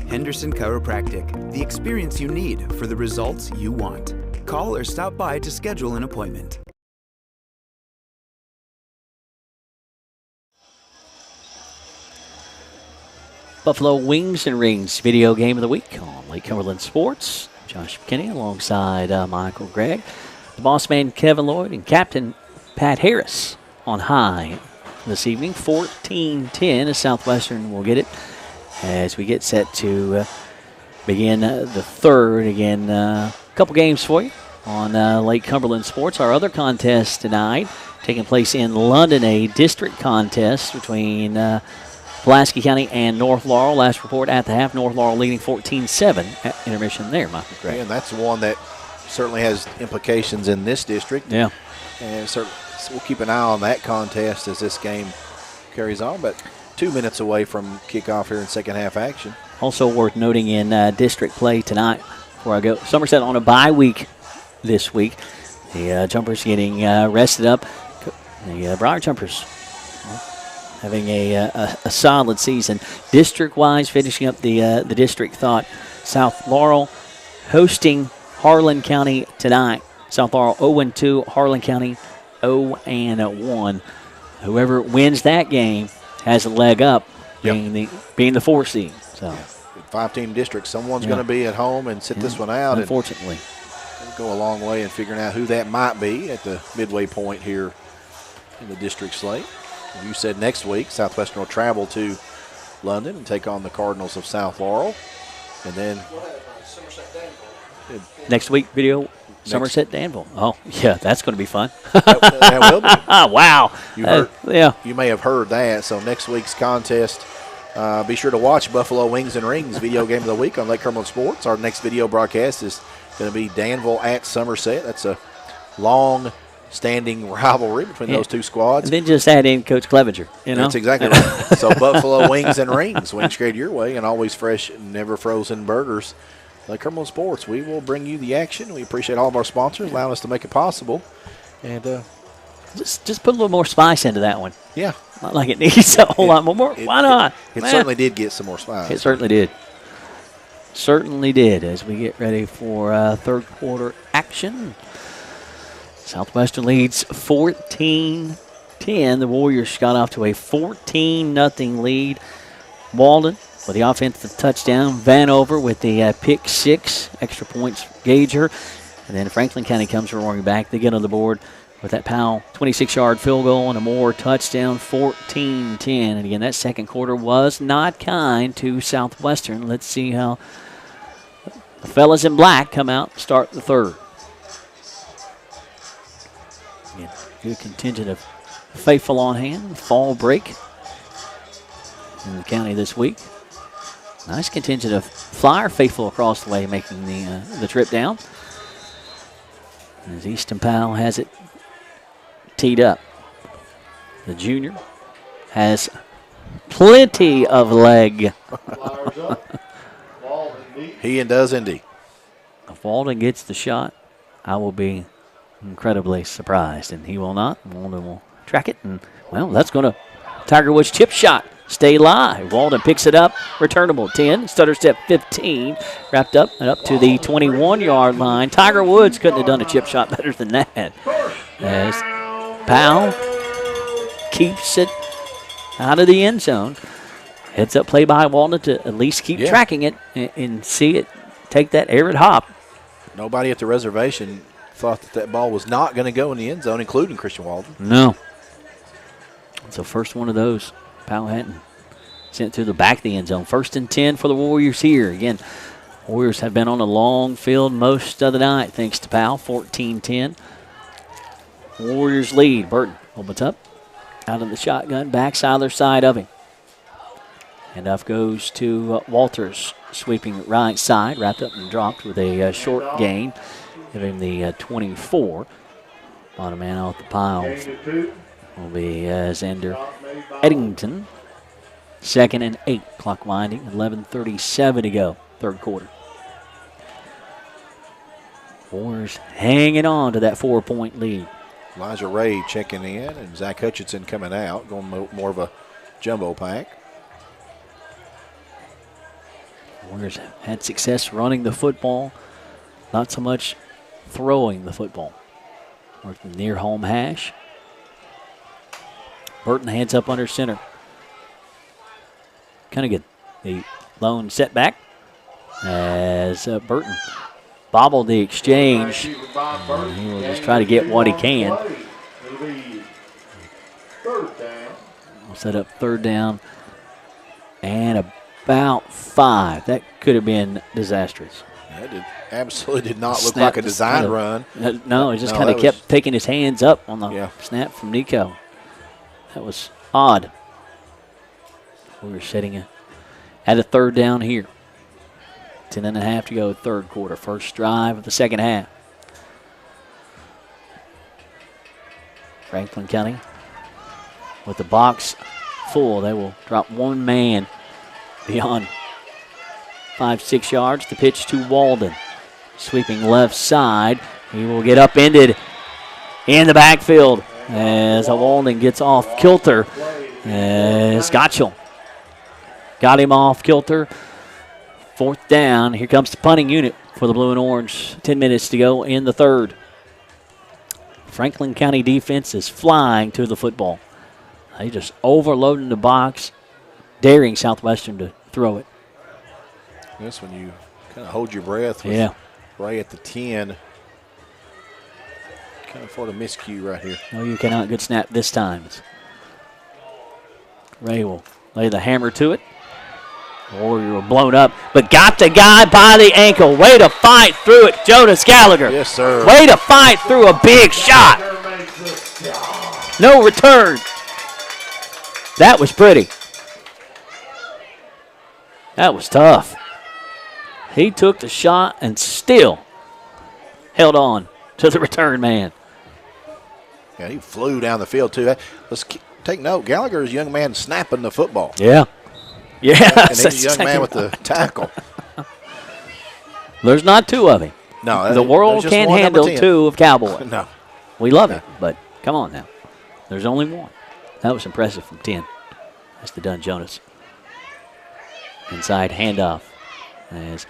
Henderson Chiropractic, the experience you need for the results you want. Call or stop by to schedule an appointment. Buffalo Wings and Rings video game of the week on Lake Cumberland Sports. Josh McKinney alongside Michael Gregg, the boss man Kevin Lloyd, and Captain Pat Harris on high this evening. 14-10 as Southwestern will get it as we get set to begin the third. Again, a couple games for you on Lake Cumberland Sports. Our other contest tonight taking place in London, a district contest between Pulaski County and North Laurel. Last report at the half, North Laurel leading 14-7 at intermission there, Michael Gregg. Yeah, and that's one that certainly has implications in this district. Yeah. And certainly we'll keep an eye on that contest as this game carries on. But 2 minutes away from kickoff here in second half action. Also worth noting in district play tonight, before I go, Somerset on a bye week this week. The Jumpers getting rested up. The Briar Jumpers having a solid season. District-wise, finishing up the district thought, South Laurel hosting Harlan County tonight. South Laurel 0-2, Harlan County 0-1. Whoever wins that game has a leg up, being the 4 seed. So, 5-team district. Someone's going to be at home and sit this one out. Unfortunately, and go a long way in figuring out who that might be at the midway point here in the district slate. You said next week Southwestern will travel to London and take on the Cardinals of South Laurel. And then next week, Somerset Danville. Oh, yeah, that's going to be fun. that will be. Wow. You may have heard that. So next week's contest, be sure to watch Buffalo Wings and Rings video game of the week on Lake Cumberland Sports. Our next video broadcast is going to be Danville at Somerset. That's a long-standing rivalry between those two squads. And then just add in Coach Clevenger. That's exactly right. So Buffalo Wings and Rings, wings straight your way, and always fresh, never frozen burgers. Lake Cumberland Sports, we will bring you the action. We appreciate all of our sponsors allowing us to make it possible. And just put a little more spice into that one. Yeah. Not like it needs a whole lot more. Why not? It certainly did get some more spice. It certainly did. Certainly did as we get ready for third quarter action. Southwestern leads 14-10. The Warriors got off to a 14-0 lead. Walden with the offensive touchdown. Vanover with the pick six. Extra points Gager. And then Franklin County comes roaring back. They get on the board with that Powell 26-yard field goal and a Moore touchdown, 14-10. And again, that second quarter was not kind to Southwestern. Let's see how the fellas in black come out and start the third. Good contingent of faithful on hand. Fall break in the county this week. Nice contingent of Flyer faithful across the way making the trip down. As Easton Powell has it teed up. The junior has plenty of leg. He does indeed. If Walden gets the shot, I will be incredibly surprised, and he will not. Walden will track it, and, well, that's going to Tiger Woods chip shot. Stay live. Walden picks it up. Returnable 10. Stutter step 15. Wrapped up and up to the 21-yard line. Tiger Woods couldn't have done a chip shot better than that. As Powell keeps it out of the end zone. Heads up play by Walden to at least keep tracking it and see it take that arid hop. Nobody at the reservation thought that ball was not going to go in the end zone, including Christian Walden. No. It's the first one of those. Powell Hatton sent to the back of the end zone. 1st and 10 for the Warriors here. Again, Warriors have been on a long field most of the night thanks to Powell. 14-10. Warriors lead. Burton opens up. Out of the shotgun. Backs either side of him. Handoff goes to Walters. Sweeping right side. Wrapped up and dropped with a short gain. Giving the 24. Bottom man off the piles will be Xander Eddington. 2nd and 8. Clock winding. 11:37 to go. Third quarter. Warriors hanging on to that 4-point lead. Elijah Ray checking in, and Zach Hutchinson coming out, going more of a jumbo pack. Warriors had success running the football, not so much throwing the football. Working near home hash. Burton hands up under center. Kind of good. The lone setback as Burton bobbled the exchange. He will just try to get what he can. We'll set up 3rd down and about 5. That could have been disastrous. That absolutely did not look like a design run. No, he just kind of kept taking his hands up on the snap from Nico. That was odd. We were sitting at a 3rd down here. 10.5 to go, third quarter. First drive of the second half. Franklin County with the box full. They will drop one man beyond 5-6 yards. The pitch to Walden. Sweeping left side. He will get upended in the backfield as Walden gets off kilter. As Gottschall got him off kilter. 4th down. Here comes the punting unit for the blue and orange. 10 minutes to go in the third. Franklin County defense is flying to the football. They just overloading the box, daring Southwestern to throw it. This when you kind of hold your breath with Ray at the 10. Kind of for the miscue right here. No, you cannot. Good snap this time. Ray will lay the hammer to it. Warrior blown up, but got the guy by the ankle. Way to fight through it, Jonas Gallagher. Yes, sir. Way to fight through a big shot. No return. That was pretty. That was tough. He took the shot and still held on to the return man. Yeah, he flew down the field, too. Let's take note. Gallagher is a young man snapping the football. Yeah. Yeah. And he's a young man with the tackle. There's not 2 of him. No. The world can't handle 2 of Cowboy. No. We love it, but come on now. There's only 1. That was impressive from 10. That's the Dunn Jonas. Inside handoff. As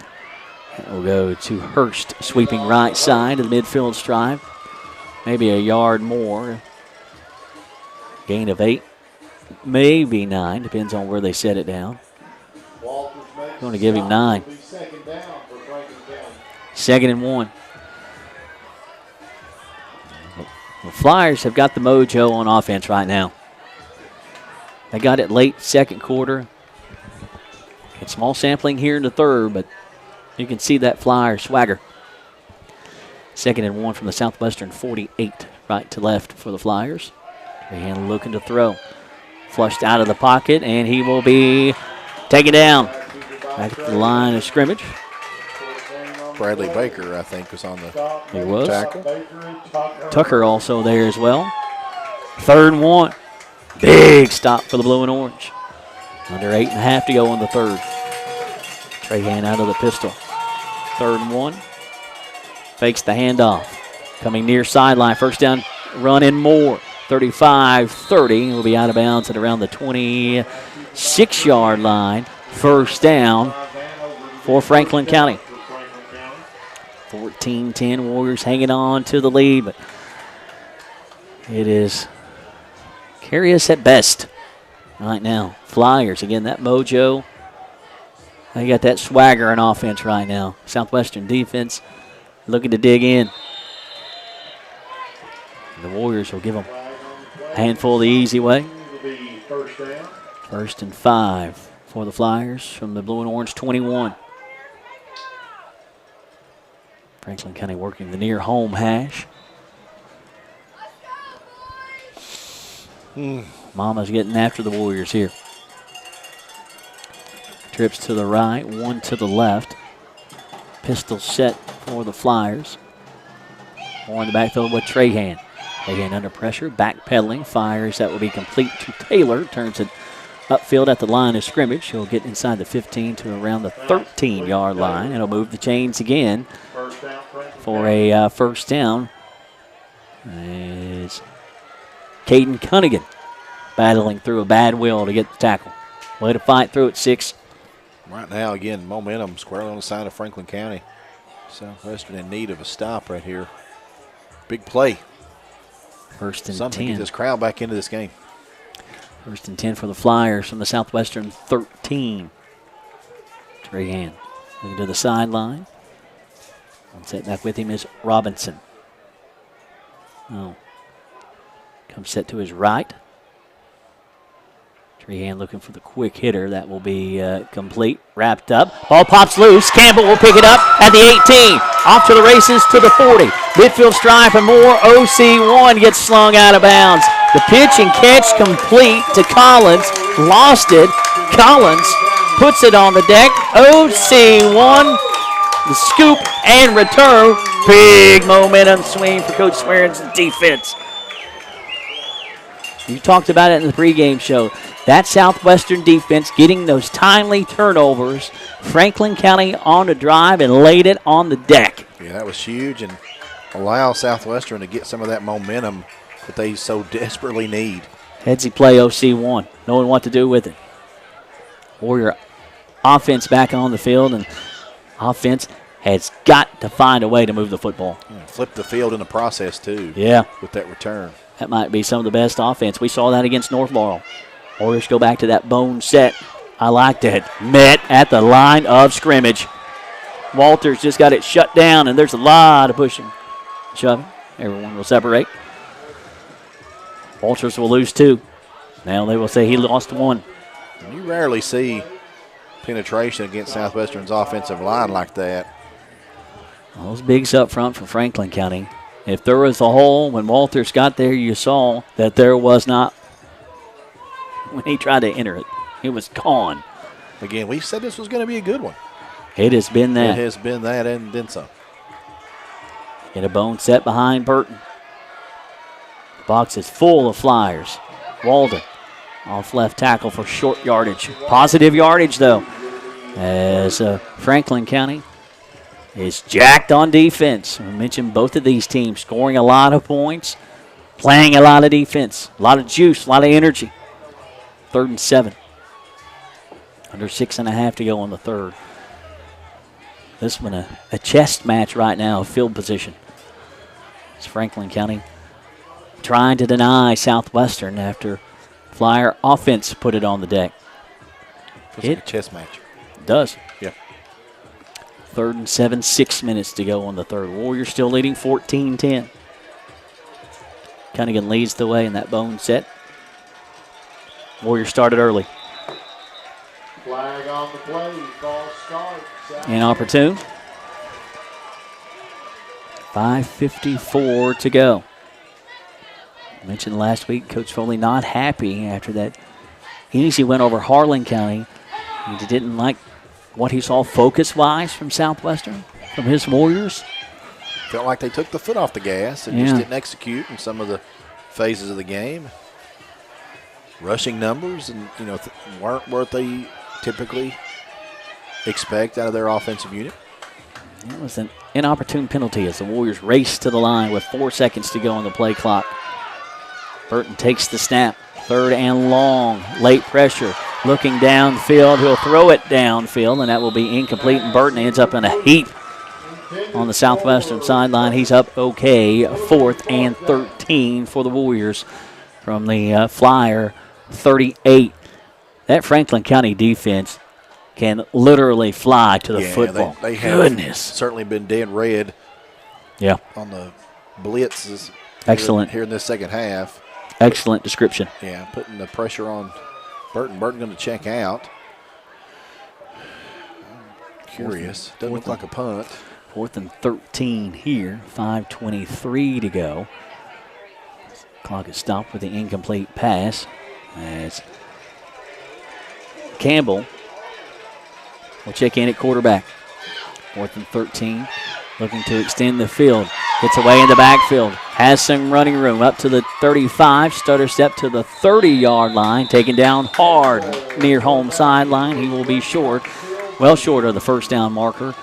we'll go to Hurst, sweeping right side of the midfield stripe. Maybe a yard more. Gain of 8. Maybe 9. Depends on where they set it down. Going to give him 9. 2nd and 1. The Flyers have got the mojo on offense right now. They got it late second quarter. It's small sampling here in the third, but you can see that Flyer swagger. 2nd and 1 from the Southwestern 48, right to left for the Flyers. Trahan looking to throw. Flushed out of the pocket, and he will be taken down. Back at the line of scrimmage. Bradley Baker, I think, was on the tackle. Tucker also there as well. 3rd and 1. Big stop for the blue and orange. Under 8.5 to go in the third. Trahan out of the pistol. 3rd and 1. Fakes the handoff. Coming near sideline. First down run and more. 35-30. Will be out of bounds at around the 26-yard line. First down for Franklin County. 14-10. Warriors hanging on to the lead, but it is curious at best right now. Flyers, again, that mojo. They got that swagger in offense right now. Southwestern defense looking to dig in. The Warriors will give them a handful the easy way. 1st and 5 for the Flyers from the blue and orange 21. Franklin County working the near home hash. Mama's getting after the Warriors here. Trips to the right, one to the left. Pistol set for the Flyers. More in the backfield with Trahan. Trahan under pressure, backpedaling, fires. That will be complete to Taylor. Turns it upfield at the line of scrimmage. He'll get inside the 15 to around the 13-yard line. And he'll move the chains again for a first down. Is Caden Cunningham battling through a bad wheel to get the tackle. Way to fight through at 6. Right now, again, momentum squarely on the side of Franklin County. Southwestern in need of a stop right here. Big play. 1st and Something 10. to get this crowd back into this game. 1st and 10 for the Flyers from the Southwestern 13. Trahan looking to the sideline. And set back with him is Robinson. Comes set to his right. Trahan looking for the quick hitter. That will be complete. Wrapped up. Ball pops loose. Campbell will pick it up at the 18. Off to the races to the 40. Midfield stripe and more. OC1 gets slung out of bounds. The pitch and catch complete to Collins. Lost it. Collins puts it on the deck. OC1. The scoop and return. Big momentum swing for Coach Swearen's defense. You talked about it in the pregame show. That Southwestern defense getting those timely turnovers. Franklin County on the drive and laid it on the deck. Yeah, that was huge and allow Southwestern to get some of that momentum that they so desperately need. Headsy play OC1, knowing what to do with it. Warrior offense back on the field, and offense has got to find a way to move the football. Yeah, flip the field in the process, too. Yeah. With that return. That might be some of the best offense. We saw that against North Laurel. Warriors go back to that bone set. I like that. Met at the line of scrimmage. Walters just got it shut down, and there's a lot of pushing, shoving. Everyone will separate. Walters will lose 2. Now they will say he lost 1. You rarely see penetration against Southwestern's offensive line like that. Those bigs up front for Franklin County. If there was a hole when Walters got there, you saw that there was not when he tried to enter it. It was gone. Again, we said this was going to be a good one. It has been that. It has been that and then some. Get a bone set behind Burton. The box is full of Flyers. Walden off left tackle for short yardage. Positive yardage, though, as Franklin County is jacked on defense. We mentioned both of these teams scoring a lot of points, playing a lot of defense, a lot of juice, a lot of energy. 3rd and 7. Under 6.5 to go in the third. This one a chest match right now, field position. It's Franklin County trying to deny Southwestern after Flyer offense put it on the deck. Feels like a chess match. It does. Yeah. 3rd and 7, 6 minutes to go on the third. Warriors still leading 14-10. Cunningham leads the way in that bone set. Warriors started early. Flag on the play, false start. Inopportune. 5:54 to go. I mentioned last week, Coach Foley not happy after that easy win over Harlan County. He didn't like what he saw focus-wise from Southwestern, from his Warriors. Felt like they took the foot off the gas and just didn't execute in some of the phases of the game. Rushing numbers, and weren't what they typically expect out of their offensive unit. It was an inopportune penalty as the Warriors raced to the line with 4 seconds to go on the play clock. Burton takes the snap. 3rd and long. Late pressure. Looking downfield. He'll throw it downfield, and that will be incomplete. And Burton ends up in a heap on the Southwestern sideline. He's up okay. 4th and 13 for the Warriors from the Flyer 38. That Franklin County defense can literally fly to the football. They have certainly been dead red on the blitzes. Excellent. Here in this second half. Excellent description. Yeah, putting the pressure on Burton. Burton going to check out. Curious. Doesn't look like a punt. 4th and 13 here. 5:23 to go. Clock is stopped with the incomplete pass. As Campbell will check in at quarterback. 4th and 13. Looking to extend the field. Gets away in the backfield. Has some running room up to the 35. Stutter step to the 30-yard line. Taken down hard near home sideline. He will be short. Well short of the first down marker.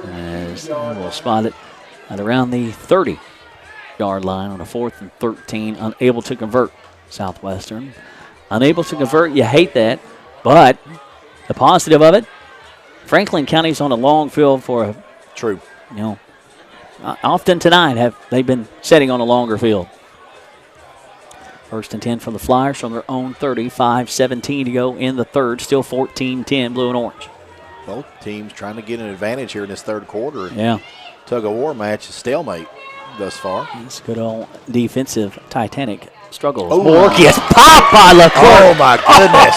As we'll spot it at around the 30-yard line on a 4th and 13. Unable to convert. Southwestern. Unable to convert. You hate that. But the positive of it, Franklin County's on a long field for a true. Often tonight they've been setting on a longer field. 1st and 10 for the Flyers from their own 30. 5:17 to go in the third. Still 14-10 blue and orange. Both teams trying to get an advantage here in this third quarter. Yeah. Tug-of-war match, a stalemate thus far. It's good old defensive Titanic struggle. Oh, Morkius pop by Leclerc. Oh, my goodness.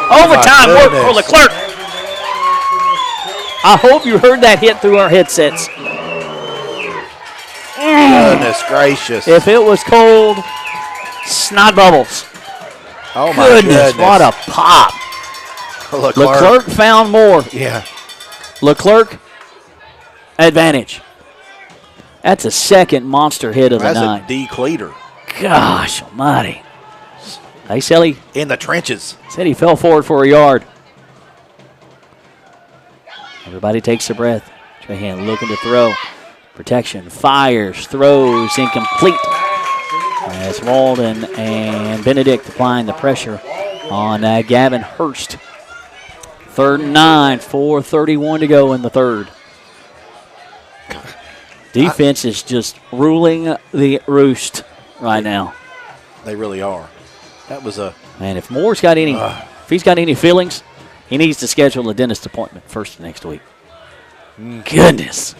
Overtime work for Leclerc. I hope you heard that hit through our headsets. Goodness gracious. If it was cold, snot bubbles. Oh, my goodness. What a pop. Leclerc found more. Yeah. Leclerc, advantage. That's a second monster hit of the night. That's a decleater. Gosh almighty. Hey, Selly. In the trenches. Said he fell forward for a yard. Everybody takes a breath. Trahan looking to throw. Protection, fires, throws, incomplete. As Walden and Benedict applying the pressure on Gavin Hurst. 3rd and 9, 4:31 to go in the third. Defense is just ruling the roost right now. They really are. That was a... Man, if Moore's got any, if he's got any feelings, he needs to schedule a dentist appointment first next week. Goodness.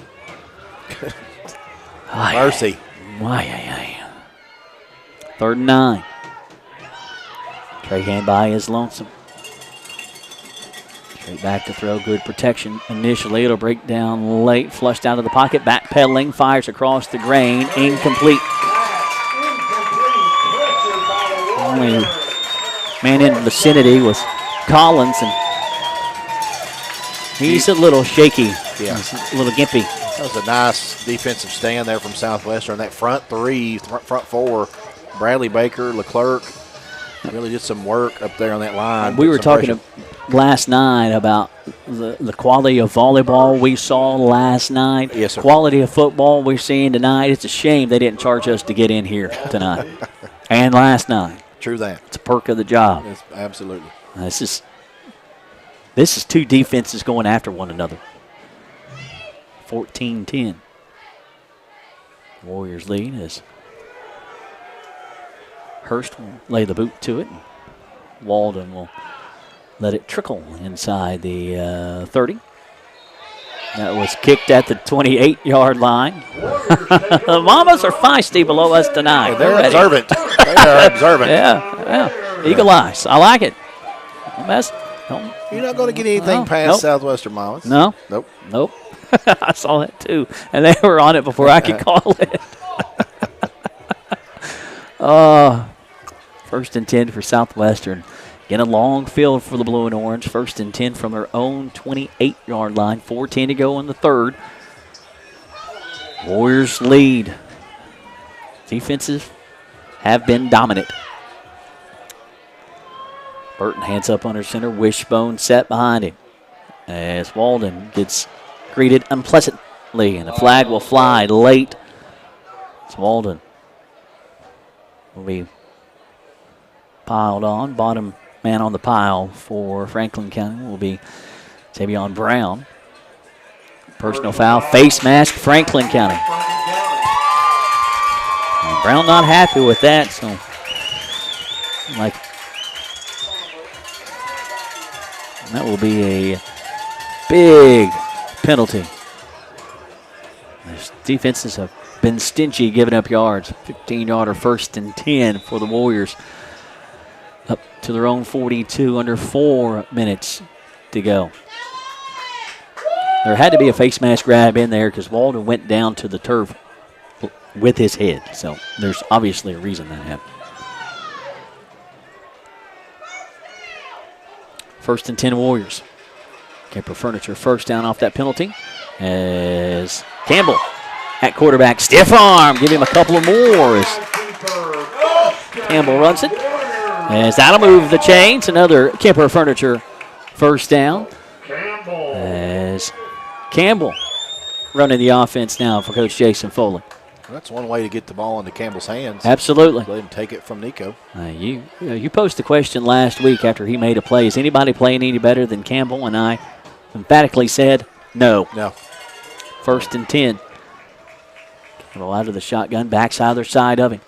Mercy. 3rd and 9. Trahan by is lonesome. Straight back to throw. Good protection initially. It'll break down late. Flushed out of the pocket. Backpedaling. Fires across the grain. Incomplete. Only man in the vicinity was Collins, and he's a little shaky. Yeah. He's a little gimpy. That was a nice defensive stand there from Southwestern. That front three, front four, Bradley Baker, Leclerc, really did some work up there on that line. We were talking last night about the quality of volleyball we saw last night. Yes, sir. Quality of football we're seeing tonight. It's a shame they didn't charge us to get in here tonight and last night. True that. It's a perk of the job. Yes, absolutely. This is two defenses going after one another. 14-10. Warriors lead as Hurst will lay the boot to it. Walden will let it trickle inside the 30. That was kicked at the 28-yard line. The Mamas are feisty below us tonight. They're observant. They are observant. Yeah. Eagle eyes. I like it. You're not going to get anything past Southwestern Mamas. No. Nope. I saw that too, and they were on it before I could call it. First and 10 for Southwestern. Again, a long field for the blue and orange. First and 10 from their own 28-yard line. 4:10 to go in the third. Warriors lead. Defenses have been dominant. Burton hands up under center. Wishbone set behind him as Walden gets greeted unpleasantly, and the flag will fly late. It's Walden will be piled on. Bottom man on the pile for Franklin County will be Tavion Brown. Personal foul, face mask, Franklin County. And Brown not happy with that, so like that will be a big penalty. Their defenses have been stingy giving up yards. 15-yarder, first and 10 for the Warriors. Up to their own 42, under 4 minutes to go. There had to be a face mask grab in there because Walden went down to the turf with his head. So there's obviously a reason that happened. First and 10 Warriors. Kemper Furniture first down off that penalty as Campbell at quarterback. Stiff arm. Give him a couple of more as Campbell runs it. As that'll move the chains. Another Kemper Furniture first down. As Campbell running the offense now for Coach Jason Foley. That's one way to get the ball into Campbell's hands. Absolutely. Let him take it from Nico. You posed the question last week after he made a play. Is anybody playing any better than Campbell? And I emphatically said no. No. First and 10. Campbell out of the shotgun, backs either side of him.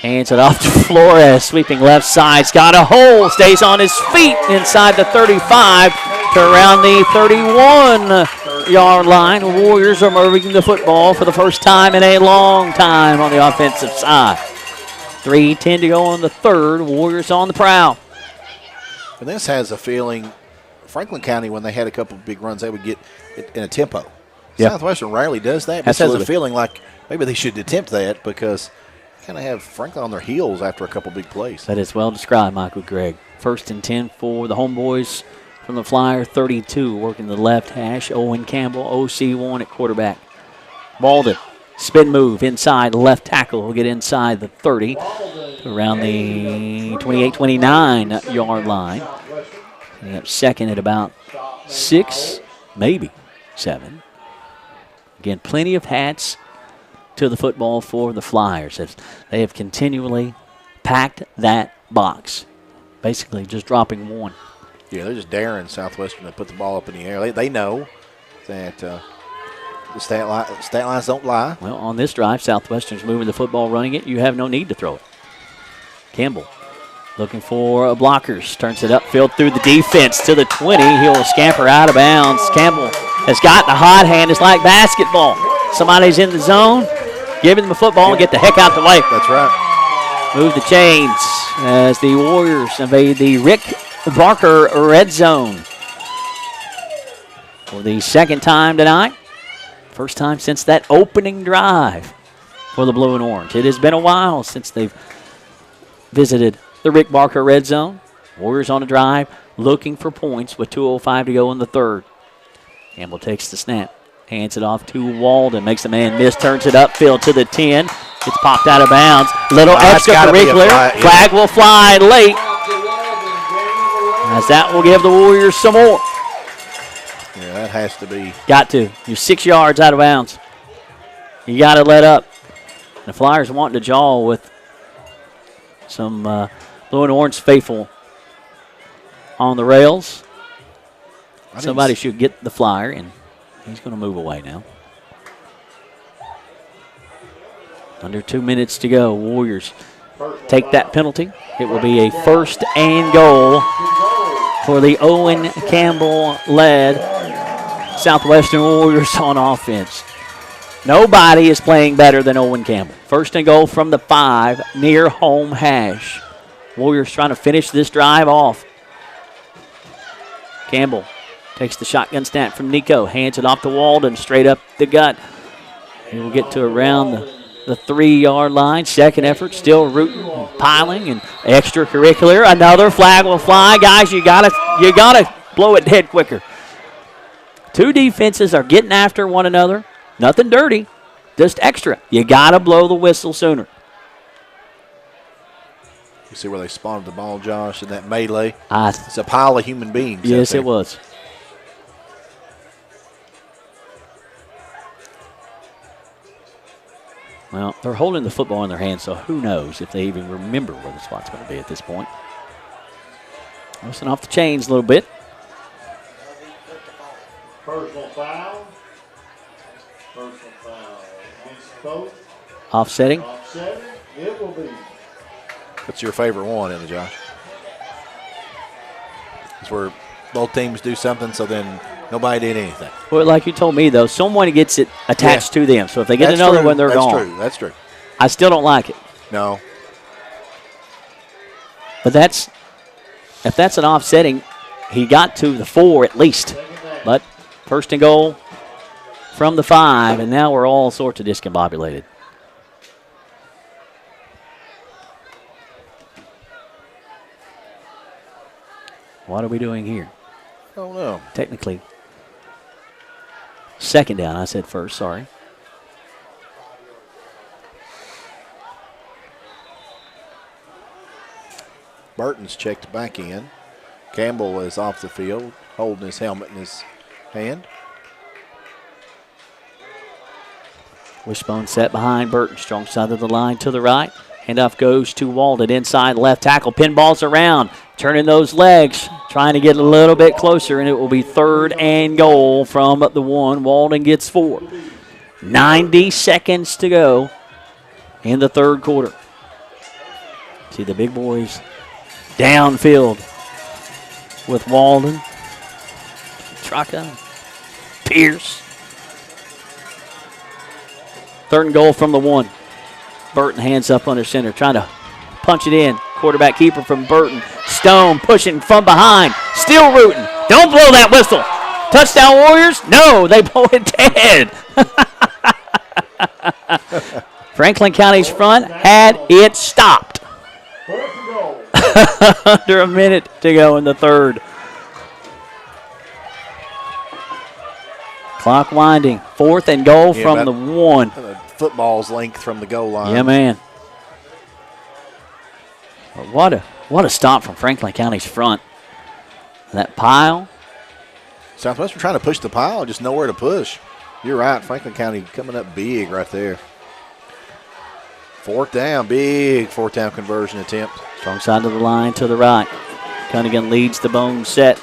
Hands it off to Flores, sweeping left side. He's got a hole, stays on his feet inside the 35 to around the 31-yard line. Warriors are moving the football for the first time in a long time on the offensive side. 3:10 to go on the third. Warriors on the prowl. And this has a feeling, Franklin County, when they had a couple of big runs, they would get it in a tempo. Yep. Southwestern rarely does that. This has a feeling like maybe they should attempt that because kind of have Franklin on their heels after a couple big plays. That is well described, Michael Gregg. First and 10 for the Homeboys from the Flyer, 32, working the left hash. Owen Campbell, OC1 at quarterback. Walden, spin move inside, left tackle will get inside the 30, around the 28-29-yard line. And up second at about 6, maybe 7. Again, plenty of hats to the football for the Flyers. They have continually packed that box, basically just dropping one. Yeah, they're just daring Southwestern to put the ball up in the air. They know that the stat lines don't lie. Well, on this drive, Southwestern's moving the football, running it. You have no need to throw it. Campbell looking for blockers. Turns it upfield through the defense to the 20. He'll scamper out of bounds. Campbell has got the hot hand. It's like basketball. Somebody's in the zone. Give him the football and get the heck out the way. That's right. Move the chains as the Warriors invade the Rick Barker red zone for the second time tonight. First time since that opening drive for the blue and orange. It has been a while since they've visited the Rick Barker red zone. Warriors on a drive looking for points with 2:05 to go in the third. Campbell takes the snap. Hands it off to Walden. Makes the man miss. Turns it upfield to the 10. Gets popped out of bounds. Little extracurricular. Flag will fly late. As that will give the Warriors some more. Yeah, that has to be. Got to. You're 6 yards out of bounds. You got to let up. The Flyers wanting to jaw with some blue and orange faithful on the rails. Somebody should get the flyer, and he's going to move away now. Under 2 minutes to go. Warriors take that penalty. It will be a first and goal for the Owen Campbell-led Southwestern Warriors on offense. Nobody is playing better than Owen Campbell. First and goal from the 5, near home hash. Warriors trying to finish this drive off. Campbell Takes the shotgun snap from Nico. Hands it off to Walden. Straight up the gut. He will get to around the 3-yard line. Second effort. Still rooting, piling, and extracurricular. Another flag will fly. Guys, you gotta blow it dead quicker. Two defenses are getting after one another. Nothing dirty. Just extra. You got to blow the whistle sooner. You see where they spotted the ball, Josh, in that melee? It's a pile of human beings. Yes, it was. Well, they're holding the football in their hands, so who knows if they even remember where the spot's going to be at this point. Listen off the chains a little bit. Personal foul. Personal foul against both. Offsetting. Offsetting. It will be. What's your favorite one, isn't it, Josh? It's where both teams do something, so then nobody did anything. Well, like you told me, though, someone gets it attached to them. So if they get another one, they're gone. That's true. I still don't like it. No. But if that's an offsetting, he got to the 4 at least. But first and goal from the 5, and now we're all sorts of discombobulated. What are we doing here? I don't know. Technically, second down. I said first, sorry. Burton's checked back in. Campbell is off the field, holding his helmet in his hand. Wishbone set behind Burton. Strong side of the line to the right. Handoff goes to Walden inside left tackle. Pinballs around. Turning those legs. Trying to get a little bit closer, and it will be third and goal from the 1. Walden gets 4. 90 seconds to go in the third quarter. See the big boys downfield with Walden, Traka, Pierce. Third and goal from the 1. Burton hands up under center, trying to punch it in. Quarterback keeper from Burton. Stone pushing from behind. Still rooting. Don't blow that whistle. Touchdown Warriors? No, they blow it dead. Franklin County's front had it stopped. Under a minute to go in the third. Clock winding. Fourth and goal from the 1. Football's length from the goal line. Yeah, man. What a stop from Franklin County's front. That pile. Southwestern trying to push the pile, just nowhere to push. You're right. Franklin County coming up big right there. Fourth down, big fourth down conversion attempt. Strong side of the line to the right. Cunningham leads the bone set.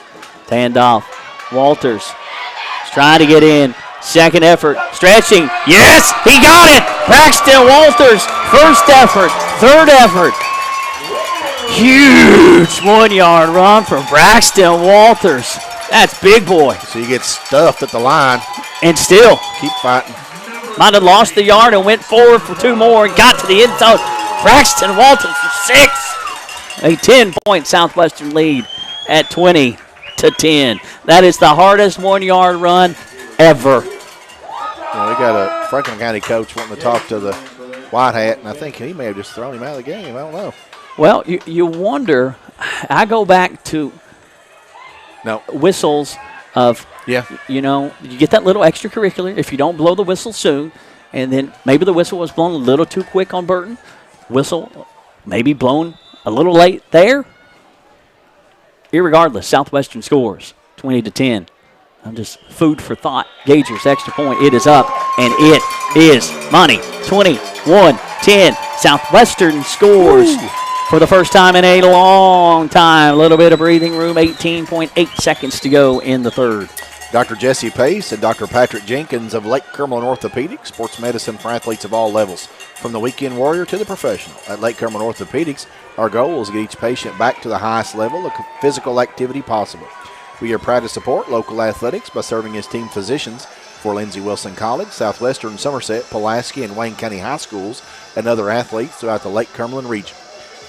Handoff. Walters is trying to get in. Second effort. Stretching. Yes, he got it. Braxton Walters. First effort. Third effort. Huge 1-yard run from Braxton Walters. That's big boy. So you get stuffed at the line. And still. Keep fighting. Might have lost the yard and went forward for 2 more and got to the end zone. Braxton Walters for 6. A 10-point Southwestern lead at 20-10. That is the hardest 1-yard run ever. Well, we got a Franklin County coach wanting to talk to the white hat, and I think he may have just thrown him out of the game. I don't know. Well, you wonder. I go back to whistles of, you get that little extracurricular if you don't blow the whistle soon, and then maybe the whistle was blown a little too quick on Burton. Whistle maybe blown a little late there. Irregardless, Southwestern scores 20-10. I'm just food for thought. Gagers extra point. It is up, and it is money. 21-10. Southwestern scores for the first time in a long time. A little bit of breathing room. 18.8 seconds to go in the third. Dr. Jesse Pace and Dr. Patrick Jenkins of Lake Cumberland Orthopedics, sports medicine for athletes of all levels, from the weekend warrior to the professional. At Lake Cumberland Orthopedics, our goal is to get each patient back to the highest level of physical activity possible. We are proud to support local athletics by serving as team physicians for Lindsey Wilson College, Southwestern, Somerset, Pulaski, and Wayne County High Schools, and other athletes throughout the Lake Cumberland region.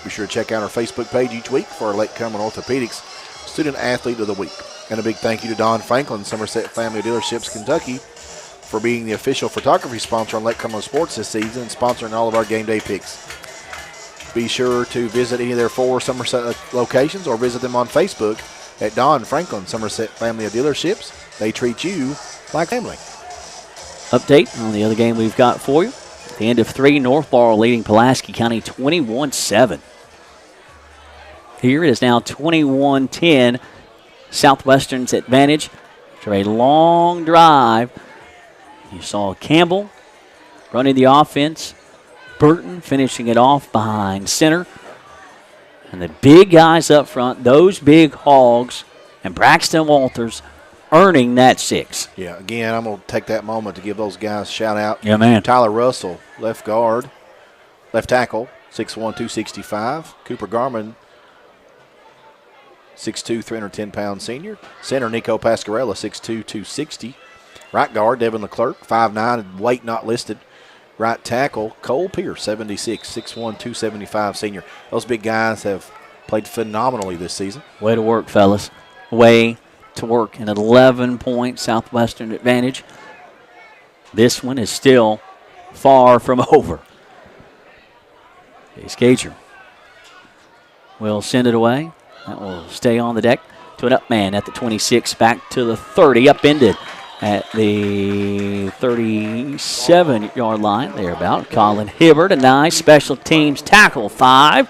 Be sure to check out our Facebook page each week for our Lake Cumberland Orthopedics Student Athlete of the Week. And a big thank you to Don Franklin, Somerset Family Dealerships, Kentucky, for being the official photography sponsor on Lake Cumberland Sports this season and sponsoring all of our game day picks. Be sure to visit any of their 4 Somerset locations or visit them on Facebook at Don Franklin, Somerset Family Dealerships. They treat you like family. Update on the other game we've got for you. At the end of 3, North Laurel leading Pulaski County 21-7. Here it is now 21-10. Southwestern's advantage after a long drive. You saw Campbell running the offense. Burton finishing it off behind center. And the big guys up front, those big hogs, and Braxton Walters earning that 6. Yeah, again, I'm going to take that moment to give those guys a shout out. Yeah, man. Tyler Russell, left tackle, 6'1", 265. Cooper Garman, 6'2", 310-pound senior. Center, Nico Pascarella, 6'2", 260. Right guard, Devin Leclerc, 5'9", weight not listed. Right tackle, Cole Pierce, 76, 6'1", 275 senior. Those big guys have played phenomenally this season. Way to work, fellas. Way to work. An 11-point Southwestern advantage. This one is still far from over. Case Gager will send it away. That will stay on the deck to an up man at the 26, back to the 30, upended at the 37-yard line, thereabout. Colin Hibbert, a nice special teams tackle, 5.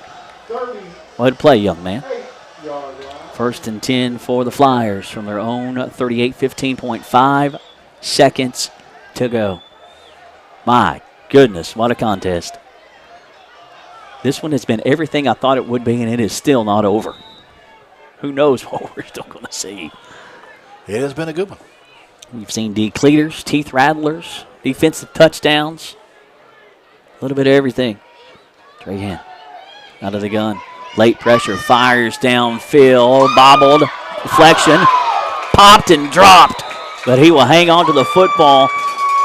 Way to play, young man. 1st and 10 for the Flyers from their own 38, 15.5 seconds to go. My goodness, what a contest. This one has been everything I thought it would be, and it is still not over. Who knows what we're still going to see. It has been a good one. We've seen decleaters, teeth rattlers, defensive touchdowns, a little bit of everything. Trahan out of the gun. Late pressure, fires downfield, bobbled, deflection, popped and dropped. But he will hang on to the football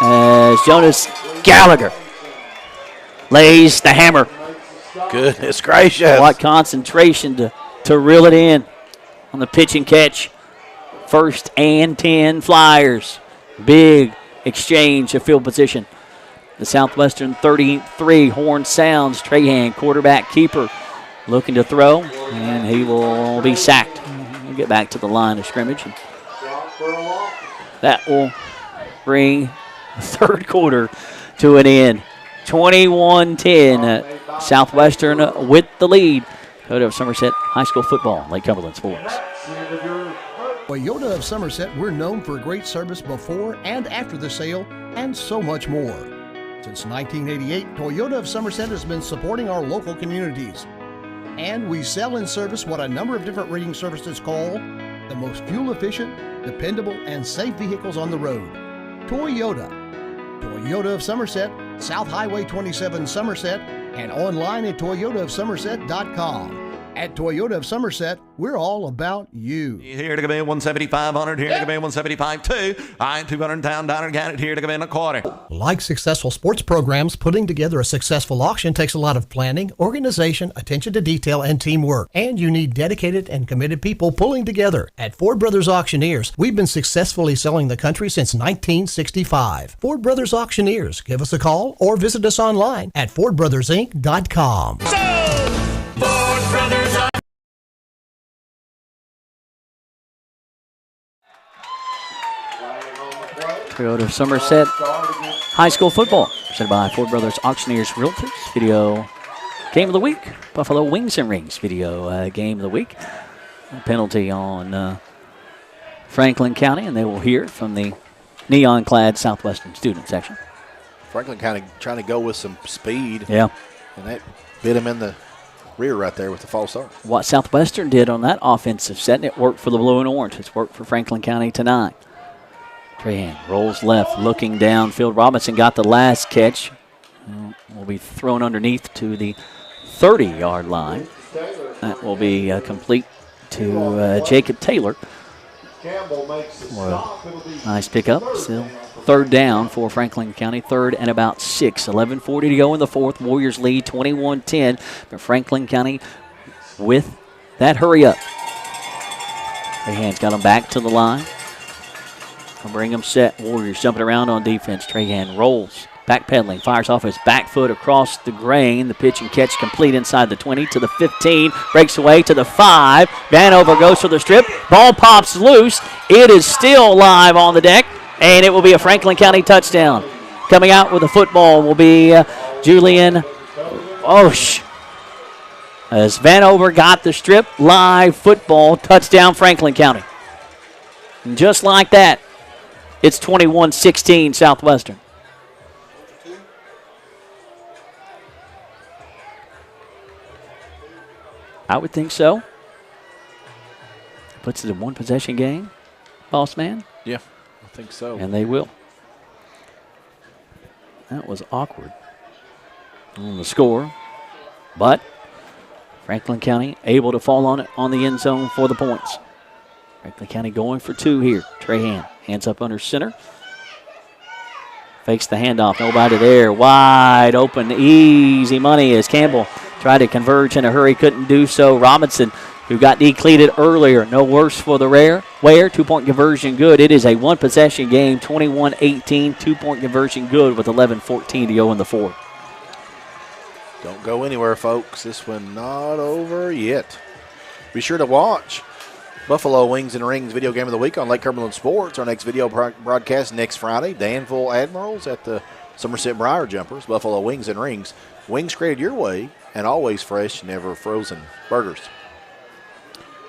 as Jonas Gallagher lays the hammer. Goodness gracious. What concentration to reel it in on the pitch and catch. 1st and 10 Flyers. Big exchange of field position. The Southwestern 33 horn sounds. Trahan, quarterback keeper, looking to throw, and he will be sacked. We'll get back to the line of scrimmage. That will bring the 3rd quarter to an end. 21-10. Southwestern with the lead. Toyota of Somerset High School football, Lake Cumberland Sports. Toyota of Somerset, we're known for great service before and after the sale, and so much more. Since 1988, Toyota of Somerset has been supporting our local communities. And we sell and service what a number of different rating services call the most fuel-efficient, dependable, and safe vehicles on the road. Toyota. Toyota of Somerset, South Highway 27 Somerset, and online at toyotaofsomerset.com. At Toyota of Somerset, we're all about you. Here to come in 175-100, here to come in 175-2. I 200 down, Gannett, here to come in a quarter. Like successful sports programs, putting together a successful auction takes a lot of planning, organization, attention to detail, and teamwork. And you need dedicated and committed people pulling together. At Ford Brothers Auctioneers, we've been successfully selling the country since 1965. Ford Brothers Auctioneers. Give us a call or visit us online at FordBrothersInc.com. Ford Brothers Toyota of Somerset High School football, presented by Ford Brothers Auctioneers Realtors. Video game of the week, Buffalo Wings and Rings video game of the week. A penalty on Franklin County, and they will hear it from the neon-clad Southwestern student section. Franklin kind of trying to go with some speed. Yeah. And that bit him in the rear right there with the false start. What Southwestern did on that offensive set, and it worked for the blue and orange. It's worked for Franklin County tonight. Trahan rolls left, looking downfield. Robinson got the last catch. Will be thrown underneath to the 30-yard line. That will be complete to Jacob Taylor. Nice pickup. Still 3rd down for Franklin County. 3rd and about 6. 11:40 to go in the 4th. Warriors lead 21-10. But Franklin County with that hurry up. Trahan's got them back to the line. I'll bring them set. Warriors jumping around on defense. Trahan rolls. Backpedaling. Fires off his back foot across the grain. The pitch and catch complete inside the 20 to the 15. Breaks away to the 5. Vanover goes for the strip. Ball pops loose. It is still live on the deck, and it will be a Franklin County touchdown. Coming out with the football will be Julian Osh. As Vanover got the strip, live football, touchdown Franklin County. And just like that, it's 21-16 Southwestern. I would think so. Puts it in one possession game, boss man. Yeah, I think so. And they will. That was awkward on the score, but Franklin County able to fall on it on the end zone for the points. Franklin County going for 2 here. Trahan hands up under center. Fakes the handoff. Nobody there. Wide open. Easy money as Campbell tried to converge in a hurry. Couldn't do so. Robinson, who got decleated earlier. No worse for the Ware. 2-point conversion good. It is a one-possession game. 21-18. 2-point conversion good with 11:14 to go in the fourth. Don't go anywhere, folks. This one not over yet. Be sure to watch Buffalo Wings and Rings Video Game of the Week on Lake Cumberland Sports. Our next video broadcast next Friday. Danville Admirals at the Somerset Briar Jumpers. Buffalo Wings and Rings. Wings created your way, and always fresh, never frozen burgers.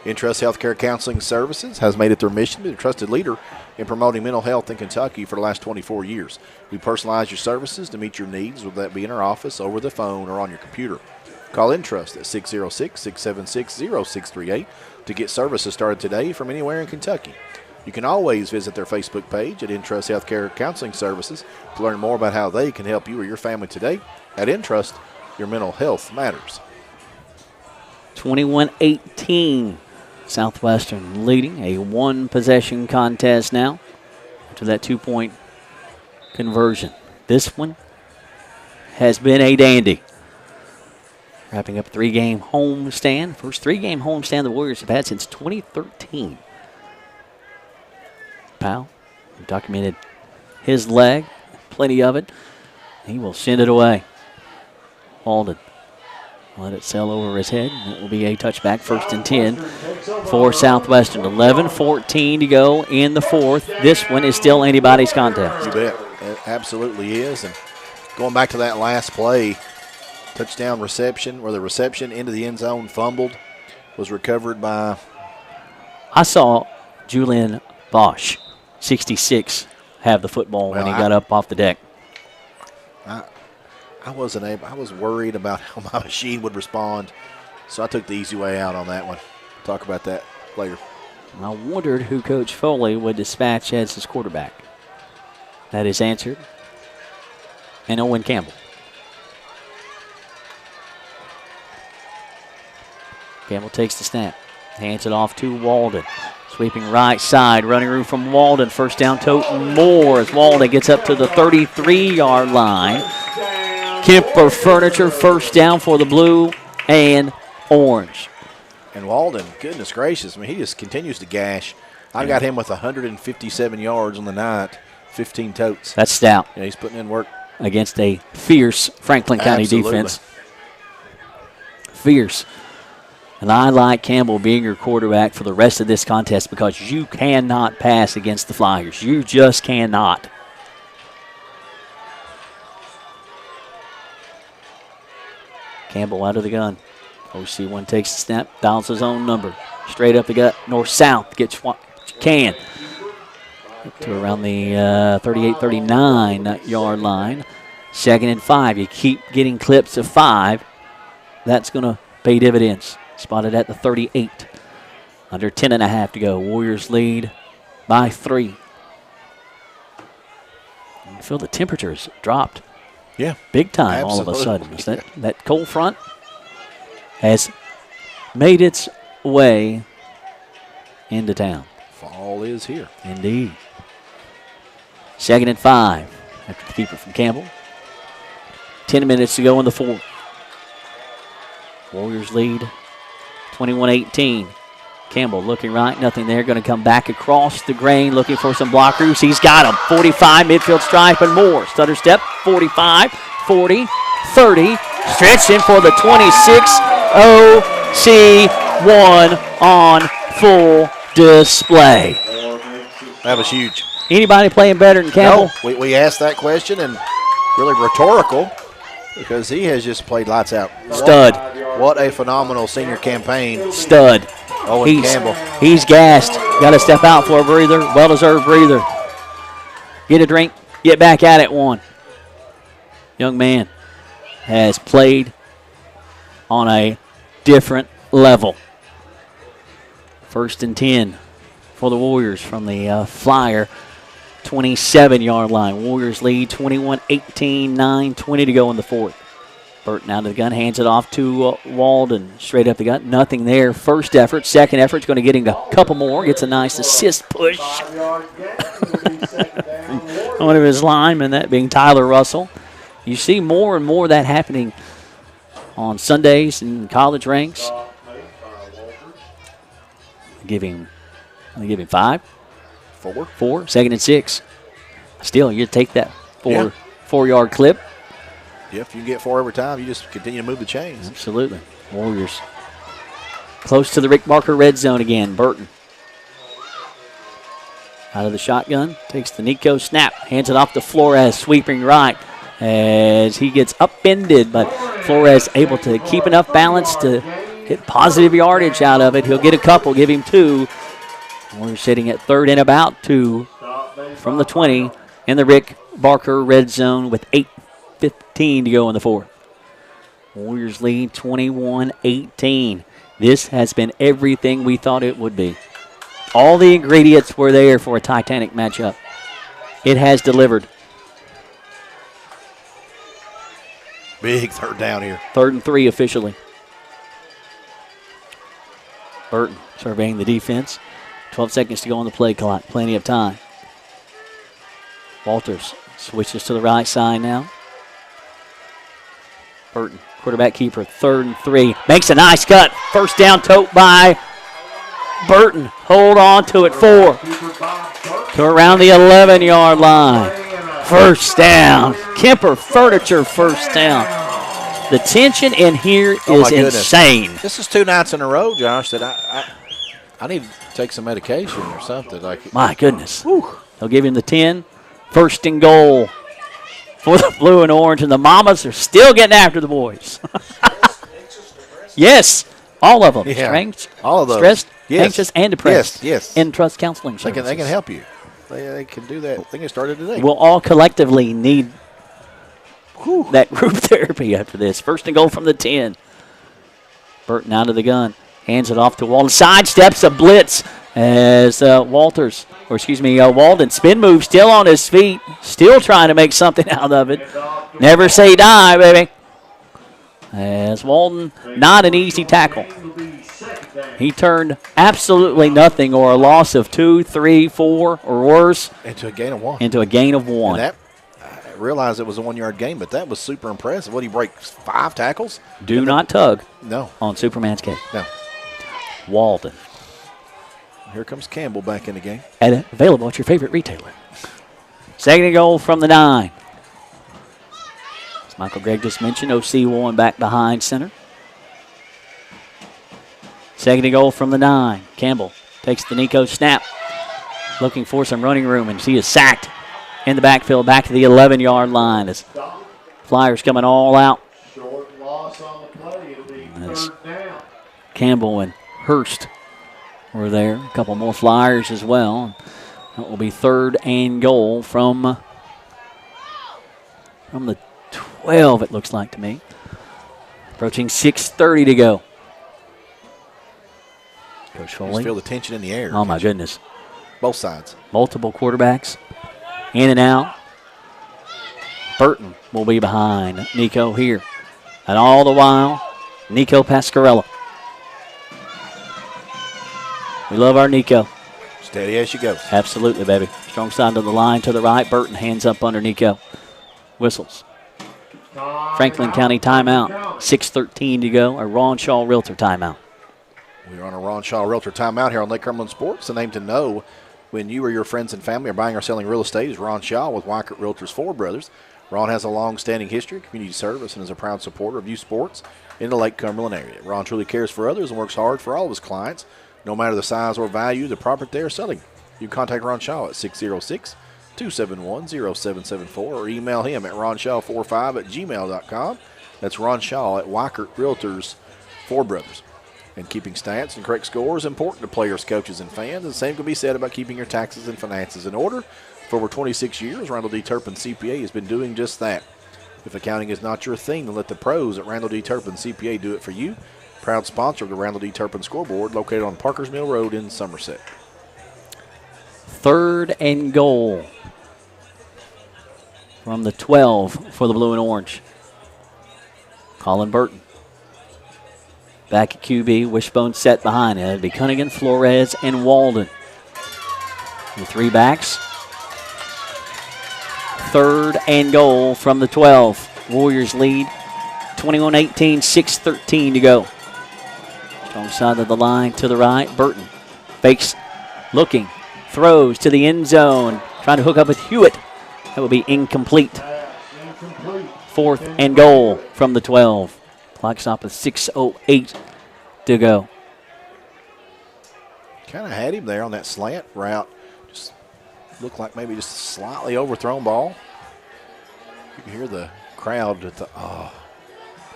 Entrust Healthcare Counseling Services has made it their mission to be a trusted leader in promoting mental health in Kentucky for the last 24 years. We personalize your services to meet your needs, whether that be in our office, over the phone, or on your computer. Call Entrust at 606-676-0638 to get services started today from anywhere in Kentucky. You can always visit their Facebook page at Entrust Healthcare Counseling Services to learn more about how they can help you or your family today. At Entrust, your mental health matters. 21-18. Southwestern leading a one-possession contest now after that 2-point conversion. This one has been a dandy. Wrapping up 3-game homestand. First 3-game homestand the Warriors have had since 2013. Powell documented his leg, plenty of it. He will send it away. Walden let it sail over his head. It will be a touchback, 1st and 10 for Southwestern. 11-14 to go in the fourth. This one is still anybody's contest. You bet. It absolutely is. And going back to that last play, touchdown reception, where the reception into the end zone fumbled, was recovered by... I saw Julian Bosch, 66, have the football when he got up off the deck. I wasn't able. I was worried about how my machine would respond, so I took the easy way out on that one. Talk about that later. And I wondered who Coach Foley would dispatch as his quarterback. That is answered. And Owen Campbell. Campbell takes the snap. Hands it off to Walden. Sweeping right side. Running room from Walden. First down Toten Moore as Walden gets up to the 33-yard line. Kemper Furniture first down for the blue and orange. And Walden, goodness gracious, I mean, he just continues to gash. I got him with 157 yards on the night, 15 totes. That's stout. Yeah, he's putting in work. Against a fierce Franklin County defense. Fierce. And I like Campbell being your quarterback for the rest of this contest because you cannot pass against the Flyers. You just cannot. Campbell out of the gun. OC1 takes the snap, dials his own number. Straight up the gut, north-south, gets what you can. Up to around the 38-39 line. 2nd and 5. You keep getting clips of 5. That's going to pay dividends. Spotted at the 38. Under 10.5 to go. Warriors lead by 3. You can feel the temperatures dropped. Yeah. Big time absolutely. All of a sudden. That cold front has made its way into town. Fall is here. Indeed. 2nd and 5 after the keeper from Campbell. 10 minutes to go in the fourth. Warriors lead 21-18. Campbell looking right, nothing there. Going to come back across the grain, looking for some blockers. He's got them. 45, midfield stripe and more. Stutter step, 45, 40, 30. Stretching for the 26. OC1 on full display. That was huge. Anybody playing better than Campbell? No, we asked that question, and really rhetorical, because he has just played lights out. Stud. What a phenomenal senior campaign. Stud. Owen Campbell. He's gassed. Got to step out for a breather. Well-deserved breather. Get a drink. Get back at it one. Young man has played on a different level. 1st and 10 for the Warriors from the Flyer 27-yard line. Warriors lead 21-18, 9:20 to go in the 4th. Burton out of the gun, hands it off to Walden. Straight up the gut, nothing there. First effort, second effort's going to get him a couple more. Gets a nice assist push. One of his linemen, that being Tyler Russell. You see more and more of that happening on Sundays in college ranks. Give him 5? 4. 4, 2nd and 6. Still, you take that 4-yard clip. Yeah, if you get 4 every time, you just continue to move the chains. Absolutely. Warriors close to the Rick Barker red zone again. Burton out of the shotgun, takes the Nico snap, hands it off to Flores, sweeping right as he gets upended, but Flores able to keep enough balance to get positive yardage out of it. He'll get a couple, give him 2. We're sitting at 3rd and about 2 from the 20 in the Rick Barker red zone with 8:15 to go in the 4th. Warriors lead 21-18. This has been everything we thought it would be. All the ingredients were there for a Titanic matchup. It has delivered. Big 3rd down here. 3rd and 3 officially. Burton surveying the defense. 12 seconds to go on the play clock. Plenty of time. Walters switches to the right side now. Burton, quarterback keeper, 3rd and 3. Makes a nice cut. First down tote by Burton. Hold on to it. 4. To around the 11-yard line. First down. Kemper Furniture first down. The tension in here is insane. This is 2 nights in a row, Josh, that I need to take some medication or something. My goodness. They'll give him the 10. 1st and goal for the blue and orange, and the Mamas are still getting after the boys. Yes, all of them. Yeah, Strength, all of those. Stressed, Yes. anxious, and depressed. Yes. In trust counseling They services. can help you. They can do that. I think it started today. We'll all collectively need that group therapy after this. 1st and goal from the 10. Burton out of the gun. Hands it off to Walden. Sidesteps a blitz as Walden spin move, still on his feet, still trying to make something out of it. Never say die, baby. As Walden, not an easy tackle. He turned absolutely nothing, or a loss of 2, 3, 4, or worse. Into a gain of 1. Into a gain of 1. And I realized it was a 1-yard gain, but that was super impressive. What, he break 5 tackles? Do not tug. No. On Superman's case. No. Walden. Here comes Campbell back in the game. And available at your favorite retailer. 2nd and goal from the 9. As Michael Gregg just mentioned, OC1 back behind center. 2nd and goal from the 9. Campbell takes the Nico snap. Looking for some running room, and he is sacked in the backfield back to the 11-yard line as Flyers coming all out. Short loss on the play. It'll be 3rd down. Campbell and Hurst were there. A couple more Flyers as well. That will be 3rd and goal from the 12, it looks like to me. Approaching 6:30 to go. Coach Foley. Just feel the tension in the air. Oh, my goodness. Both sides. Multiple quarterbacks in and out. Burton will be behind Nico here. And all the while, Nico Pascarella. We love our Nico. Steady as she goes. Absolutely, baby. Strong side of the line to the right. Burton hands up under Nico. Whistles. Franklin County timeout. 6:13 to go. A Ron Shaw Realtor timeout. We're on a Ron Shaw Realtor timeout here on Lake Cumberland Sports. The name to know when you or your friends and family are buying or selling real estate is Ron Shaw with Weichert Realtors Four Brothers. Ron has a long-standing history of community service and is a proud supporter of youth sports in the Lake Cumberland area. Ron truly cares for others and works hard for all of his clients, no matter the size or value of the property they are selling. You can contact Ron Shaw at 606-271-0774 or email him at ronshaw45@gmail.com. That's Ron Shaw at Weichert Realtors Four Brothers. And keeping stats and correct scores is important to players, coaches, and fans. The same can be said about keeping your taxes and finances in order. For over 26 years, Randall D. Turpin CPA has been doing just that. If accounting is not your thing, then let the pros at Randall D. Turpin CPA do it for you. Proud sponsor of the Randall D. Turpin scoreboard located on Parkers Mill Road in Somerset. 3rd and goal from the 12 for the blue and orange. Colin Burton. Back at QB, wishbone set behind it. It'd be Cunningham, Flores, and Walden. The 3 backs. 3rd and goal from the 12. Warriors lead 21-18, 6:13 to go. Strong side of the line to the right. Burton fakes, looking, throws to the end zone, trying to hook up with Hewitt. That would be incomplete. 4th and goal from the 12. Clock stop at 6:08 to go. Kind of had him there on that slant route. Just looked like maybe just a slightly overthrown ball. You can hear the crowd at the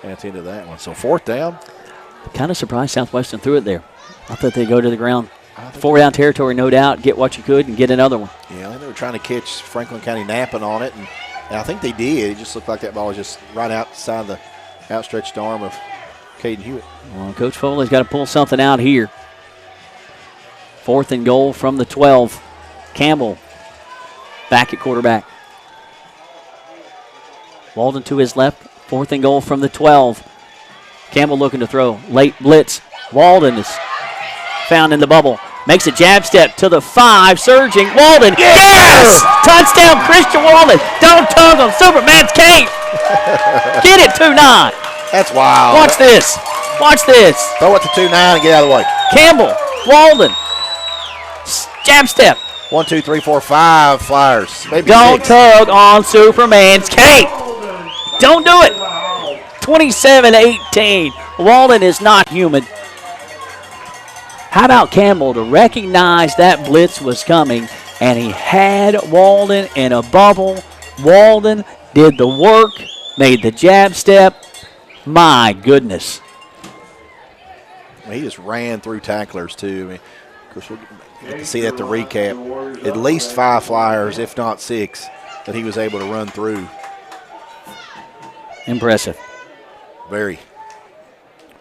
end of that one. So 4th down. Kind of surprised Southwestern threw it there. I thought they'd go to the ground. 4-down territory, no doubt. Get what you could and get another one. Yeah, I think they were trying to catch Franklin County napping on it, and I think they did. It just looked like that ball was just right outside the outstretched arm of Caden Hewitt. Well, Coach Foley's got to pull something out here. 4th and goal from the 12. Campbell back at quarterback. Walden to his left. 4th and goal from the 12. Campbell looking to throw. Late blitz. Walden is found in the bubble. Makes a jab step to the 5. Surging. Walden. Yes! Touchdown, Christian Walden. Don't tug on Superman's cape. Get it, 2-9. That's wild. Watch this. Watch this. Throw it to 2-9 and get out of the way. Campbell. Walden. Jab step. 1, 2, 3, 4, 5 Flyers. Maybe Don't 6. tug on Superman's cape. Don't do it. 27-18. Walden is not human. How about Campbell to recognize that blitz was coming, and he had Walden in a bubble. Walden did the work, made the jab step. My goodness. He just ran through tacklers, too. I mean, of course, we'll get to see that at the recap. At least 5 Flyers, if not 6, that he was able to run through. Impressive. Very.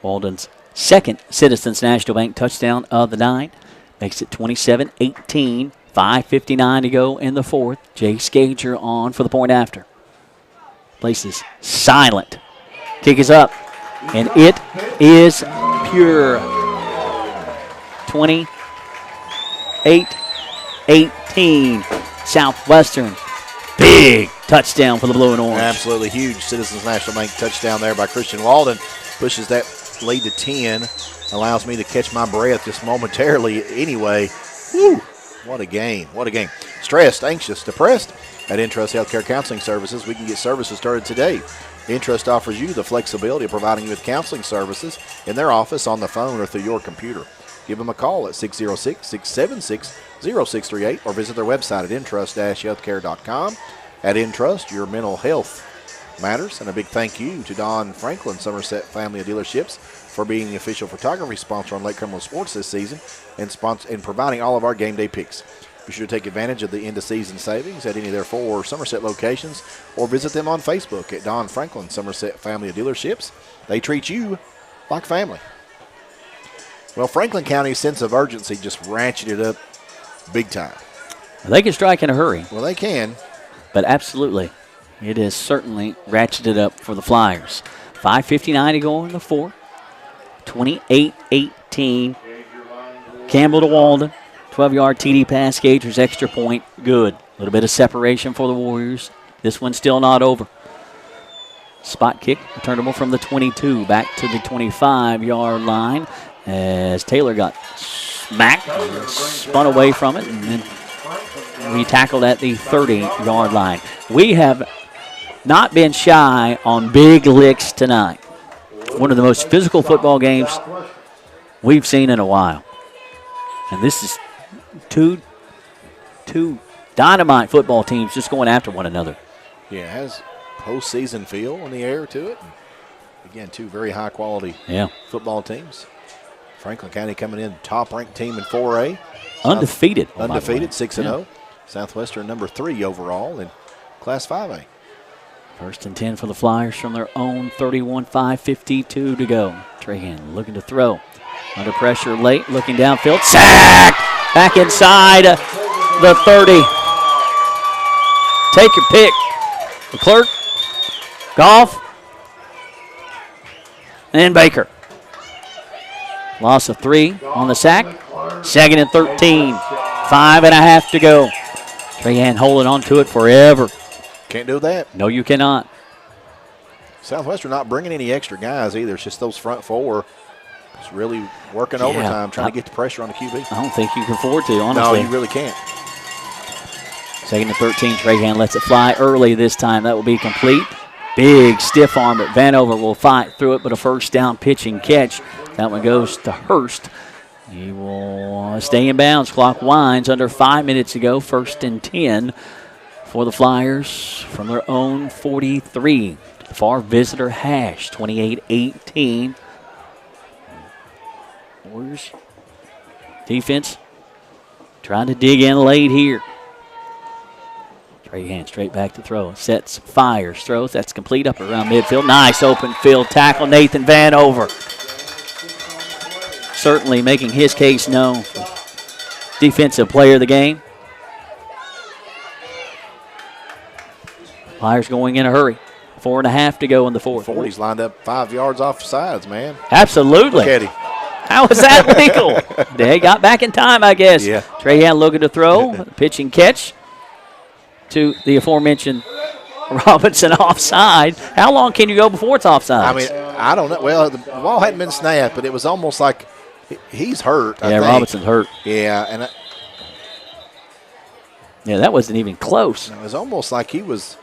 Walden's second Citizens National Bank touchdown of the night. Makes it 27-18. 5:59 to go in the 4th. Jay Scager on for the point after. Place is silent. Kick is up, and it is pure. 28-18. Southwestern. Big touchdown for the blue and orange. Absolutely huge Citizens National Bank touchdown there by Christian Walden. Pushes that lead to 10. Allows me to catch my breath just momentarily anyway. Woo! What a game. What a game. Stressed, anxious, depressed? At Intrust Healthcare Counseling Services, we can get services started today. Intrust offers you the flexibility of providing you with counseling services in their office, on the phone, or through your computer. Give them a call at 606-676-0638 or visit their website at intrust-healthcare.com. At Intrust, your mental health matters. And a big thank you to Don Franklin, Somerset Family of Dealerships, for being the official photography sponsor on Lake Cumberland Sports this season and providing all of our game day picks. Be sure to take advantage of the end-of-season savings at any of their 4 Somerset locations or visit them on Facebook at Don Franklin, Somerset Family of Dealerships. They treat you like family. Well, Franklin County's sense of urgency just ratcheted up big time. They can strike in a hurry. Well, they can. But absolutely, it is certainly ratcheted up for the Flyers. 5:59 to go in the 4th. 28-18. Campbell to Walden. 12-yard TD pass. Gager's extra point. Good. A little bit of separation for the Warriors. This one's still not over. Spot kick, returnable from the 22 back to the 25-yard line. as Taylor got smacked, spun away from it, and then we tackled at the 30-yard line. We have not been shy on big licks tonight. One of the most physical football games we've seen in a while. And this is two dynamite football teams just going after one another. Yeah, it has postseason feel in the air to it. Again, two very high-quality football teams. Franklin County coming in top-ranked team in 4A. Undefeated. Undefeated, 6-0. Southwestern number 3 overall in Class 5A. First and 10 for the Flyers from their own 31, 5:52 to go. Trahan looking to throw. Under pressure late, looking downfield. Sack! Back inside the 30. Take your pick. McClurk, Goff, and Baker. Loss of 3 on the sack. Second and 13. 5.5 to go. Trahan holding on to it forever. Can't do that. No, you cannot. Southwestern not bringing any extra guys either. It's just those front four. It's really working overtime, trying to get the pressure on the QB. I don't think you can afford to, honestly. No, you really can't. Second and 13. Trahan lets it fly early this time. That will be complete. Big stiff arm, but Vanover will fight through it, but a first down pitch and catch. That one goes to Hurst. He will stay in bounds. Clock winds under 5 minutes to go. First and 10 for the Flyers from their own 43. Far visitor hash, 28-18. Warriors defense trying to dig in late here. Trahan straight back to throw. Sets, fires, throws. That's complete up around midfield. Nice open field tackle. Nathan Vanover certainly making his case known. Defensive player of the game. Flyers going in a hurry. 4.5 to go in the fourth. 40's lined up 5 yards off the sides, man. Absolutely. Look at him. How is that legal? They got back in time, I guess. Yeah. Trahan looking to throw. Pitch and catch to the aforementioned Robinson offside. How long can you go before it's offside? I mean, I don't know. Well, the ball hadn't been snapped, but it was almost like he's hurt. I think. Robinson's hurt. Yeah, and that wasn't even close. It was almost like he was.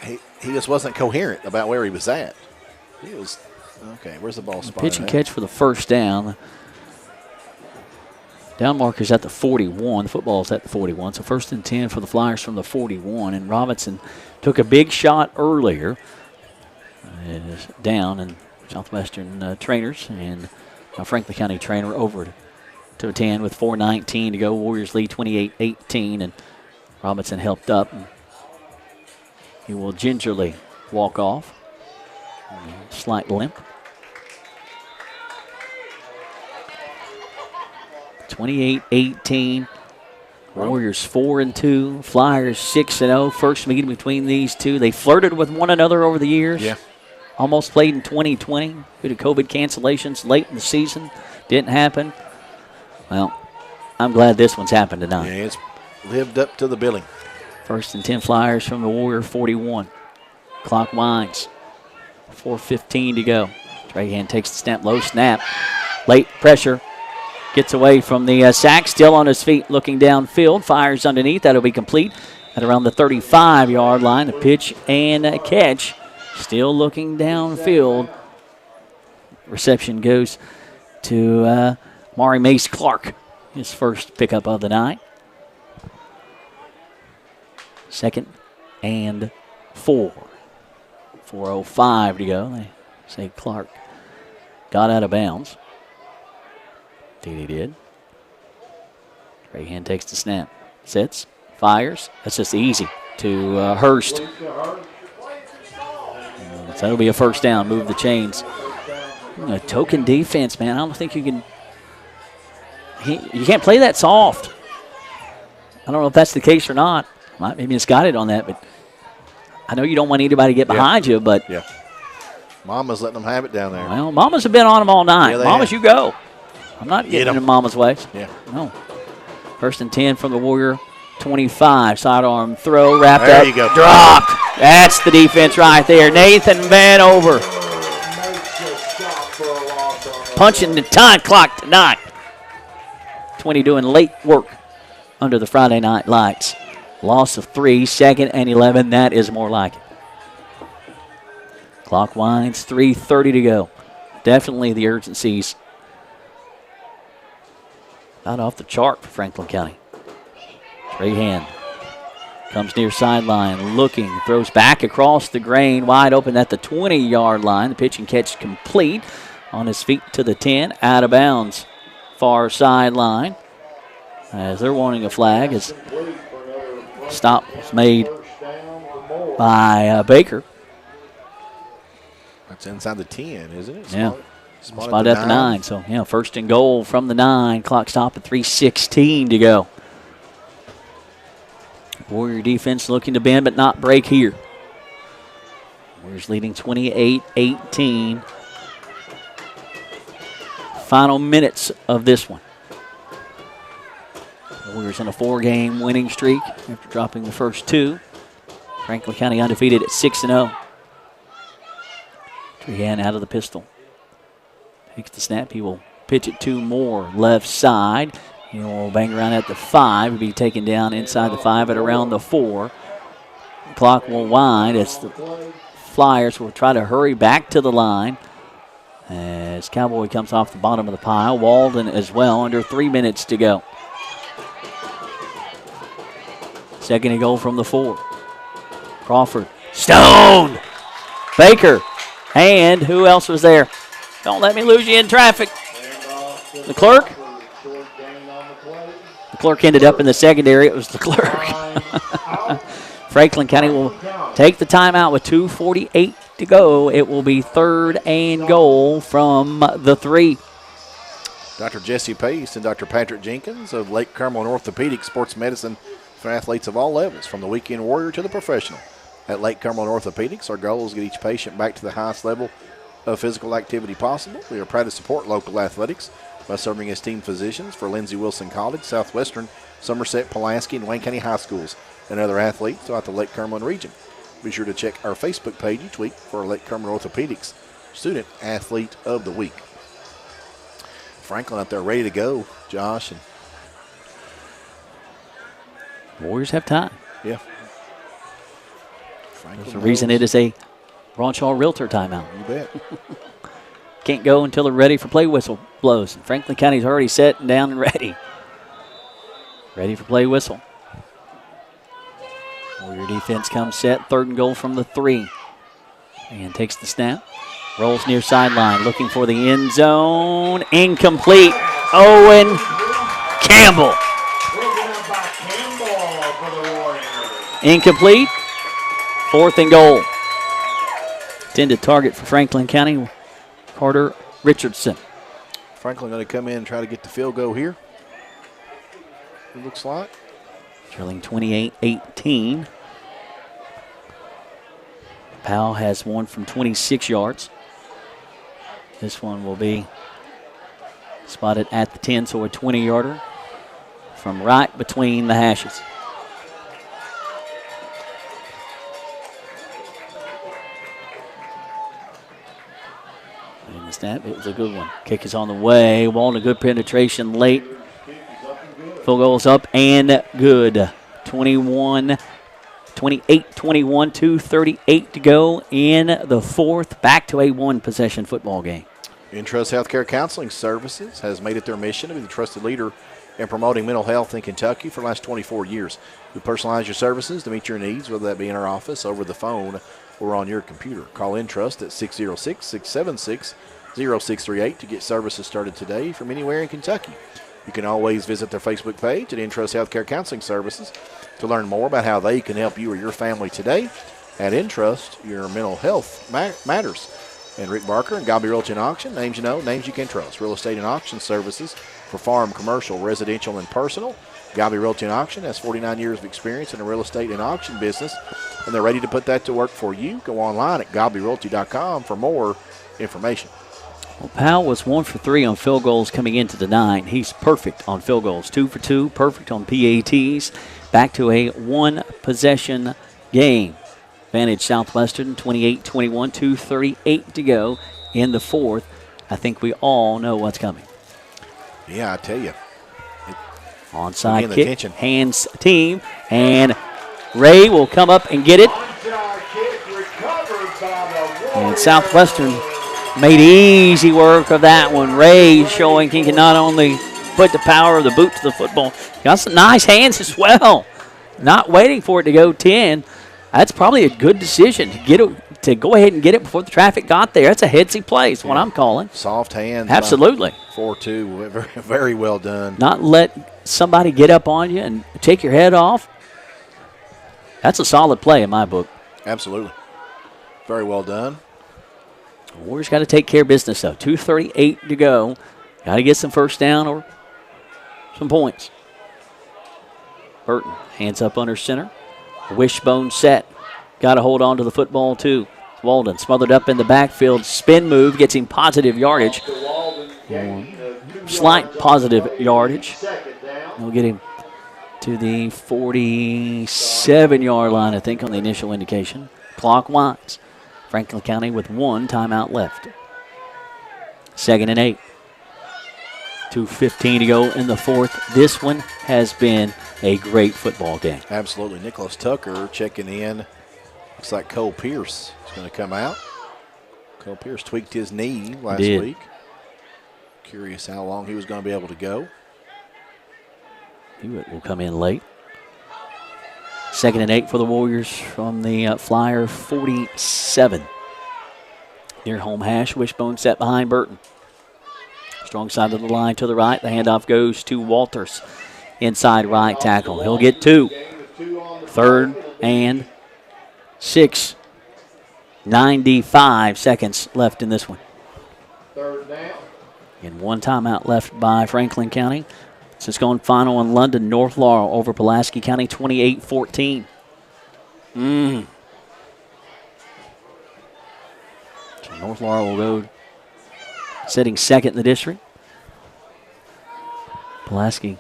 He just wasn't coherent about where he was at. He was okay. Where's the ball spot? Pitch and catch for the first down. Down marker's at the 41. The football's at the 41. So first and 10 for the Flyers from the 41. And Robinson took a big shot earlier. It is down, and Southwestern trainers and Franklin County trainer over to a 10 with 4:19 to go. Warriors lead 28-18, and Robinson helped up. He will gingerly walk off. Slight limp. 28-18. Warriors 4-2. Flyers 6-0. First meeting between these two. They flirted with one another over the years. Yeah. Almost played in 2020 due to COVID cancellations late in the season. Didn't happen. Well, I'm glad this one's happened tonight. Yeah, it's lived up to the billing. First and 10 Flyers from the Warrior 41. Clock winds. 4:15 to go. Trahan takes the snap, low snap. Late pressure. Gets away from the sack. Still on his feet looking downfield. Fires underneath. That'll be complete at around the 35-yard line. A pitch and a catch. Still looking downfield. Reception goes to Maury Mace Clark. His first pickup of the night. Second and 4. 4:05 to go. They say Clark got out of bounds. Indeed he did. Trahan takes the snap. Sits. Fires. That's just easy to Hurst. So that'll be a first down. Move the chains. A token defense, man. I don't think you can. You can't play that soft. I don't know if that's the case or not. Maybe it's got it on that, but I know you don't want anybody to get behind you, but. Yeah. Mama's letting them have it down there. Well, Mamas have been on them all night. Yeah, Mamas, have. you go. I'm not getting in Mama's ways. Yeah. No. First and 10 from the Warrior 25. Sidearm throw, wrapped there up. You go. Dropped. That's the defense right there. Nathan Vanover. punching the time clock tonight. 20 doing late work under the Friday night lights. Loss of 3, 2nd and 11. That is more like it. Clock winds, 3:30 to go. Definitely the urgency's not off the chart for Franklin County. Trey Hand comes near sideline, looking, throws back across the grain, wide open at the 20-yard line. The pitch and catch complete. On his feet to the 10, out of bounds. Far sideline. As they're wanting a flag, as stop was made by Baker. That's inside the 10, isn't it? Yeah. Spot at the 9. So, yeah, first and goal from the 9. Clock stop at 3:16 to go. Warrior defense looking to bend but not break here. Warriors leading 28-18. Final minutes of this one. Warriors on a 4-game winning streak after dropping the first 2. Franklin County undefeated at 6-0. Trehan out of the pistol. Takes the snap. He will pitch it 2 more left side. He will bang around at the 5. He'll be taken down inside the 5 at around the 4. The clock will wind as the Flyers will try to hurry back to the line. As Cowboy comes off the bottom of the pile. Walden as well, under 3 minutes to go. Second and goal from the 4. Crawford. Stone! Baker. And who else was there? Don't let me lose you in traffic. The clerk? The clerk ended up in the secondary. It was the clerk. Franklin County will take the timeout with 2:48 to go. It will be 3rd and goal from the 3. Dr. Jesse Pace and Dr. Patrick Jenkins of Lake Carmel Orthopedic Sports Medicine for athletes of all levels, from the weekend warrior to the professional. At Lake Carmel Orthopedics, our goal is to get each patient back to the highest level of physical activity possible. We are proud to support local athletics by serving as team physicians for Lindsey Wilson College, Southwestern, Somerset, Pulaski, and Wayne County High Schools, and other athletes throughout the Lake Carmel region. Be sure to check our Facebook page each week for our Lake Carmel Orthopedics Student Athlete of the Week. Franklin out there ready to go, Josh. And Warriors have time. Yeah. There's a reason it is a Braunschall Realtor timeout. You bet. Can't go until they're ready for play whistle blows. And Franklin County's already set and down and ready. Ready for play whistle. Warrior defense comes set. 3rd and goal from the 3. And takes the snap. Rolls near sideline. Looking for the end zone. Incomplete. Owen Campbell. Incomplete. 4th and goal. Intended target for Franklin County, Carter Richardson. Franklin going to come in and try to get the field goal here, it looks like. Trailing 28-18. Powell has one from 26 yards. This one will be spotted at the 10, so a 20-yarder from right between the hashes. Snap. It was a good one. Kick is on the way. Walden, a good penetration late. Field goal's up and good. 28-21, 2:38 to go in the 4th. Back to a 1-possession football game. Intrust Healthcare Counseling Services has made it their mission to be the trusted leader in promoting mental health in Kentucky for the last 24 years. We personalize your services to meet your needs, whether that be in our office, over the phone, or on your computer. Call Intrust at 606-676-0638 to get services started today from anywhere in Kentucky. You can always visit their Facebook page at Intrust Healthcare Counseling Services to learn more about how they can help you or your family today. At Intrust, your mental health matters. And Rick Barker and Gobby Realty and Auction, names you know, names you can trust. Real estate and auction services for farm, commercial, residential, and personal. Gobby Realty and Auction has 49 years of experience in the real estate and auction business, and they're ready to put that to work for you. Go online at gobbyrealty.com for more information. Well, Powell was 1 for 3 on field goals coming into the 9. He's perfect on field goals. 2 for 2, perfect on PATs. Back to a 1-possession game. Advantage Southwestern, 28-21, 2:38 to go in the 4th. I think we all know what's coming. Yeah, I tell you. Onside the kick, tension. hands team, and Ray will come up and get it. And Southwestern made easy work of that one. Ray showing he can not only put the power of the boot to the football, he got some nice hands as well. Not waiting for it to go 10. That's probably a good decision to go ahead and get it before the traffic got there. That's a headsy play is what I'm calling. Soft hands. Absolutely. 4-2. Very, very well done. Not let somebody get up on you and take your head off. That's a solid play in my book. Absolutely. Very well done. Warriors got to take care of business, though. 2:38 to go. Got to get some first down or some points. Burton, hands up under center. Wishbone set. Got to hold on to the football, too. Walden smothered up in the backfield. Spin move gets him positive yardage. Slight positive yardage. We'll get him to the 47-yard line, I think, on the initial indication. Clockwise. Franklin County with 1 timeout left. 2nd and 8. 2:15 to go in the fourth. This one has been a great football game. Absolutely. Nicholas Tucker checking in. Looks like Cole Pierce is going to come out. Cole Pierce tweaked his knee last week. Curious how long he was going to be able to go. Hewitt will come in late. 2nd and 8 for the Warriors from the Flyer 47. Near home hash, Wishbone set behind Burton. Strong side of the line to the right. The handoff goes to Walters. Inside right tackle. He'll get 2. 3rd and 6. 95 seconds left in this one. 3rd down. And 1 timeout left by Franklin County. It's gone final in London. North Laurel over Pulaski County 28-14. So North Laurel will go sitting second in the district. Pulaski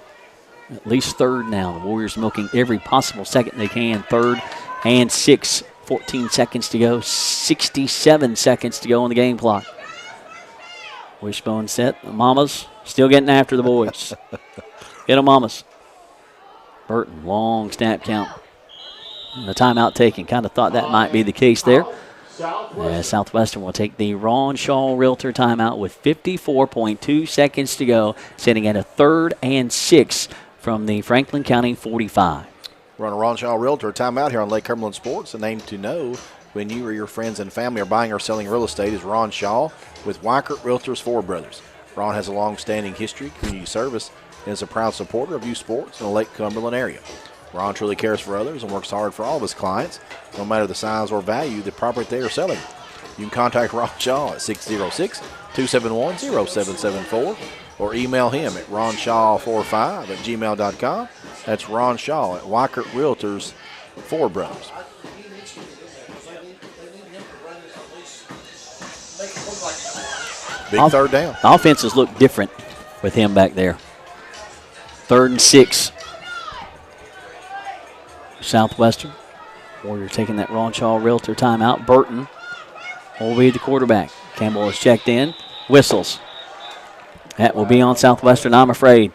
at least 3rd now. The Warriors milking every possible second they can. 3rd and 6. 14 seconds to go. 67 seconds to go on the game clock. Wishbone set. The Mamas still getting after the boys. Get them, Mamas. Burton, long snap count. And the timeout taken. Kind of thought that might be the case there. Southwestern will take the Ron Shaw Realtor timeout with 54.2 seconds to go, sitting at a 3rd and 6 from the Franklin County 45. We're on a Ron Shaw Realtor timeout here on Lake Cumberland Sports. The name to know when you or your friends and family are buying or selling real estate is Ron Shaw with Weichert Realtors Four Brothers. Ron has a long-standing history, community service, and is a proud supporter of youth sports in the Lake Cumberland area. Ron truly cares for others and works hard for all of his clients, no matter the size or value of the property they are selling. You can contact Ron Shaw at 606-271-0774 or email him at ronshaw45@gmail.com. That's Ron Shaw at Weichert Realtors Four Brothers. Big 3rd down. Offenses look different with him back there. 3rd and 6. Southwestern. Warriors taking that Ron Shaw Realtor timeout. Burton will be the quarterback. Campbell is checked in. Whistles. That will be on Southwestern, I'm afraid.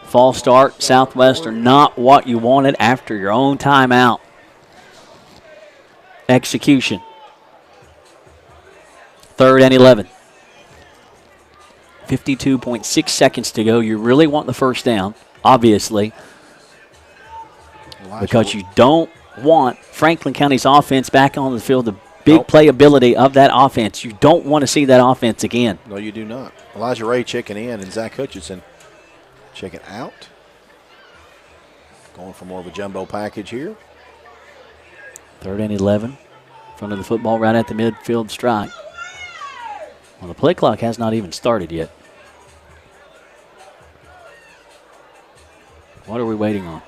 False start. Southwestern, not what you wanted after your own timeout. Execution. 3rd and 11. 52.6 seconds to go. You really want the first down, obviously, because you don't want Franklin County's offense back on the field. The big playability of that offense. You don't want to see that offense again. No, you do not. Elijah Ray checking in and Zach Hutchinson checking out. Going for more of a jumbo package here. 3rd and 11. In front of the football right at the midfield stripe. Well, the play clock has not even started yet. What are we waiting on?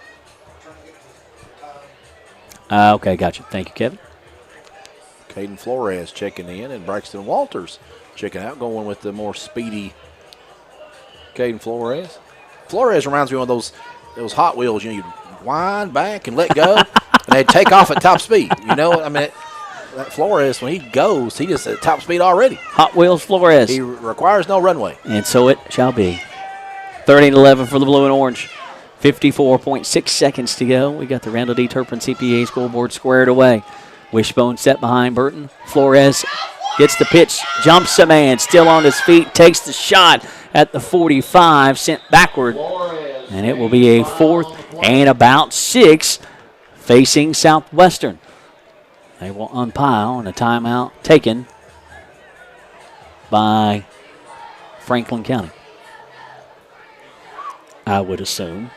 Okay, gotcha. Thank you, Kevin. Caden Flores checking in and Braxton Walters checking out, going with the more speedy Caden Flores. Flores reminds me of those Hot Wheels, you wind back and let go, and they'd take off at top speed. You know, I mean, that Flores, when he goes, he just at top speed already. Hot Wheels Flores. He requires no runway. And so it shall be. 30-11 for the blue and orange. 54.6 seconds to go. We got the Randall D. Turpin CPA scoreboard squared away. Wishbone set behind Burton. Flores gets the pitch, jumps a man, still on his feet, takes the shot at the 45, sent backward. And it will be a 4th and about 6 facing Southwestern. They will umpire on a timeout taken by Franklin County, I would assume.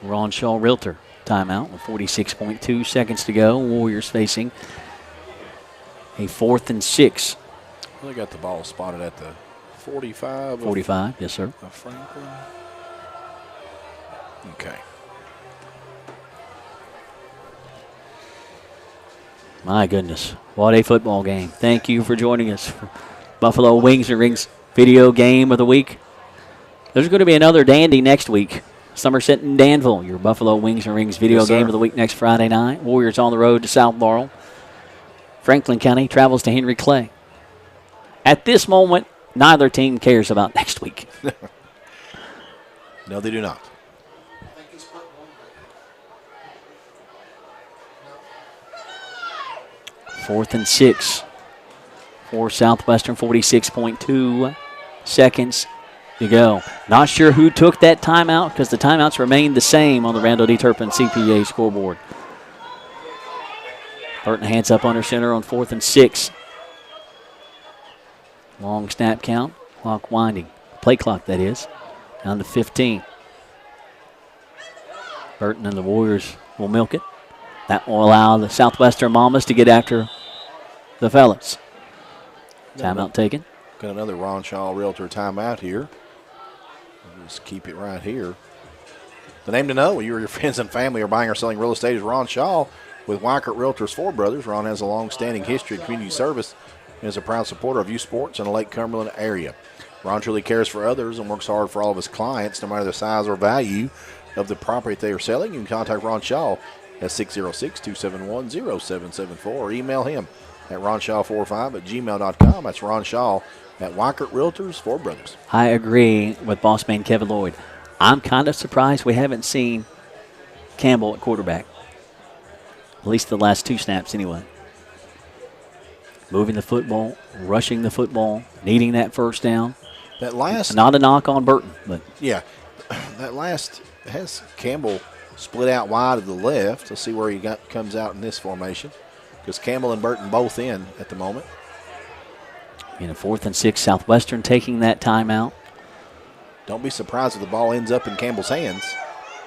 Ron Shaw Realtor timeout with 46.2 seconds to go. Warriors facing a 4th and 6. They got the ball spotted at the 45. 45, yes, sir. Of Franklin. Okay. My goodness, what a football game. Thank you for joining us for Buffalo Wings and Rings video game of the week. There's going to be another dandy next week. Somerset and Danville, your Buffalo Wings and Rings video game of the week next Friday night. Warriors on the road to South Laurel. Franklin County travels to Henry Clay. At this moment, neither team cares about next week. No, they do not. 4th and 6 for Southwestern, 46.2 seconds to go. Not sure who took that timeout because the timeouts remained the same on the Randall D. Turpin CPA scoreboard. Burton hands up under center on 4th and 6. Long snap count, clock winding. Play clock, that is. Down to 15. Burton and the Warriors will milk it. That will allow the Southwestern Mamas to get after the fellas. Timeout taken. Got another Ron Shaw Realtor timeout here. Just keep it right here. The name to know, you or your friends and family are buying or selling real estate is Ron Shaw with Weichert Realtors 4 Brothers. Ron has a long-standing history of community service and is a proud supporter of youth sports in the Lake Cumberland area. Ron truly cares for others and works hard for all of his clients, no matter the size or value of the property they are selling. You can contact Ron Shaw at 606-271-0774 or email him at ronshaw45@gmail.com. That's Ron Shaw at Weichert Realtors 4 Brothers. I agree with boss man Kevin Lloyd. I'm kind of surprised we haven't seen Campbell at quarterback. At least the last 2 snaps anyway. Moving the football, rushing the football, needing that first down. That last, not a knock on Burton, but yeah, that last has Campbell split out wide to the left. Let's see where he comes out in this formation, because Campbell and Burton both in at the moment. In a 4th and 6, Southwestern taking that timeout. Don't be surprised if the ball ends up in Campbell's hands.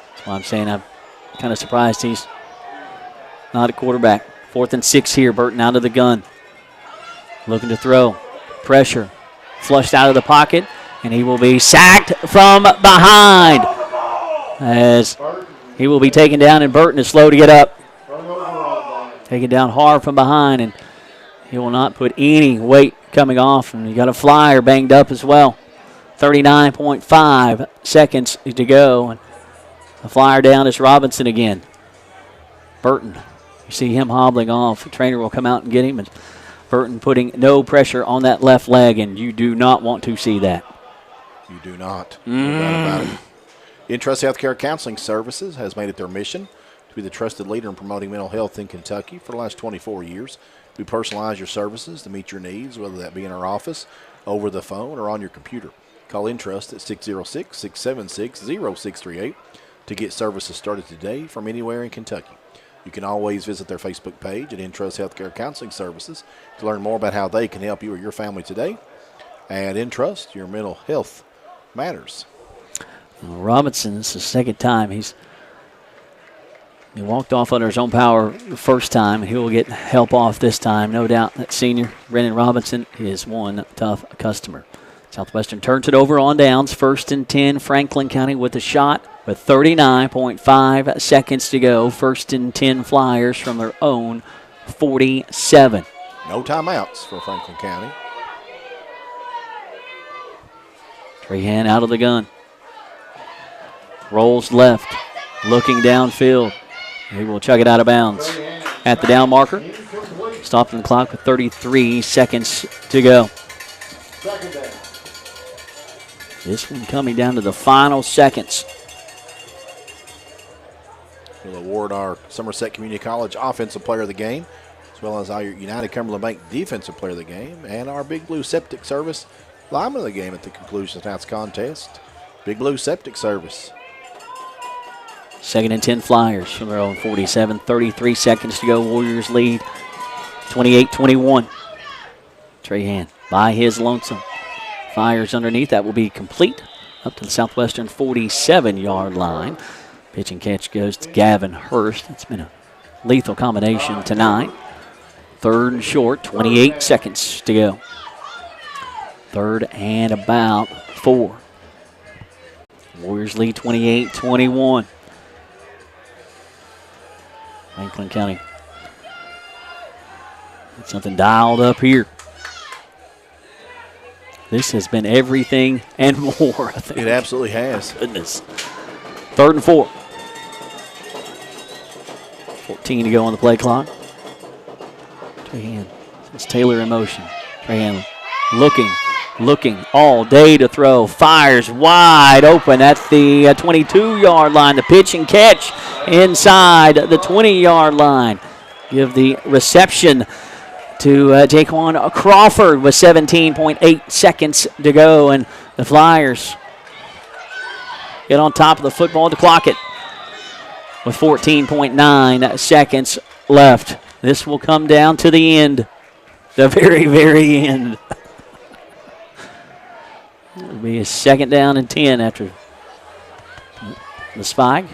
That's why I'm saying I'm kind of surprised he's not a quarterback. 4th and 6 here. Burton out of the gun. Looking to throw. Pressure. Flushed out of the pocket. And he will be sacked from behind. As he will be taken down, and Burton is slow to get up. Taken down hard from behind, and he will not put any weight coming off. And you got a flyer banged up as well. 39.5 seconds to go. And the flyer down is Robinson again. Burton, you see him hobbling off. The trainer will come out and get him. And Burton putting no pressure on that left leg, and you do not want to see that. You do not. No doubt about it. Intrust Healthcare Counseling Services has made it their mission to be the trusted leader in promoting mental health in Kentucky for the last 24 years. We personalize your services to meet your needs, whether that be in our office, over the phone, or on your computer. Call Intrust at 606-676-0638 to get services started today from anywhere in Kentucky. You can always visit their Facebook page at Intrust Healthcare Counseling Services to learn more about how they can help you or your family today. At Intrust, your mental health matters. Robinson, this is the second time he walked off under his own power the first time. He will get help off this time, no doubt. That senior, Brennan Robinson, is one tough customer. Southwestern turns it over on downs. 1st and 10, Franklin County with a shot with 39.5 seconds to go. 1st and 10 Flyers from their own 47. No timeouts for Franklin County. Trahan out of the gun. Rolls left, looking downfield. He will chuck it out of bounds. at the down marker. Stopping the clock with 33 seconds to go. Second down. This one coming down to the final seconds. We'll award our Somerset Community College Offensive Player of the Game, as well as our United Cumberland Bank Defensive Player of the Game, and our Big Blue Septic Service Lineman of the Game at the conclusion of tonight's contest. Big Blue Septic Service. 2nd and 10 Flyers from their own 47. 33 seconds to go. Warriors lead 28-21. Trahan by his lonesome. Fires underneath. That will be complete up to the Southwestern 47-yard line. Pitch and catch goes to Gavin Hurst. It's been a lethal combination tonight. 3rd and short, 28 seconds to go. 3rd and about 4. Warriors lead 28-21. Franklin County. Got something dialed up here. This has been everything and more, I think. It absolutely has. Goodness. 3rd and 4. 14 to go on the play clock. Trahan. It's Taylor in motion. Trahan looking all day to throw. Fires wide open at the 22-yard line. The pitch and catch inside the 20-yard line. Give the reception to Jaquan Crawford with 17.8 seconds to go. And the Flyers get on top of the football to clock it with 14.9 seconds left. This will come down to the end, the very, very end. It'll be a 2nd down and 10 after the spike.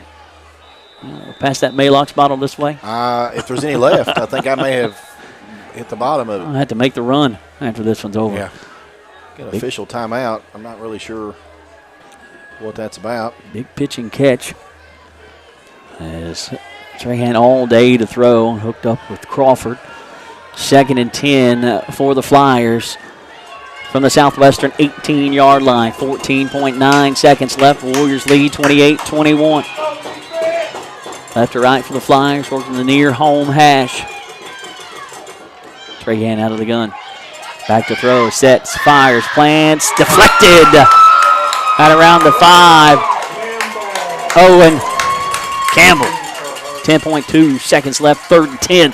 Pass that Maalox bottle this way. If there's any left, I think I may have hit the bottom of it. I'll have to make the run after this one's over. Yeah. Get an official timeout. I'm not really sure what that's about. Big pitch and catch. As Trahan all day to throw, hooked up with Crawford. 2nd and 10 for the Flyers from the Southwestern 18-yard line. 14.9 seconds left. Warriors lead 28-21. Left to right for the Flyers, working the near home hash. Trahan out of the gun. Back to throw, sets, fires, plants, deflected. Out around the 5. Owen Campbell. 10.2 seconds left, 3rd and 10.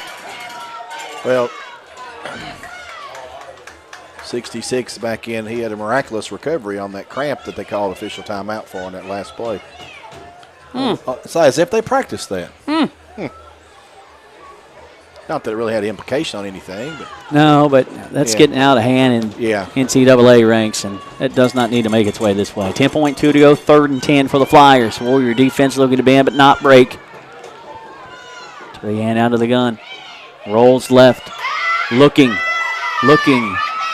Well, 66 back in. He had a miraculous recovery on that cramp that they called official timeout for in that last play. It's like as if they practiced that. Not that it really had an implication on anything. But no, but that's getting out of hand in NCAA ranks, and it does not need to make its way this way. 10.2 to go, 3rd and 10 for the Flyers. Warrior defense looking to bend but not break. Trahan out of the gun. Rolls left. Looking.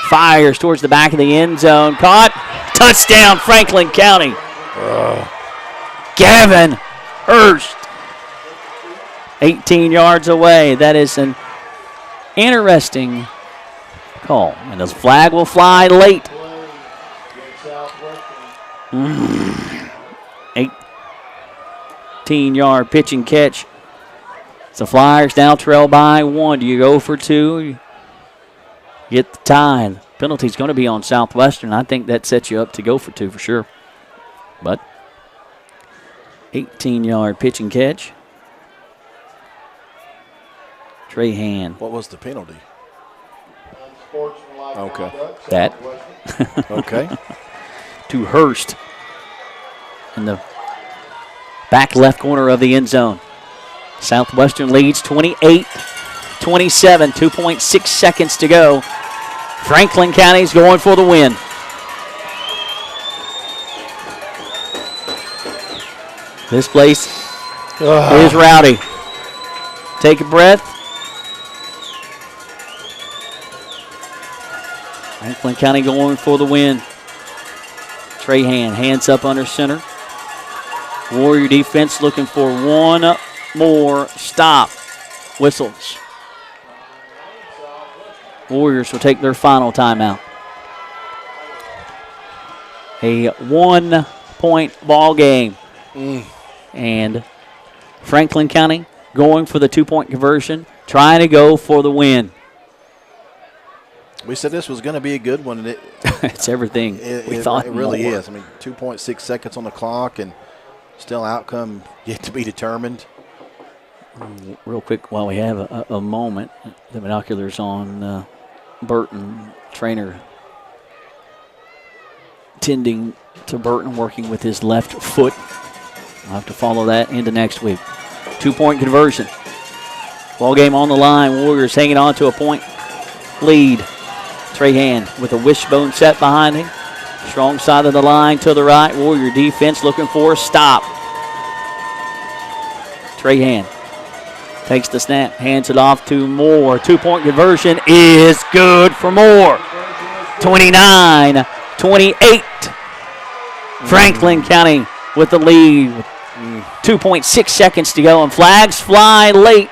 Fires towards the back of the end zone. Caught. Touchdown, Franklin County. Gavin Hurst. 18 yards away. That is an interesting call. And the flag will fly late. 18-yard pitch and catch. The Flyers now trail by 1. Do you go for 2? You get the tie. The penalty's going to be on Southwestern. I think that sets you up to go for 2 for sure. But 18-yard pitch and catch. Trahan. What was the penalty? Okay. That. Okay. To Hurst in the back left corner of the end zone. Southwestern leads 28-27, 2.6 seconds to go. Franklin County's going for the win. This place is rowdy. Take a breath. Franklin County going for the win. Trahan, hands up under center. Warrior defense looking for one more stop. Whistles. Warriors will take their final timeout. A 1-point ball game. And Franklin County going for the 2-point conversion trying to go for the win. We said this was going to be a good one, and it's everything we thought. It really more. is. I mean, 2.6 seconds on the clock, and still outcome yet to be determined. Real quick, while we have a moment, the binoculars on Burton, trainer tending to Burton, working with his left foot. I'll have to follow that into next week. 2-point conversion. Ball game on the line. Warriors hanging on to a point lead. Trahan with a wishbone set behind him. Strong side of the line to the right. Warrior defense looking for a stop. Trahan takes the snap, hands it off to Moore. 2-point conversion is good for Moore. 29-28. Franklin County with the lead. 2.6 seconds to go, and flags fly late.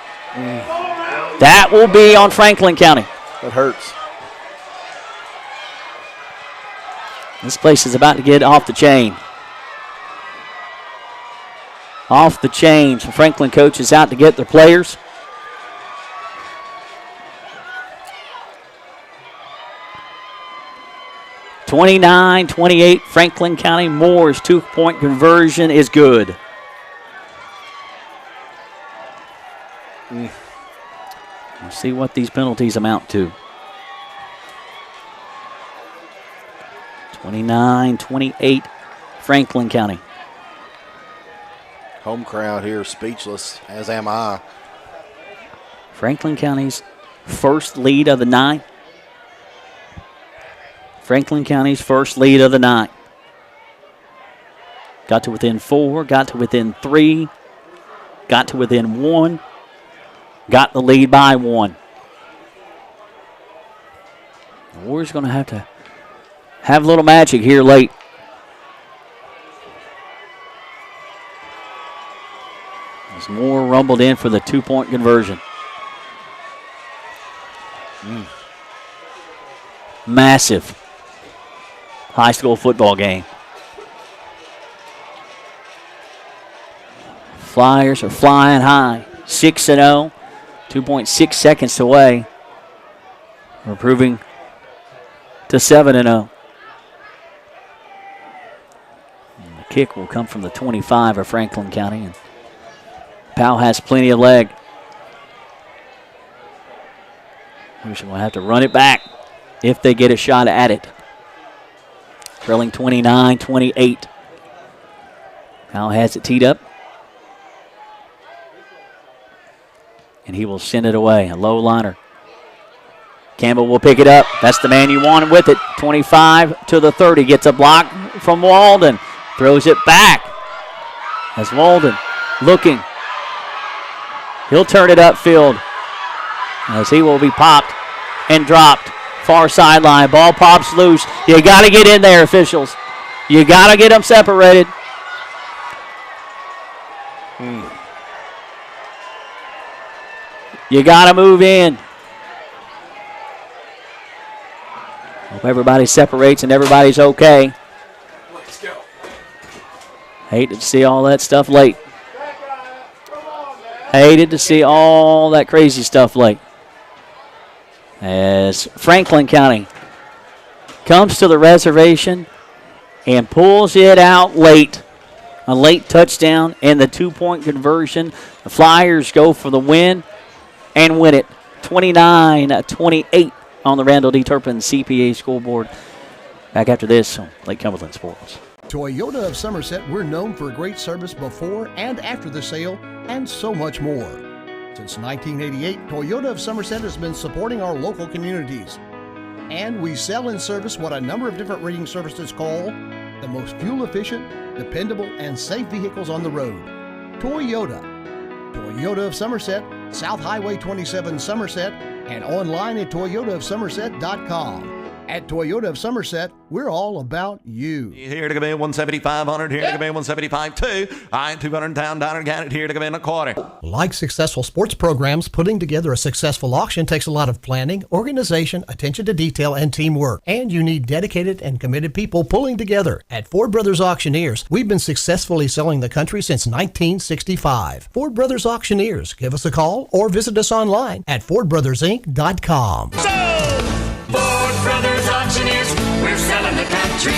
That will be on Franklin County. That hurts. This place is about to get off the chain. Off the chain. So Franklin coaches out to get their players. (29-28) Franklin County. Moore's 2-point conversion is good. We'll see what these penalties amount to. 29-28 Franklin County. Home crowd here speechless, as am I. Franklin County's first lead of the night. Franklin County's first lead of the night. Got to within 4, got to within 3, got to within 1, got the lead by 1. The Warriors going to have a little magic here late. As Moore rumbled in for the 2-point conversion. Massive high school football game. Flyers are flying high. 6-0. 2.6 seconds away. We're improving to 7-0. The kick will come from the 25 of Franklin County, and Powell has plenty of leg. We're going to have to run it back if they get a shot at it. Trailing 29-28. Powell has it teed up, and he will send it away. A low liner. Campbell will pick it up. That's the man you wanted with it. 25 to the 30. Gets a block from Walden. Throws it back. As Walden looking. He'll turn it upfield as he will be popped and dropped. Far sideline. Ball pops loose. You got to get in there, officials. You got to get them separated. You got to move in. Hope everybody separates and everybody's okay. Let's go. Hated to see all that stuff late. Hated to see all that crazy stuff late. As Franklin County comes to the reservation and pulls it out late. A late touchdown and the 2-point conversion. The Flyers go for the win and win it 29-28 on the Randall D. Turpin CPA scoreboard. Back after this on Lake Cumberland Sports. Toyota of Somerset, we're known for great service before and after the sale and so much more. Since 1988, Toyota of Somerset has been supporting our local communities. And we sell and service what a number of different rating services call the most fuel-efficient, dependable, and safe vehicles on the road. Toyota. Toyota of Somerset, South Highway 27 Somerset, and online at toyotaofsomerset.com. At Toyota of Somerset, we're all about you. Here to come in 175-100, here to come in 175-2. I-200 down, down, got it here to come in a quarter. Like successful sports programs, putting together a successful auction takes a lot of planning, organization, attention to detail, and teamwork. And you need dedicated and committed people pulling together. At Ford Brothers Auctioneers, we've been successfully selling the country since 1965. Ford Brothers Auctioneers. Give us a call or visit us online at FordBrothersInc.com. Ford Brothers Auctioneers, we're selling the country.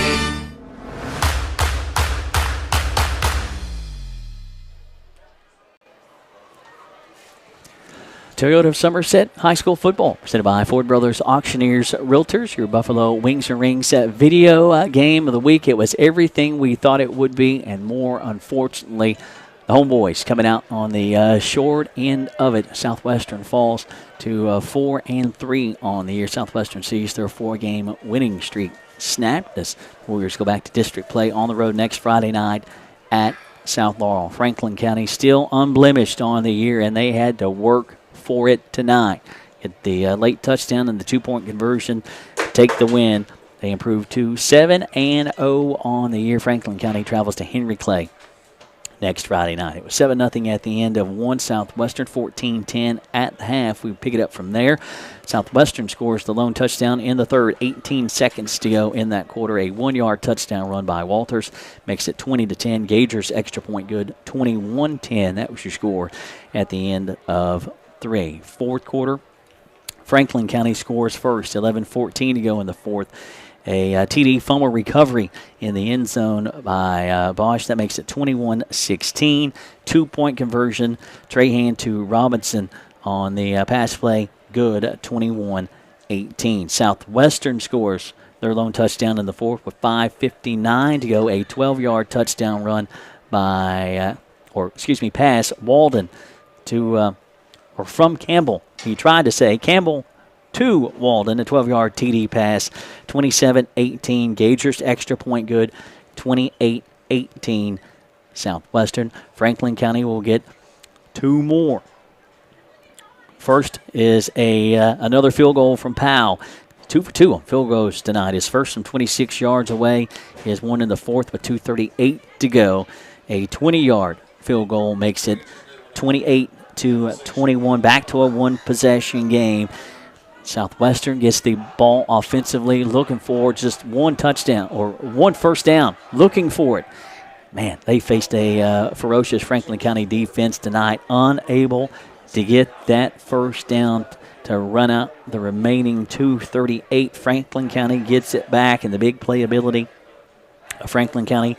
Toyota of Somerset High School football presented by Ford Brothers Auctioneers Realtors, your Buffalo Wings and Rings video game of the week. It was everything we thought it would be and more. Unfortunately, the Homeboys coming out on the short end of it. Southwestern falls to 4-3 on the year. Southwestern sees their 4-game winning streak snapped as Warriors go back to district play on the road next Friday night at South Laurel. Franklin County still unblemished on the year, and they had to work for it tonight. Get the late touchdown and the 2-point conversion to take the win. They improved to 7-0 on the year. Franklin County travels to Henry Clay next Friday night. It was 7-0 at the end of one. Southwestern 14-10 at the half. We pick it up from there. Southwestern scores the lone touchdown in the third. 18 seconds to go in that quarter. A 1-yard touchdown run by Walters makes it 20-10. Gager's extra point good. 21-10. That was your score at the end of 3. Fourth quarter, Franklin County scores first. 11-14 to go in the fourth. A TD fumble recovery in the end zone by Bosch. That makes it 21-16. 2-point conversion. Trahan to Robinson on the pass play. Good. 21-18. Southwestern scores their lone touchdown in the fourth with 5:59 to go. A 12-yard touchdown run by, pass Walden to, or from Campbell. He tried to say Campbell to Walden, a 12-yard TD pass, 27-18. Gager's extra point good, 28-18. Southwestern. Franklin County will get 2 more. First is another field goal from Powell. 2 for 2 on field goals tonight. His first from 26 yards away. He has one in the fourth with 2:38 to go. A 20-yard field goal makes it 28-21. Back to a one-possession game. Southwestern gets the ball offensively, looking for just one touchdown or one first down, looking for it. Man, they faced a ferocious Franklin County defense tonight, unable to get that first down to run out the remaining 2:38. Franklin County gets it back, and the big playability of Franklin County,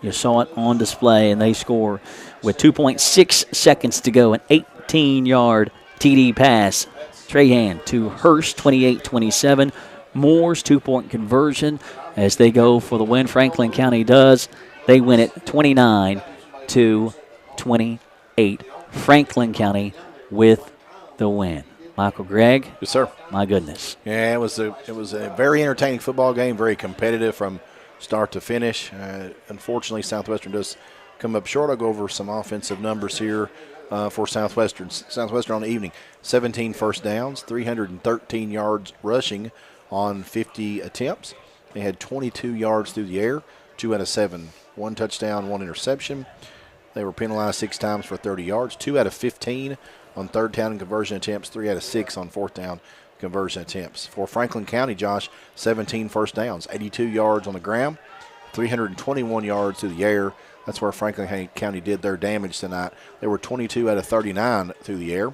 you saw it on display, and they score with 2.6 seconds to go, an 18-yard TD pass. Trahan to Hurst, 28-27. Moore's 2-point conversion as they go for the win. Franklin County does. They win it 29-28. Franklin County with the win. Michael Gregg. Yes, sir. My goodness. Yeah, it was a very entertaining football game, very competitive from start to finish. Unfortunately, Southwestern does come up short. I'll go over some offensive numbers here for Southwestern. Southwestern on the evening, 17 first downs, 313 yards rushing on 50 attempts. They had 22 yards through the air, 2 out of 7. 1 touchdown, 1 interception. They were penalized 6 times for 30 yards, 2 out of 15 on third down and conversion attempts, 3 out of 6 on fourth down conversion attempts. For Franklin County, Josh, 17 first downs, 82 yards on the ground, 321 yards through the air. That's where Franklin County did their damage tonight. They were 22 out of 39 through the air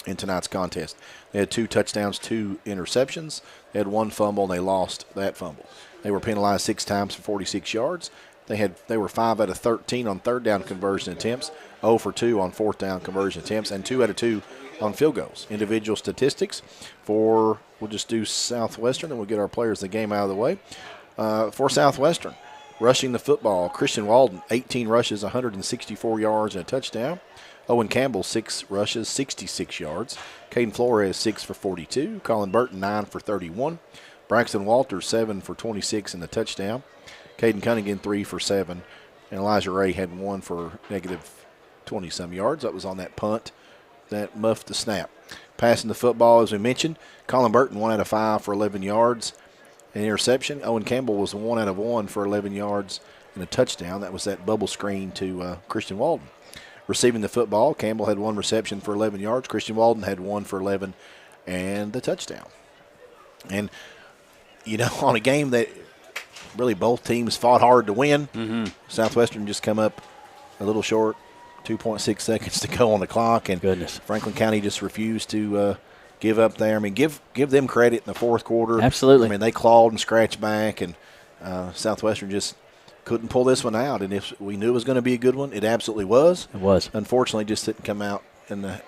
in tonight's contest. They had 2 touchdowns, 2 interceptions. They had 1 fumble, and they lost that fumble. They were penalized 6 times for 46 yards. They were 5 out of 13 on third down conversion attempts, 0 for 2 on fourth down conversion attempts, and 2 out of 2 on field goals. Individual statistics we'll just do Southwestern, and we'll get our players the game out of the way. For Southwestern, rushing the football, Christian Walden, 18 rushes, 164 yards, and a touchdown. Owen Campbell, 6 rushes, 66 yards. Caden Flores, 6 for 42. Colin Burton, 9 for 31. Braxton Walters, 7 for 26 and a touchdown. Caden Cunningham, 3 for 7. And Elijah Ray had 1 for negative 20-some yards. That was on that punt that muffed the snap. Passing the football, as we mentioned, Colin Burton, 1 out of 5 for 11 yards. an interception. Owen Campbell was 1 out of 1 for 11 yards and a touchdown. That was that bubble screen to Christian Walden. Receiving the football, Campbell had 1 reception for 11 yards. Christian Walden had 1 for 11 and the touchdown. And, on a game that really both teams fought hard to win, Southwestern just come up a little short, 2.6 seconds to go on the clock. And Franklin County just refused to give up there. I mean, give them credit in the fourth quarter. Absolutely. I mean, they clawed and scratched back, and Southwestern just couldn't pull this one out. And if we knew it was going to be a good one, it absolutely was. It was. Unfortunately, just didn't come out in the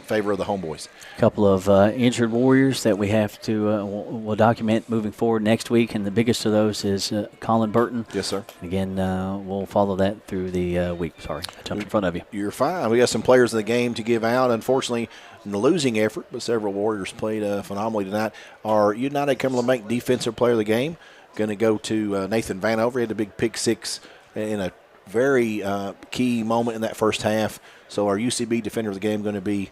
favor of the homeboys. A couple of injured Warriors that we have to we'll document moving forward next week, and the biggest of those is Colin Burton. Yes, sir. Again, we'll follow that through the week. Sorry, I jumped in front of you. You're fine. We got some players in the game to give out. Unfortunately, in the losing effort, but several Warriors played phenomenally tonight. Our United Cumberland Bank defensive player of the game going to go to Nathan Vanover. He had a big pick six in a very key moment in that first half. So our UCB defender of the game going to be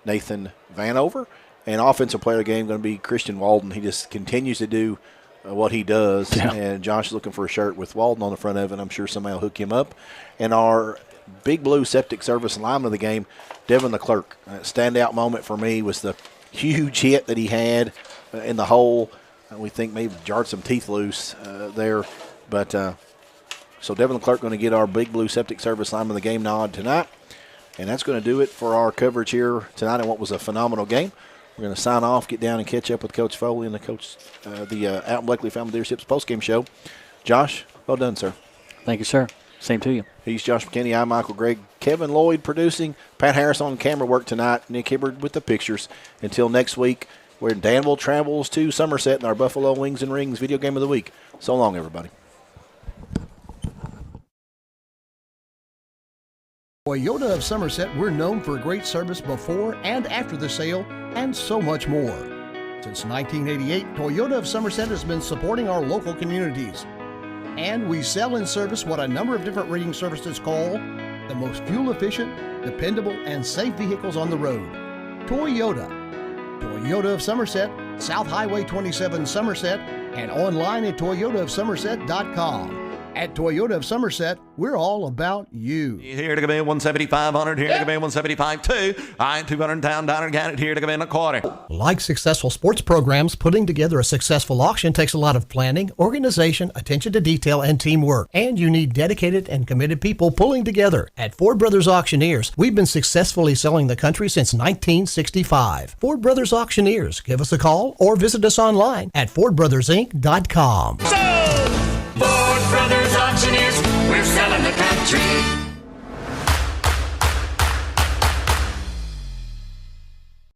Nathan Vanover. And offensive player of the game going to be Christian Walden. He just continues to do what he does. Yeah. And Josh is looking for a shirt with Walden on the front of it. I'm sure somebody will hook him up. And our Big Blue Septic Service lineman of the game, Devin the Clerk. Standout moment for me was the huge hit that he had in the hole. We think maybe jarred some teeth loose there. But so Devin the Clerk going to get our Big Blue Septic Service lineman of the game nod tonight. And that's going to do it for our coverage here tonight in what was a phenomenal game. We're going to sign off, get down and catch up with Coach Foley and the Alton Blakely Family Leadership's postgame show. Josh, well done, sir. Thank you, sir. Same to you. He's Josh McKinney. I'm Michael Gregg. Kevin Lloyd producing. Pat Harris on camera work tonight. Nick Hibbard with the pictures. Until next week, where Danville travels to Somerset in our Buffalo Wings and Rings video game of the week. So long, everybody. Toyota of Somerset, we're known for great service before and after the sale, and so much more. Since 1988, Toyota of Somerset has been supporting our local communities. And we sell and service what a number of different rating services call the most fuel-efficient, dependable, and safe vehicles on the road. Toyota. Toyota of Somerset, South Highway 27 Somerset, and online at toyotaofsomerset.com. At Toyota of Somerset, we're all about you. Here to come in 175-100, here to come in 175-2. I 200 down, got it here to come in a quarter. Like successful sports programs, putting together a successful auction takes a lot of planning, organization, attention to detail, and teamwork. And you need dedicated and committed people pulling together. At Ford Brothers Auctioneers, we've been successfully selling the country since 1965. Ford Brothers Auctioneers. Give us a call or visit us online at FordBrothersInc.com. Ford Brothers Auctioneers, we're selling the country.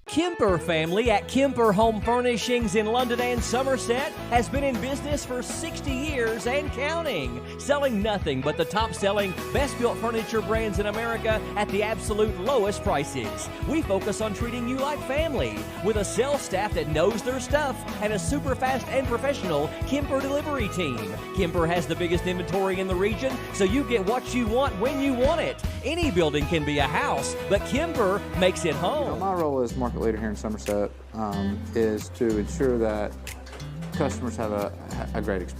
Kemper family at Kemper Home Furnishings in London and Somerset has been in business for 60 years and counting, selling nothing but the top-selling, best-built furniture brands in America at the absolute lowest prices. We focus on treating you like family with a sales staff that knows their stuff and a super fast and professional Kemper delivery team. Kemper has the biggest inventory in the region, so you get what you want when you want it. Any building can be a house, but Kemper makes it home. My role as market leader here in Somerset is to ensure that customers have a great experience.